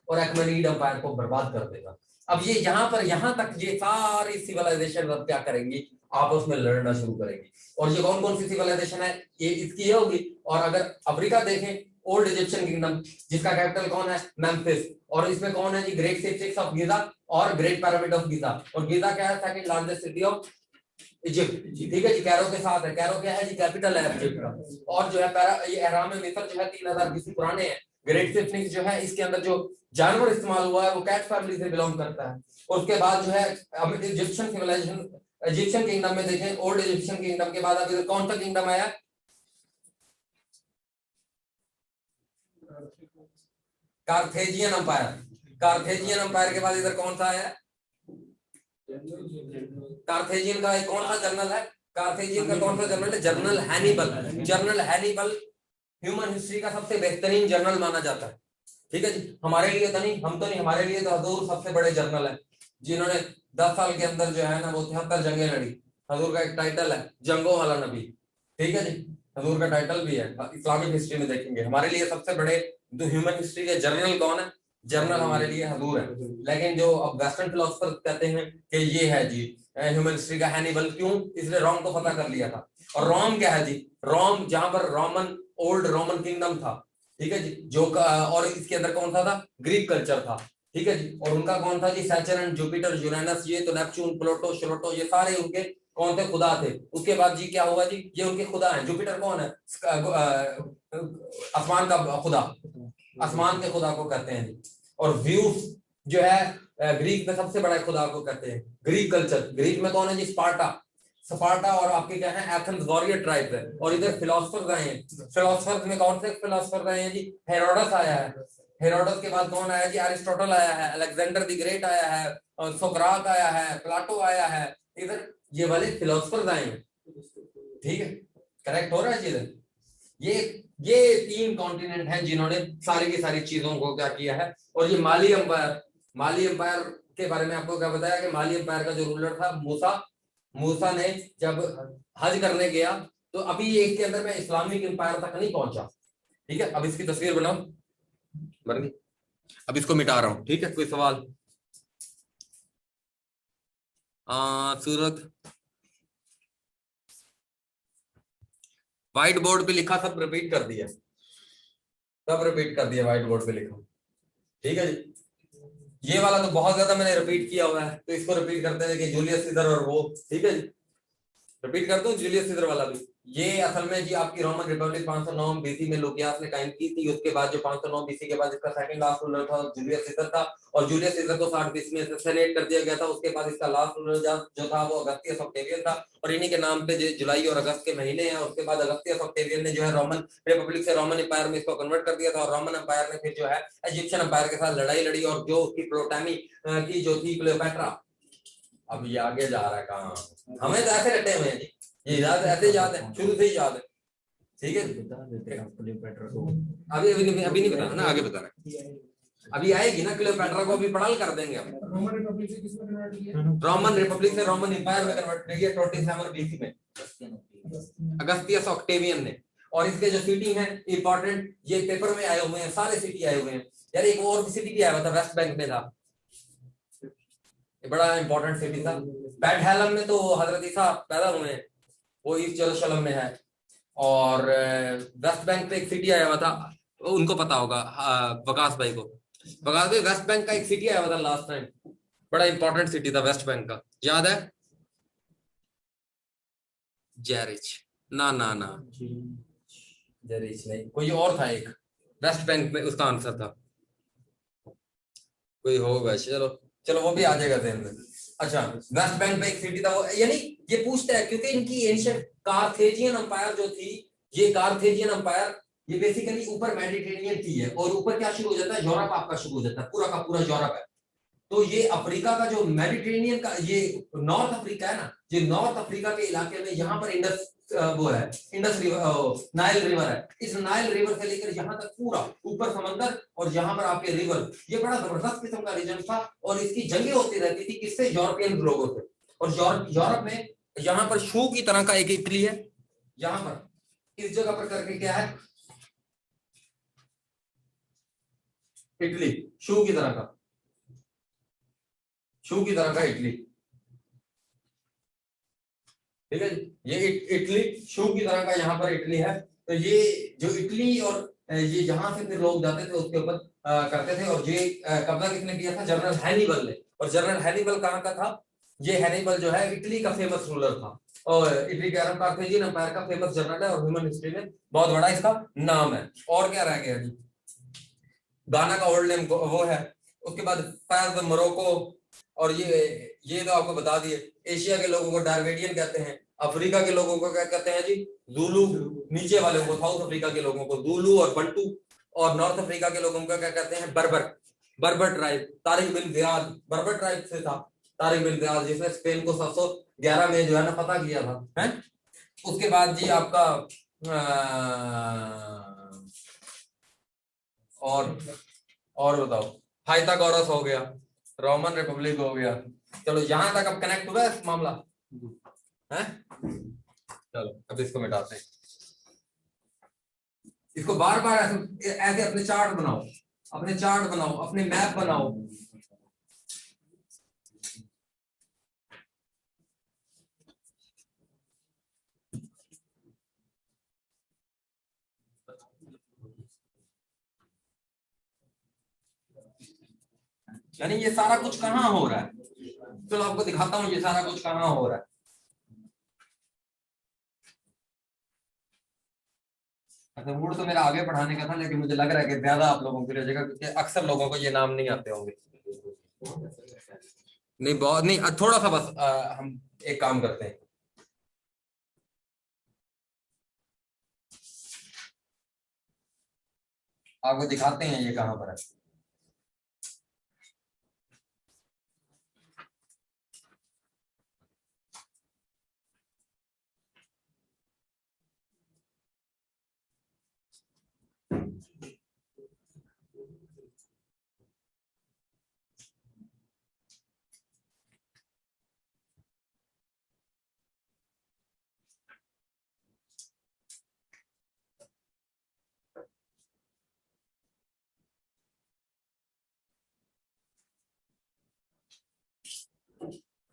और एक्मेनीड एम्पायर को बर्बाद कर देगा। अब ये यहाँ तक ये सारी सिविलाइजेशन अब क्या करेंगी, आपस में लड़ना शुरू करेंगी। और ये कौन कौन सी सिविलाइजेशन है, ये इसकी ये होगी। और अगर अफ्रीका देखें, ओल्ड इजिप्शियन किंगडम जिसका कैपिटल कौन है, मेम्फिस, और इसमें कौन है जी, ग्रेट सिटी ऑफ गीजा और ग्रेट पिरामिड ऑफ गीजा। और गीजा क्या है, second largest city of Egypt. ठीक है जी, कैरो के साथ है, कैरो क्या है जी, कैपिटल है इजिप्ट का। और जो है ये एहराम मिस्र जो है 3000 बीसी पुराने हैं। ग्रेट स्फिंक्स जो है, इसके अंदर जो जानवर इस्तेमाल हुआ है वो कैट फैमिली से बिलोंग करता है। और उसके बाद जो है इजिप्शियन सिविलाइजेशन, इजिप्शियन किंगडम में देखें, ओल्ड इजिप्शियन किंगडम के बाद अभी कौन सा किंगडम आया, कार्थेजियन एम्पायर। कार्थेजियन एम्पायर के बाद इधर कौन सा आया, कार्थेजियन का एक कौन सा जनरल है, कार्थेजियन का कौन सा जनरल है, general Hannibal. General Hannibal human history का सबसे बेहतरीन जनरल माना जाता है। ठीक है जी, हमारे लिए तो नहीं, हम तो नहीं, हमारे लिए तो हजूर सबसे बड़े जनरल है, जिन्होंने 10 साल के अंदर जो है ना वो 73 जंगें लड़ी। हजूर का एक टाइटल है जंगों वाला नबी। ठीक है जी, हजूर का टाइटल भी है। इस्लामिक हिस्ट्री में देखेंगे हमारे लिए सबसे बड़े जो ह्यूमन हिस्ट्री के जर्नल कौन है, जर्नल हमारे लिए हजूर है। लेकिन जो अब वेस्टर्न फिलोसफर कहते हैं कि ये है जी ह्यूमन हिस्ट्री का हैनिबल, क्यों, इसने रोम को फतह कर लिया था। और रोम क्या है जी, रोम जहां पर रोमन ओल्ड रोमन किंगडम था। ठीक है जी, जो और इसके अंदर कौन सा था, ग्रीक कल्चर था। ठीक है जी, और उनका कौन था जी, सैचरन, जुपिटर, यूरेनस, ये तो नेपच्यून, प्लूटो, श्लोटो, ये सारे उनके कौन थे, खुदा थे। उसके बाद जी क्या हुआ जी, ये उनके खुदा हैं। जुपिटर कौन है, आसमान का खुदा, आसमान के खुदा को कहते हैं जी। और व्यूस जो है ग्रीक में सबसे बड़ा खुदा को कहते हैं। ग्रीक कल्चर, ग्रीक में कौन है जी, स्पार्टा, स्पार्टा, और आपके क्या है, एथेंस वॉरियर ट्राइब है। और इधर फिलोसफर्स आए हैं, फिलोसफर्स में कौन से फिलोसफर्स आए हैं जी, हेरोडस आया है। हेरोडस के बाद कौन आया जी, अरिस्टोटल आया है, अलेक्जेंडर द ग्रेट आया है, सोक्रात आया है, प्लाटो आया है। इधर ये वाले फिलोसफर्स आए हैं। ठीक है, करेक्ट हो रहा है जी इधर। ये 3 कॉन्टिनेंट हैं जिन्होंने सारी की सारी चीजों को क्या किया है। और ये माली एम्पायर के बारे में आपको क्या बताया कि माली एम्पायर का जो रूलर था मूसा ने जब हज करने गया तो अभी ये इसके अंदर में इस्लामिक एम्पायर तक नहीं पहुंचा। ठीक है, अब इसकी तस्वीर बनाओ, बन गई। अब इसको मिटा रहा हूं, ठीक है। कोई सवाल? सूरत व्हाइट बोर्ड पे लिखा, सब रिपीट कर दिया, सब रिपीट कर दिया, व्हाइट बोर्ड पे लिखा। ठीक है जी, ये वाला तो बहुत ज्यादा मैंने रिपीट किया हुआ है, तो इसको रिपीट करते हैं कि जूलियस सीजर और वो। ठीक है जी, रिपीट करता हूँ जूलियस सीजर वाला भी। ये असल में जी आपकी रोमन रिपब्लिक 509 बीसी में लुकियास ने कायम की थी। उसके बाद जो 509 बीसी के बाद इसका सेकंड लास्ट रूलर था जूलियस सीजर था, और जूलियस सीजर को 60 बीसी में असैसिनेट कर दिया गया था। उसके बाद इसका लास्ट रूलर जो था वो अगस्तियस ऑक्टेवियन था, और इन्हीं के नाम पे जुलाई और अगस्त के महीने हैं। उसके बाद अगस्तियस ऑक्टेवियन ने जो है रोमन रिपब्लिक से रोमन एम्पायर में इसको कन्वर्ट कर दिया था, और रोमन एम्पायर ने फिर जो है इजिप्शियन एम्पायर के साथ लड़ाई लड़ी, और जो उसकी प्टोलेमी की जो थी क्लियोपेट्रा। अब ये आगे जा रहा है कहाँ, हमें तो ऐसे रटे हुए हैं जी, ये याद ऐसे याद है, शुरू से ही याद है। ठीक है, अभी नहीं बताना ना, आगे बताना। अभी आएगी ना क्लियोपेट्रा को, अभी पढ़ाल कर देंगे हम। रोमन रिपब्लिक से किसमें कन्वर्ट किया? रोमन रिपब्लिक से रोमन एम्पायर में कन्वर्ट किया 27 बीसी में अगस्तियस ऑक्टेवियन ने। और इसके जो सिटी हैं इंपॉर्टेंट, ये पेपर में आए हुए हैं, सारे सिटी आए हुए हैं यार। एक और सिटी भी आया हुआ था, वेस्ट बैंक में था, ये बड़ा इंपॉर्टेंट सिटी था। बैट हेलम में तो हजरत ईसा पैदा हुए हैं, वो ईस्ट जेरूशलम में है। और वेस्ट बैंक पे एक सिटी आया हुआ था, उनको पता होगा, वकास भाई को। वकास भाई, वेस्ट बैंक का एक सिटी आया हुआ था लास्ट टाइम, बड़ा इंपॉर्टेंट सिटी था वेस्ट बैंक का, याद है? जेरिच, ना ना ना, जेरिच नहीं, कोई और था एक वेस्ट बैंक में, उसका आंसर था कोई होगा, चलो चलो वो भी आ जाएगा ध्यान में। अच्छा, वेस्ट बैंक में एक सिटी था वो, यानी ये पूछता है क्योंकि इनकी एंशिएंट कार्थेजियन एम्पायर जो थी, ये कार्थेजियन एम्पायर ये बेसिकली ऊपर मेडिटेरेनियन थी है, और ऊपर क्या शुरू हो जाता है, यूरोप आपका शुरू हो जाता है, पूरा का पूरा यूरोप है। तो ये अफ्रीका का जो मेडिटेरेनियन का ये नॉर्थ अफ्रीका है ना, ये नॉर्थ अफ्रीका के इलाके में यहाँ पर इंडस वो है, इंडस रिवर, नाइल रिवर है। इस नाइल रिवर से लेकर यहाँ तक पूरा ऊपर समंदर, और यहाँ पर आपके रिवर, ये बड़ा जबरदस्त किस्म का रीजन था। और इसकी जंगें होती रहती थी किससे, यूरोपियन लोगों से। और यूरोप में यहाँ पर शू की तरह का एक इटली है, यहाँ पर इस जगह पर करके क्या है, इटली, शू की तरह का, शू की तरह का इटली। ठीक है, ये इटली शू की तरह का यहाँ पर इटली है। तो ये जो इटली और ये जहां से फिर लोग जाते थे उसके ऊपर करते थे। और ये कब्जा किसने किया था, जनरल हैनिबल ने। और जनरल हैनिबल कहाँ का था, ये हैनिबल जो है इटली का फेमस रूलर था, और इटली के कार्थेजियन एम्पायर का फेमस जनरल है, और ह्यूमन हिस्ट्री में बहुत बड़ा इसका नाम है। और क्या रह गया जी, गाना का ओल्ड नेम वो है। उसके बाद फैज मोरक्को, और ये तो आपको बता दिए। एशिया के लोगों को डारवेडियन कहते हैं, अफ्रीका के लोगों को क्या कहते हैं जी, जूलू। नीचे वाले को, साउथ अफ्रीका के लोगों को जूलू और बंटू, और नॉर्थ अफ्रीका के लोगों को क्या कहते हैं, बर्बर ट्राइब। तारिक बिन जियाद बर्बर ट्राइब से था, तारिक बिन जियाद जिसने स्पेन को 711 में जो है ना फतह किया था, है। उसके बाद जी आपका और बताओ, पाइथागोरस हो गया, रोमन रिपब्लिक हो गया। चलो यहां तक अब कनेक्ट हुआ है मामला, है? चलो अब इसको मिटाते हैं, इसको बार बार ऐसे ऐसे अपने चार्ट बनाओ, अपने चार्ट बनाओ, अपने मैप बनाओ। यानी ये सारा कुछ कहाँ हो रहा है, चलो आपको दिखाता हूँ ये सारा कुछ कहाँ हो रहा है। अच्छा, मूड तो मेरा आगे पढ़ाने का था, लेकिन मुझे लग रहा है कि ज्यादा आप लोगों के लिए जगह, क्योंकि अक्सर लोगों को ये नाम नहीं आते होंगे। नहीं बहुत नहीं, थोड़ा सा बस हम एक काम करते हैं, आपको दिखाते हैं ये कहाँ पर है।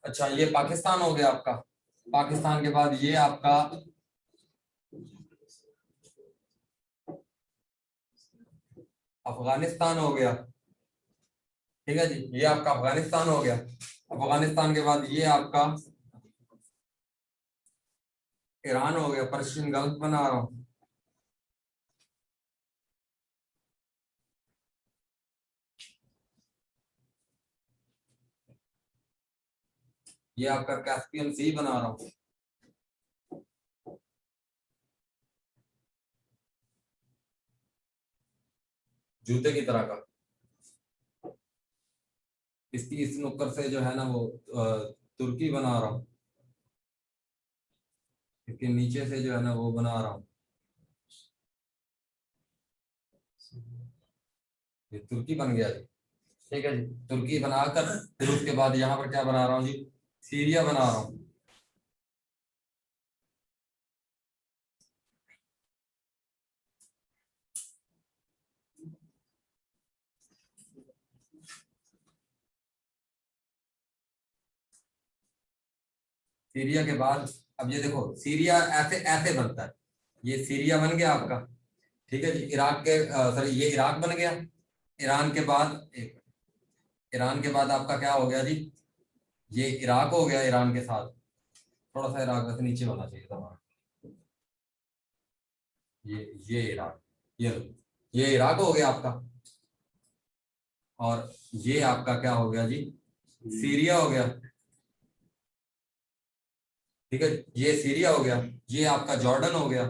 अच्छा ये पाकिस्तान हो गया आपका, पाकिस्तान के बाद ये आपका अफगानिस्तान हो गया, ठीक है जी, ये आपका अफगानिस्तान हो गया। अफगानिस्तान के बाद ये आपका ईरान हो गया, पर्शियन गल्फ बना रहा हूं। ये आपका कैस्पियन सी बना रहा हूं। जूते की तरह का, इसकी इस नुक्कड़ से जो है ना वो तुर्की बना रहा हूँ, इसके नीचे से जो है ना वो बना रहा हूँ, ये तुर्की बन गया जी, ठीक है जी। तुर्की बनाकर फिर उसके बाद यहाँ पर क्या बना रहा हूँ जी, सीरिया बना रहा हूँ। सीरिया के बाद अब ये देखो सीरिया ऐसे ऐसे बनता है, ये सीरिया बन गया आपका, ठीक है जी। इराक के सॉरी ये इराक बन गया। ईरान के बाद ईरान के बाद आपका क्या हो गया जी, ये इराक हो गया। ईरान के साथ थोड़ा सा इराक वैसे नीचे होना चाहिए था, ये इराक, ये इराक हो गया आपका, और ये आपका क्या हो गया जी, सीरिया हो गया, ठीक है। ये सीरिया हो गया, ये आपका जॉर्डन हो गया।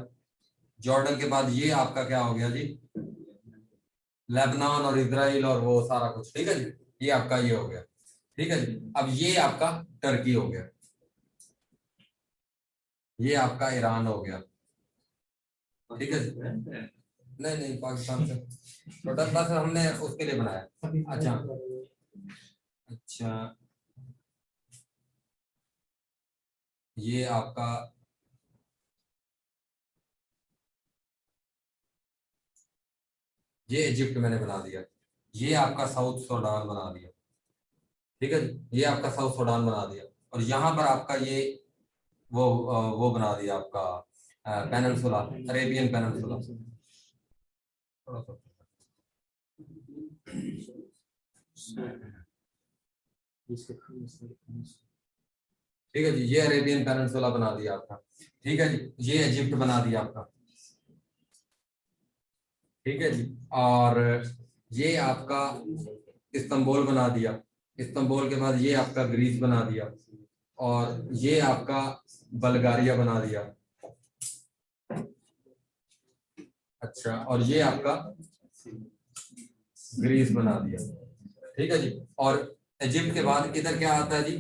जॉर्डन के बाद ये आपका क्या हो गया जी, लेबनान और इजराइल और वो सारा कुछ, ठीक है जी। ये आपका ये हो गया, ठीक है जी। अब ये आपका टर्की हो गया, ये आपका ईरान हो गया, ठीक है जी। नहीं नहीं पाकिस्तान से टोटल बस हमने उसके लिए बनाया। अच्छा अच्छा, ये आपका ये इजिप्ट मैंने बना दिया, ये आपका साउथ सूडान बना दिया, ठीक है जी। ये आपका साउथ सूडान बना दिया, और यहाँ पर आपका ये वो बना दिया आपका पेनिनसुला, अरेबियन पेनिनसुला। ठीक है जी, ये अरेबियन पेनिनसुला बना दिया आपका, ठीक है जी। ये इजिप्ट बना दिया आपका, ठीक है जी। और ये आपका इस्तांबुल बना दिया, इस्तांबुल के बाद ये आपका ग्रीस बना दिया, और ये आपका बल्गारिया बना दिया। अच्छा, और ये आपका ग्रीस बना दिया, ठीक है जी। और इजिप्ट के बाद इधर क्या आता है जी,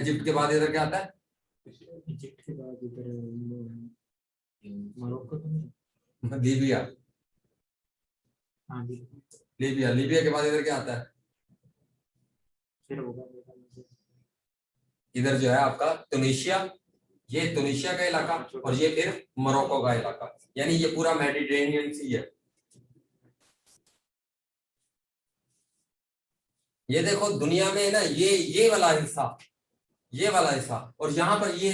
इजिप्ट के बाद इधर क्या आता है, इजिप्ट के बाद इधर मोरक्को लीबिया। हाँ जी, लीबिया, लीबिया के बाद इधर क्या आता है, फिर होगा इधर जो है आपका तुनिशिया, ये तुनिशिया का इलाका, और ये फिर मोरक्को का इलाका, यानी ये पूरा मेडिटेरेनियन सी है। ये देखो दुनिया में ना ये वाला हिस्सा, ये वाला हिस्सा, और यहाँ पर ये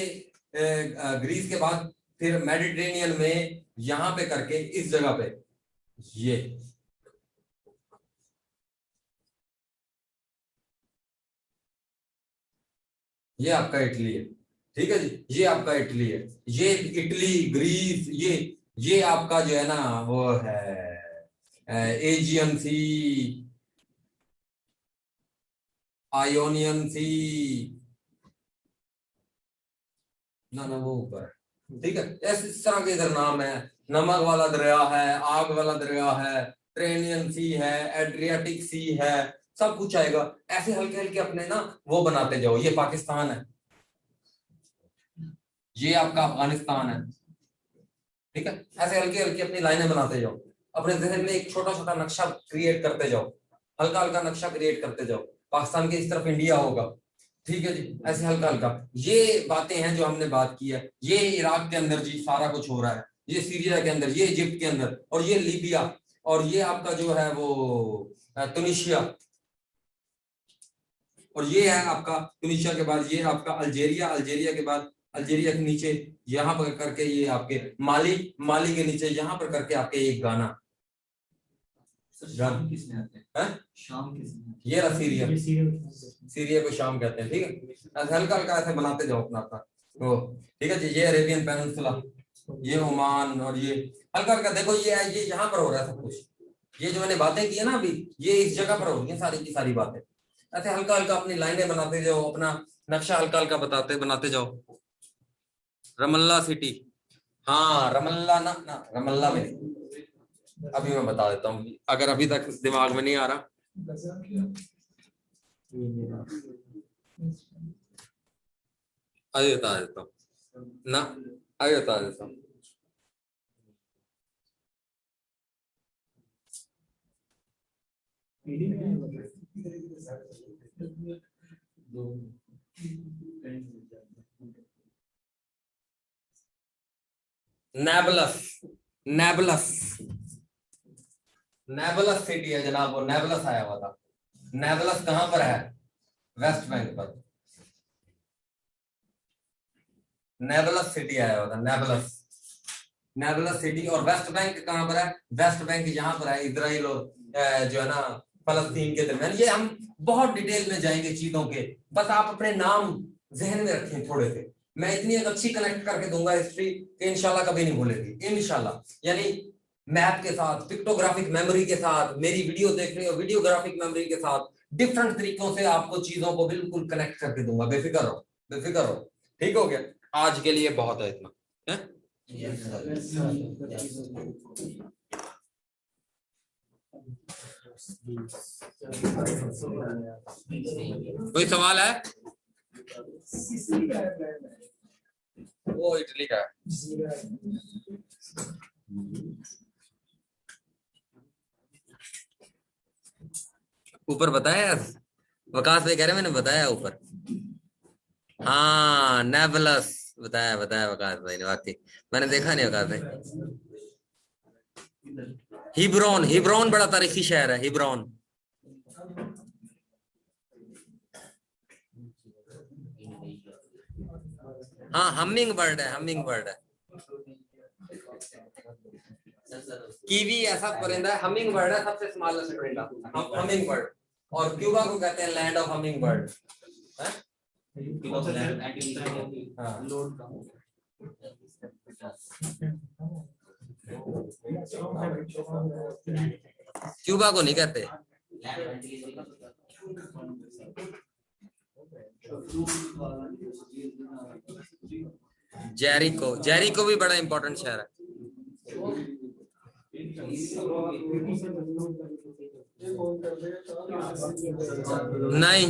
ग्रीस के बाद फिर मेडिटेरेनियन में यहाँ पे करके इस जगह पे ये आपका इटली है, ठीक है जी। ये आपका इटली है, ये इटली ग्रीस, ये आपका जो है ना वो है एजियन सी, आयोनियन सी, ना ना वो ऊपर है, ठीक है। ऐसे इस तरह के इधर नाम है, नमक वाला दरिया है, आग वाला दरिया है, ट्रेनियन सी है, एड्रियाटिक सी है, सब कुछ आएगा। ऐसे हल्के हल्के अपने ना वो बनाते जाओ। ये पाकिस्तान है, ये आपका अफगानिस्तान है, ठीक है। ऐसे हल्की हल्की अपनी लाइनें बनाते जाओ, अपने जहन में एक छोटा छोटा नक्शा क्रिएट करते जाओ, हल्का हल्का नक्शा क्रिएट करते जाओ। पाकिस्तान के इस तरफ इंडिया होगा, ठीक है जी, ऐसे हल्का हल्का। ये बातें हैं जो हमने बात की है। ये इराक के अंदर जी सारा कुछ हो रहा है, ये सीरिया के अंदर, ये इजिप्ट के अंदर, और ये लीबिया, और ये आपका जो है वो तुनिशिया, और ये है आपका ट्यूनीशिया के बाद ये आपका अल्जेरिया, अल्जेरिया के बाद अल्जेरिया के नीचे यहाँ पर करके ये आपके माली, माली के नीचे यहाँ पर करके आपके एक गाना, शाम किसमें आते हैं? हैं? शाम किसमें? ये रहा सीरिया, सीरिया को शाम कहते हैं, ठीक है। हल्का हल्का ऐसे बनाते जाओ अपना अपना तो, ठीक है जी। ये अरेबियन पेनिनसुला, ये ओमान, और ये हल्का हल्का देखो ये यहाँ पर हो रहा है सब कुछ। ये जो मैंने बातें की है ना अभी, ये इस जगह पर हो रही है सारी की सारी बातें। ऐसे हल्का हल्का अपनी लाइनें बनाते जाओ, अपना नक्शा हल्का हल्का बनाते जाओ। रमल्ला सिटी, हाँ रमल्ला ना रमल्ला में नहीं। अभी मैं बता देता हूँ, अगर अभी तक दिमाग में नहीं आ रहा। अभी बता देता हूँ ना, अभी बता देता हूँ। नेबलस, नेबलस, नेबलस सिटी है जनाब, वो नेबलस आया हुआ था। नेबलस कहां पर है? वेस्ट बैंक पर। नेबलस सिटी आया हुआ था, नेबलस, नेबलस सिटी। और वेस्ट बैंक कहां पर है? वेस्ट बैंक यहाँ पर है, इजराइल और जो है ना फलस्तीन के दरमियान। ये हम बहुत डिटेल में जाएंगे चीजों के, बस आप अपने नाम जहन में रखें थोड़े से। मैं इतनी एक अच्छी कनेक्ट करके दूंगा हिस्ट्री कि इंशाल्लाह कभी नहीं भूलेगी, इंशाल्लाह। यानी मैप के साथ, पिक्टोग्राफिक मेमोरी के साथ, मेरी वीडियो देख रहे हो वीडियोग्राफिक मेमोरी के साथ, डिफरेंट तरीकों से आपको चीजों को बिल्कुल कनेक्ट करके दूंगा। बेफिक्र रहो, बेफिक्र रहो। ठीक हो गया, आज के लिए बहुत है इतना है? कोई सवाल है? वो इटली का है। ऊपर बताया वकास भाई कह रहे मैंने बताया ऊपर। हाँ नेबलस बताया वकास भाई ने, वाकई मैंने देखा नहीं वकास भाई। हिब्रोन, हिब्रोन बड़ा तारीखी शहर है, हिब्रोन। हाँ हमिंग बर्ड है, हमिंग बर्ड है। कीवी ऐसा परिंदा है, हमिंग बर्ड है सबसे स्मॉलेस्ट परिंदा, हमिंग बर्ड। और क्यूबा को कहते हैं land of humming bird. Cuba को नहीं कहते। जेरिको, जेरिको भी बड़ा इंपॉर्टेंट शहर है। नहीं